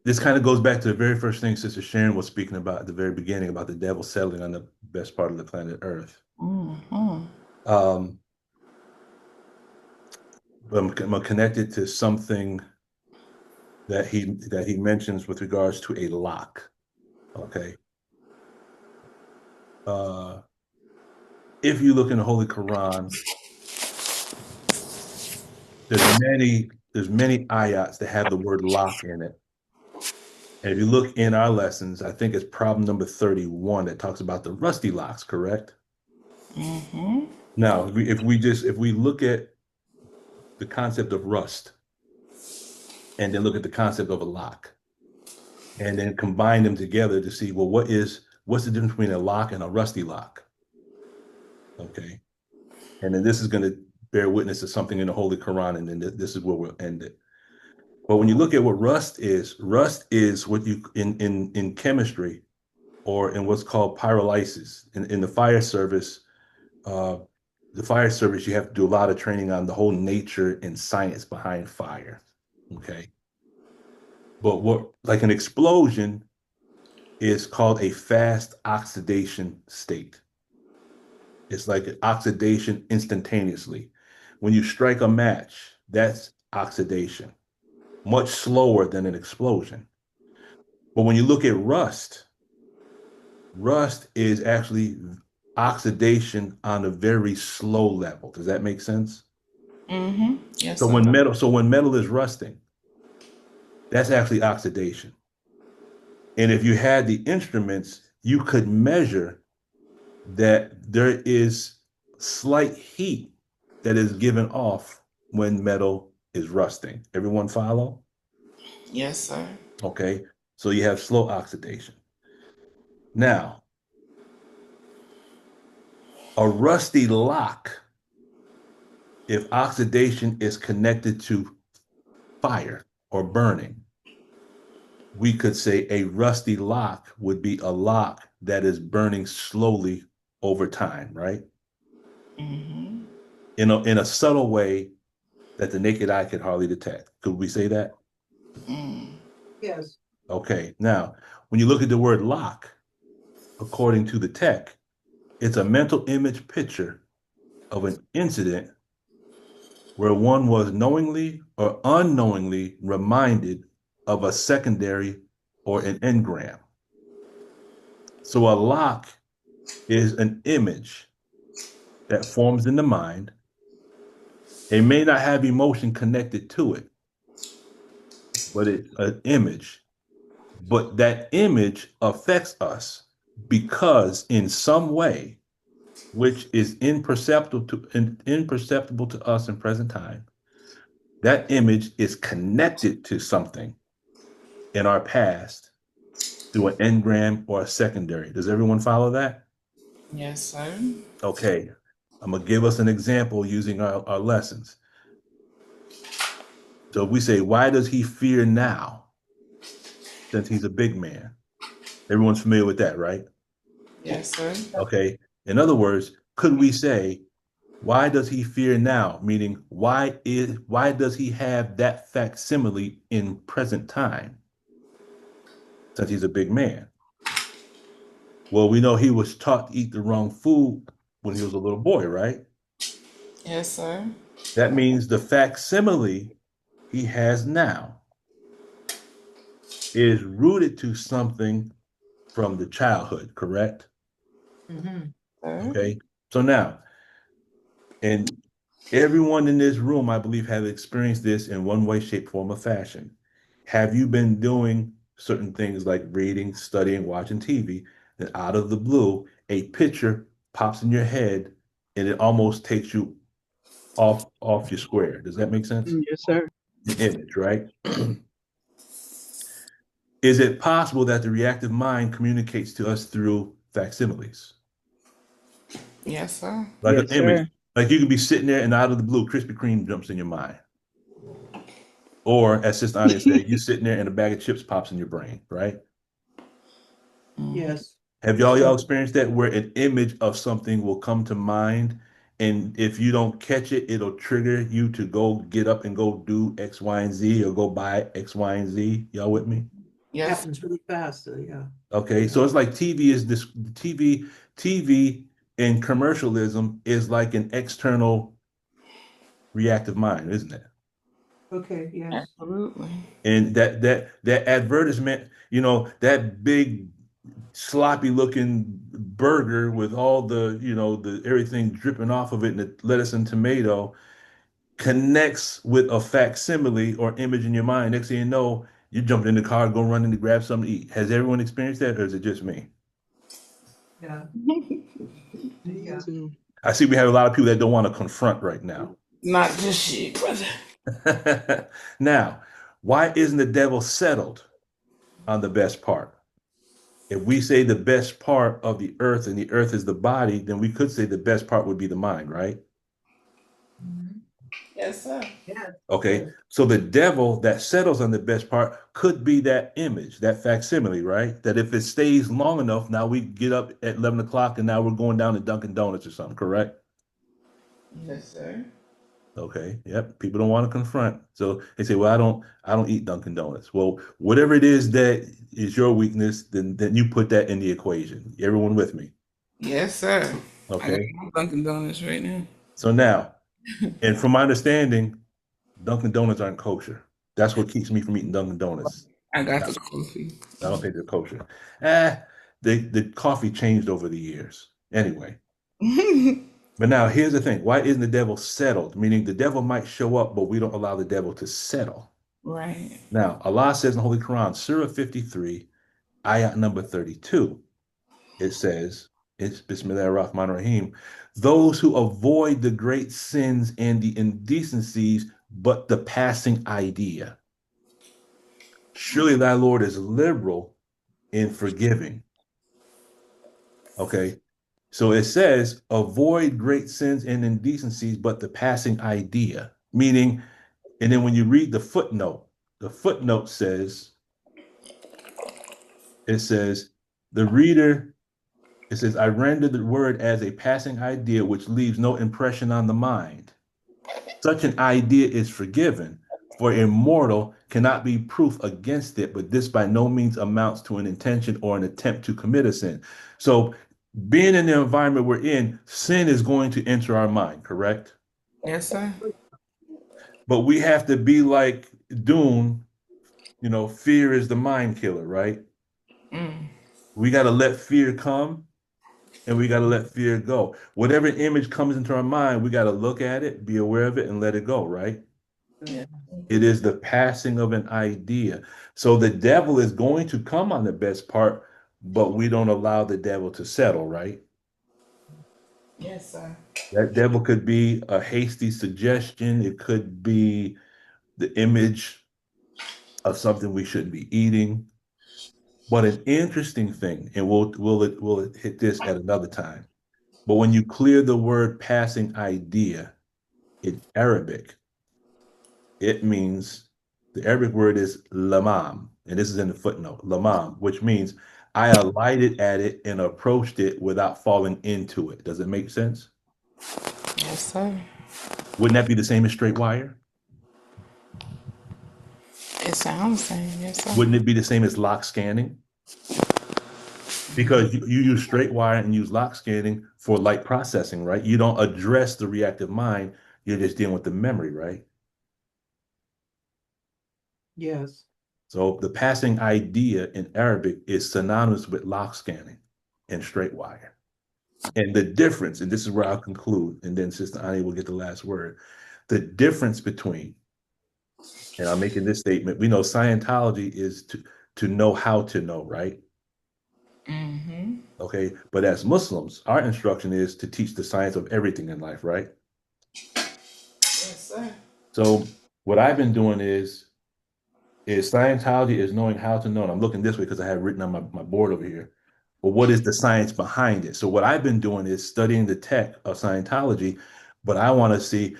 this kind of goes back to the very first thing Sister Sharon was speaking about at the very beginning about the devil settling on the best part of the planet Earth. Mhm. Um, but I'm gonna connect it to something that he mentions with regards to a lock. Okay. Uh, if you look in the Holy Quran, there's many ayats that have the word lock in it. And if you look in our lessons, I think it's problem number 31 that talks about the rusty locks, correct? Mm-hmm. Now, if we look at the concept of rust and then look at the concept of a lock and then combine them together to see, well, what's the difference between a lock and a rusty lock? Okay. And then this is going to bear witness to something in the Holy Quran, and then this is where we'll end it. But when you look at what rust is what you in chemistry or in what's called pyrolysis. In uh, the fire service, you have to do a lot of training on the whole nature and science behind fire. Okay. But what like an explosion is called a fast oxidation state. It's like oxidation instantaneously. When you strike a match, that's oxidation, much slower than an explosion. But when you look at rust is actually oxidation on a very slow level. Does that make sense? Mm-hmm. Yes, So sir. when metal is rusting, that's actually oxidation. And if you had the instruments, you could measure that there is slight heat that is given off when metal is rusting. Everyone follow? Yes, sir. Okay. So you have slow oxidation. Now, a rusty lock, if oxidation is connected to fire or burning, we could say a rusty lock would be a lock that is burning slowly over time, right? Mm-hmm. In a subtle way that the naked eye could hardly detect. Could we say that? Mm. Yes. Okay. Now, when you look at the word lock, according to the tech, it's a mental image picture of an incident where one was knowingly or unknowingly reminded of a secondary or an engram. So a lock is an image that forms in the mind. It may not have emotion connected to it, but it's an image. But that image affects us because in some way, which is imperceptible to us in present time, that image is connected to something in our past through an engram or a secondary. Does everyone follow that? Yes, sir. Okay. I'm going to give us an example using our lessons. So if we say, why does he fear now? Since he's a big man. Everyone's familiar with that, right? Yes, sir. Okay. In other words, could we say, why does he fear now? Meaning, why does he have that facsimile in present time? Since he's a big man. Well, we know he was taught to eat the wrong food when he was a little boy, right? Yes, sir. That means the facsimile he has now is rooted to something from the childhood, correct? Mm-hmm. Sir. Okay. So now, and everyone in this room, I believe, have experienced this in one way, shape, form, or fashion. Have you been doing certain things like reading, studying, watching TV, and out of the blue, a picture pops in your head and it almost takes you off your square? Does that make sense? Yes, sir. An image, right? Is it possible that the reactive mind communicates to us through facsimiles? Yes, sir. Like an Yes, image, sir. like you can be sitting there and out of the blue, Krispy Kreme jumps in your mind. Or as Sister Anya said, you sitting there and a bag of chips pops in your brain, right? Mm-hmm. Yes. Have y'all experienced that where an image of something will come to mind, and if you don't catch it, it'll trigger you to go get up and go do X, Y, and Z, or go buy X, Y, and Z. Y'all with me? Yes. Happens really fast. So yeah. Okay, Yeah. so it's like TV is this TV. TV in commercialism is like an external reactive mind, isn't it? Okay, yes. Absolutely. And that advertisement, that big sloppy looking burger with all the everything dripping off of it and the lettuce and tomato connects with a facsimile or image in your mind. Next thing you know, you jump in the car, go running to grab something to eat. Has everyone experienced that, or is it just me? Yeah. Me Yeah. too. I see we have a lot of people that don't want to confront right now. Not just you, brother. Now, why isn't the devil settled on the best part? If we say the best part of the earth and the earth is the body, then we could say the best part would be the mind, right? Mhm. Yes, sir. Yes, Okay. yes. So the devil that settles on the best part could be that image, that facsimile, right? That if it stays long enough, now we get up at 11 o'clock and now we're going down to Dunkin' Donuts or something, correct? Yes, sir. Okay. Yep. People don't want to confront. So they say, well, I don't eat Dunkin' Donuts. Well, whatever it is that is your weakness, then you put that in the equation. Everyone with me? Yes, sir. I got Okay. my Dunkin' Donuts right now. So now, and from my understanding, Dunkin' Donuts aren't kosher. That's what keeps me from eating Dunkin' Donuts. I got I the coffee. don't think they're kosher. Eh, the coffee changed over the years. Anyway, but now here's the thing. Why isn't the devil settled? Meaning the devil might show up, but we don't allow the devil to settle. Right. Now, Allah says in the Holy Quran, Surah 53, ayat number 32, it says, it's Bismillah ar-Rahman ar-Rahim, those who avoid the great sins and the indecencies, but the passing idea. Surely thy Lord is liberal in forgiving. Okay. So it says, avoid great sins and indecencies, but the passing idea. Meaning, and then when you read the footnote says, it says, the reader, it says, I render the word as a passing idea which leaves no impression on the mind. Such an idea is forgiven, for immortal cannot be proof against it, but this by no means amounts to an intention or an attempt to commit a sin. So, being in the environment we're in, sin is going to enter our mind, correct? Yes, sir. But we have to be like Dune, fear is the mind killer, right? Mm. We got to let fear come and we got to let fear go. Whatever image comes into our mind, we got to look at it, be aware of it, and let it go, right? Yeah. It is the passing of an idea. So the devil is going to come on the best part, but we don't allow the devil to settle, right? Yes, sir. That devil could be a hasty suggestion. It could be the image of something we shouldn't be eating. But an interesting thing, and we'll hit this at another time. But when you clear the word passing idea in Arabic, it means the Arabic word is lamam, and this is in the footnote, lamam, which means I alighted at it and approached it without falling into it. Does it make sense? Yes, sir. Wouldn't that be the same as straight wire? It sounds same. Yes, sir. Wouldn't it be the same as lock scanning? Because you use straight wire and use lock scanning for light processing, right? You don't address the reactive mind. You're just dealing with the memory, right? Yes. So the passing idea in Arabic is synonymous with lock scanning and straight wire. And the difference, and this is where I'll conclude, and then Sister Ani will get the last word. The difference between, and I'm making this statement, we know Scientology is to know how to know, right? Mm-hmm. Okay. But as Muslims, our instruction is to teach the science of everything in life, right? Yes, sir. So what I've been doing is Scientology is knowing how to know. And I'm looking this way because I have written on my board over here. But what is the science behind it? So what I've been doing is studying the tech of Scientology, but I want to see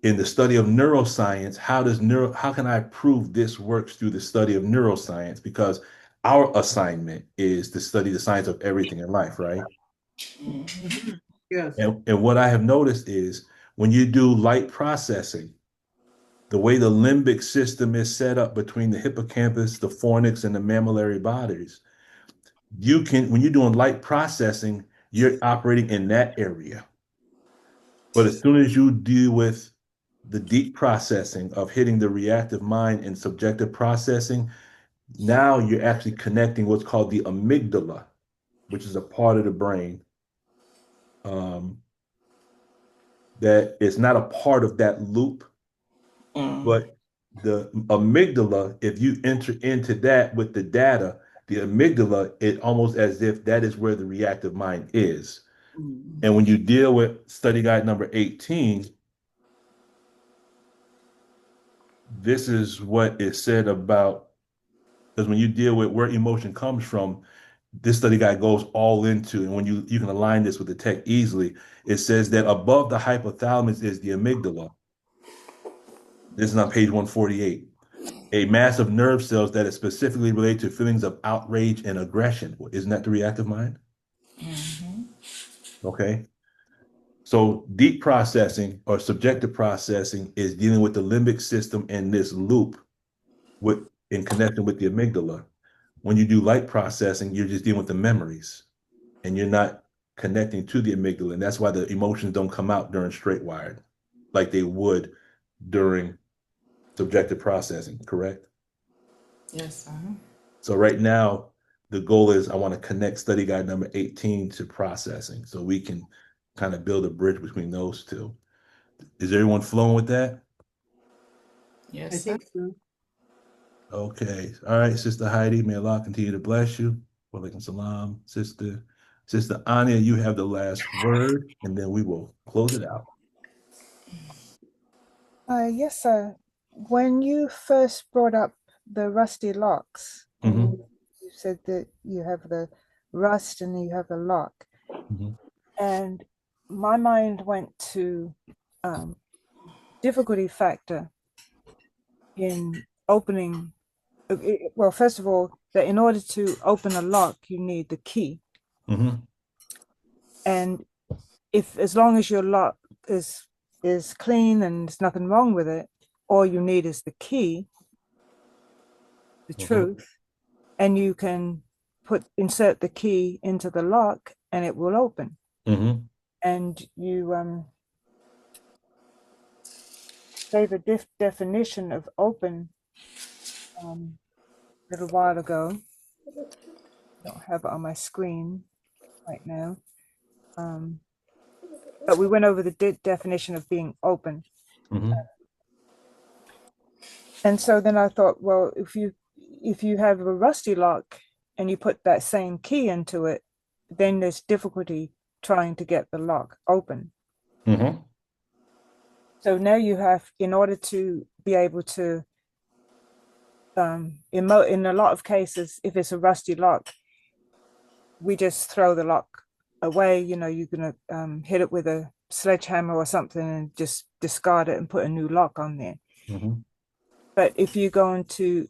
in the study of neuroscience, how can I prove this works through the study of neuroscience? Because our assignment is to study the science of everything in life, right? Mm-hmm. Mhm. Yes. And what I have noticed is when you do light processing, the way the limbic system is set up between the hippocampus, the fornix, and the mammillary bodies, when you're doing light processing, you're operating in that area. But as soon as you deal with the deep processing of hitting the reactive mind and subjective processing, now you're actually connecting what's called the amygdala, which is a part of the brain um, that is not a part of that loop, but the amygdala, if you enter into that with the data, the amygdala, it almost as if that is where the reactive mind is. And when you deal with study guide number 18, this is what is said about, because when you deal with where emotion comes from, this study guide goes all into, and when you can align this with the tech easily, it says that above the hypothalamus is the amygdala. This is on page 148. A mass of nerve cells that is specifically related to feelings of outrage and aggression. Isn't that the reactive mind? Okay. So deep processing or subjective processing is dealing with the limbic system and this loop with in connection with the amygdala. When you do light processing, you're just dealing with the memories and you're not connecting to the amygdala. And that's why the emotions don't come out during straight wired like they would during subjective processing, correct? Yes, So right now, the goal is I want to connect study guide number 18 to processing so we can kind of build a bridge between those two. Is everyone flowing with that? I yes, sir. think so. Okay. All right, Sister Heidi, may Allah continue to bless you. Walaikum salam. Sister Anya, you have the last word, and then we will close it out. Yes, sir. When you first brought up the rusty locks, and Mm-hmm. you said that you have the rust and you have the lock, Mm-hmm. and my mind went to difficulty factor in opening. Well, first of all, that in order to open a lock, you need the key, Mm-hmm. and if as long as your lock is clean and there's nothing wrong with it, all you need is the key, the Mm-hmm. truth, and you can insert the key into the lock and it will open. Mm-hmm. And you gave a definition of open a little while ago. I don't have it on my screen right now. But we went over the definition of being open. Mm-hmm. And so then I thought, well, if you have a rusty lock and you put that same key into it, then there's difficulty trying to get the lock open. Mm-hmm. So now you have, in order to be able to, in a lot of cases, if it's a rusty lock, we just throw the lock away. You know, you're gonna hit it with a sledgehammer or something and just discard it and put a new lock on there. Mm-hmm. But if you go into,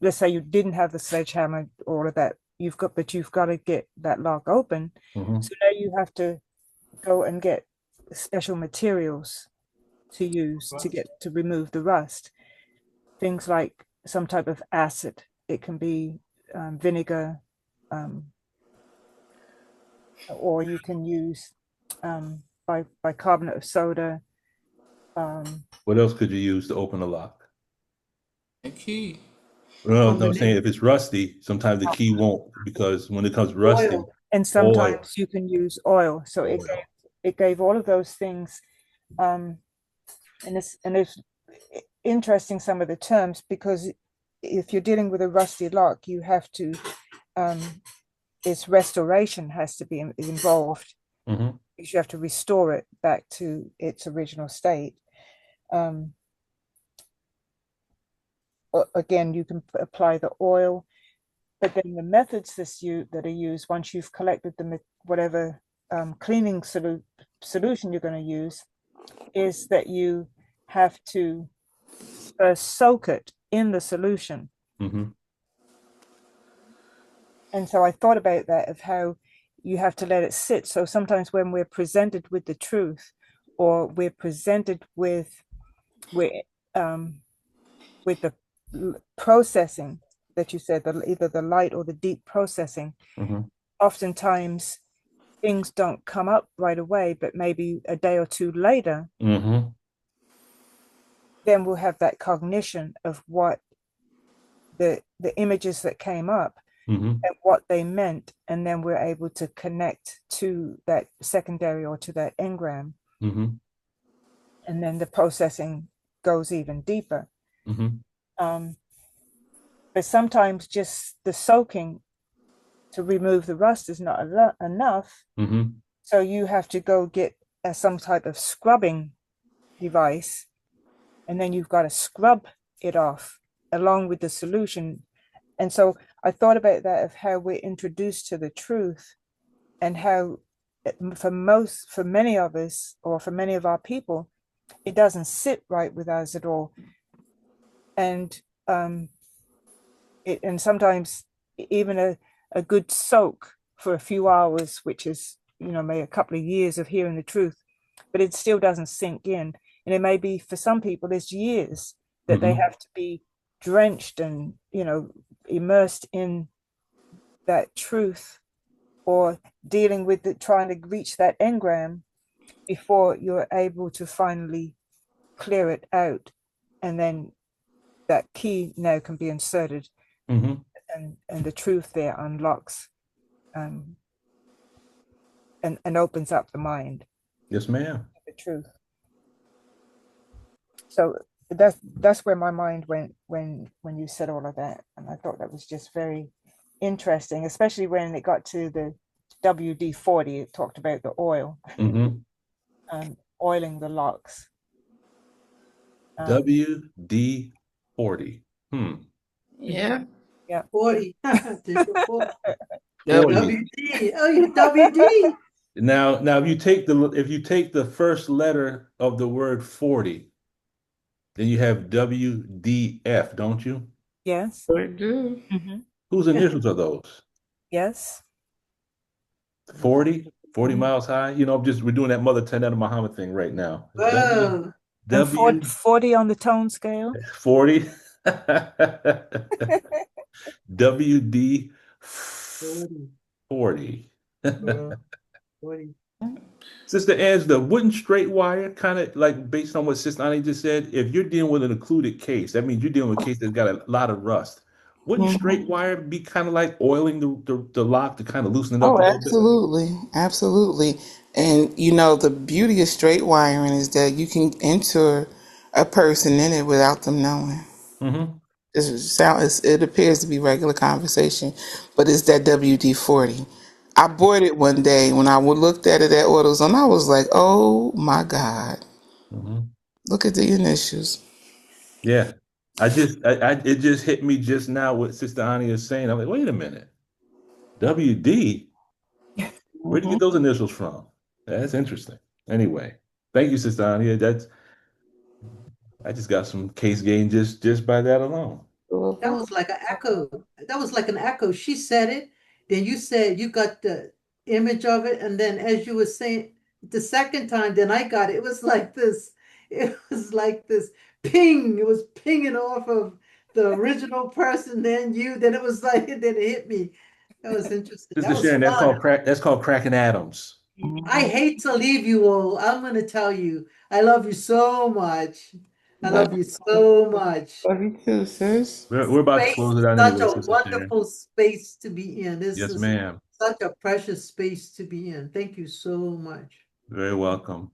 let's say you didn't have the sledgehammer, all of that, you've got to get that lock open. Mm-hmm. So now you have to go and get special materials to use to remove the rust. Things like some type of acid. It can be vinegar, or you can use bicarbonate of soda. What else could you use to open a lock? The key. Well, no, I'm saying Combination. if it's rusty, sometimes the key won't because when it comes rusty, Oil. And oil, sometimes you can use oil. So oil. it gave all of those things. And it's interesting, some of the terms, because if you're dealing with a rusty lock, you have to its restoration has to be involved, Mm-hmm. because you have to restore it back to its original state. Again, you can apply the oil, but then the methods that are used once you've collected the whatever cleaning solution you're going to use, is that you have to first soak it in the solution. Mm-hmm. And so I thought about that, of how you have to let it sit. So sometimes when we're presented with the truth, or we're presented with the processing that you said, either the light or the deep processing, Mm-hmm. oftentimes things don't come up right away, but maybe a day or two later, Mm-hmm. then we'll have that cognition of what the images that came up Mm-hmm. and what they meant, and then we're able to connect to that secondary or to that engram, Mm-hmm. and then the processing goes even deeper. Mm-hmm. Um, but sometimes just the soaking to remove the rust is not enough, Mm-hmm. so you have to go get some type of scrubbing device, and then you've got to scrub it off along with the solution. And so I thought about that, of how we're introduced to the truth, and how for many of us, or for many of our people, it doesn't sit right with us at all. And and sometimes even a good soak for a few hours, which is, maybe a couple of years of hearing the truth, but it still doesn't sink in. And it may be, for some people, it's years that they Mm-hmm. have to be drenched and, immersed in that truth, or dealing with it, trying to reach that engram before you're able to finally clear it out. And then that key now can be inserted, Mm-hmm. and the truth there unlocks, um, and opens up the mind, Yes, ma'am. the truth. So that's where my mind went when you said all of that, and I thought that was just very interesting, especially when it got to the WD-40. It talked about the oil, Mm-hmm. oiling the locks. Um, WD-40. Hmm. Yeah. yeah. 40. Digital 40. 40. WD. Oh, you WD. Now, if you take the first letter of the word 40, then you have WDF, don't you? Yes. Sure do. Mm-hmm. Whose initials are those? Yes. 40? 40 Mhm. miles high? We're doing that Mother Tenet Muhammad thing right now. Whoa. And W 40 on the tone scale. 40. WD 40. 40. Yeah, 40. Sister Angela, wouldn't straight wire kind of like based on what Sister Ani just said, if you're dealing with an occluded case, that means you're dealing with a case that's got a lot of rust. Wouldn't straight Mhm. wire be kind of like oiling the lock to kind of loosen it up Oh, a little bit? absolutely. Absolutely. And you know, the beauty of straight wiring is that you can enter a person in it without them knowing. Mm-hmm. It appears to be regular conversation, but it's that WD-40. I bought it one day when I looked at it at AutoZone. I was like, "Oh my God, Mm-hmm. look at the initials." Yeah. It just hit me just now what Sister Ani is saying. I'm like, wait a minute. WD? Where'd you Mhm. get those initials from? That's interesting. Anyway, thank you, Sister Ani. I just got some case gain just by that alone. That Mhm. was like an echo. That was like an echo. She said it, then you said you got the image of it, and then as you were saying the second time, then I got it. It was like this. It was like this ping. It was pinging off of the original person, then you, then it was like, then it hit me. That was interesting. That Sister was Sharon, fun. that's called cracking atoms. I Mhm. hate to leave you all. I'm going to tell you, I love you so much. I Love love you so much. love you too, sis. We're about to Space close it is out such anyway, a Sister Sharon. wonderful space to be in. This Yes, is ma'am. such a precious space to be in. Thank you so much. Very welcome.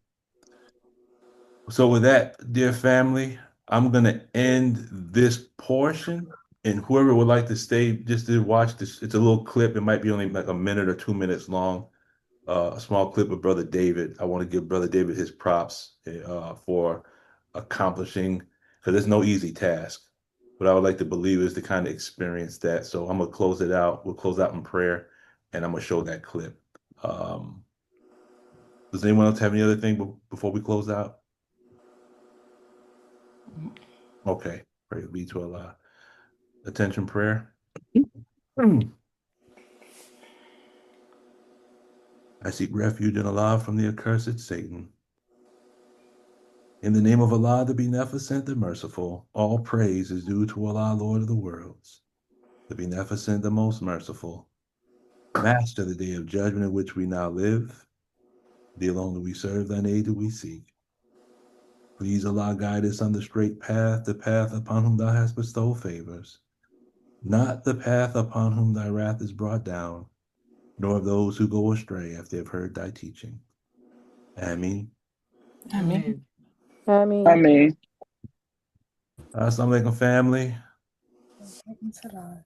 So with that, dear family, I'm gonna end this portion. And whoever would like to stay just to watch this, it's a little clip. It might be only like a minute or 2 minutes long. A small clip of Brother David. I want to give Brother David his props for accomplishing, because it's no easy task. What I would like to believe is to kind of experience that. So I'm gonna close it out. We'll close out in prayer, and I'm gonna show that clip. Um, does anyone else have any other thing before we close out? Okay, pray be to Allah. Attention prayer. I seek refuge in Allah from the accursed Satan. In the name of Allah, the Beneficent, the Merciful, all praise is due to Allah, Lord of the worlds, the Beneficent, the Most Merciful. Master, the day of judgment in which we now live. Thee alone do we serve, thine aid do we seek. Please, Allah, guide us on the straight path, the path upon whom thou hast bestowed favors, not the path upon whom thy wrath is brought down, nor of those who go astray after they have heard thy teaching. Ameen. Amen. I I mean, mean, Assalamu alaikum, family. Alaikum salam.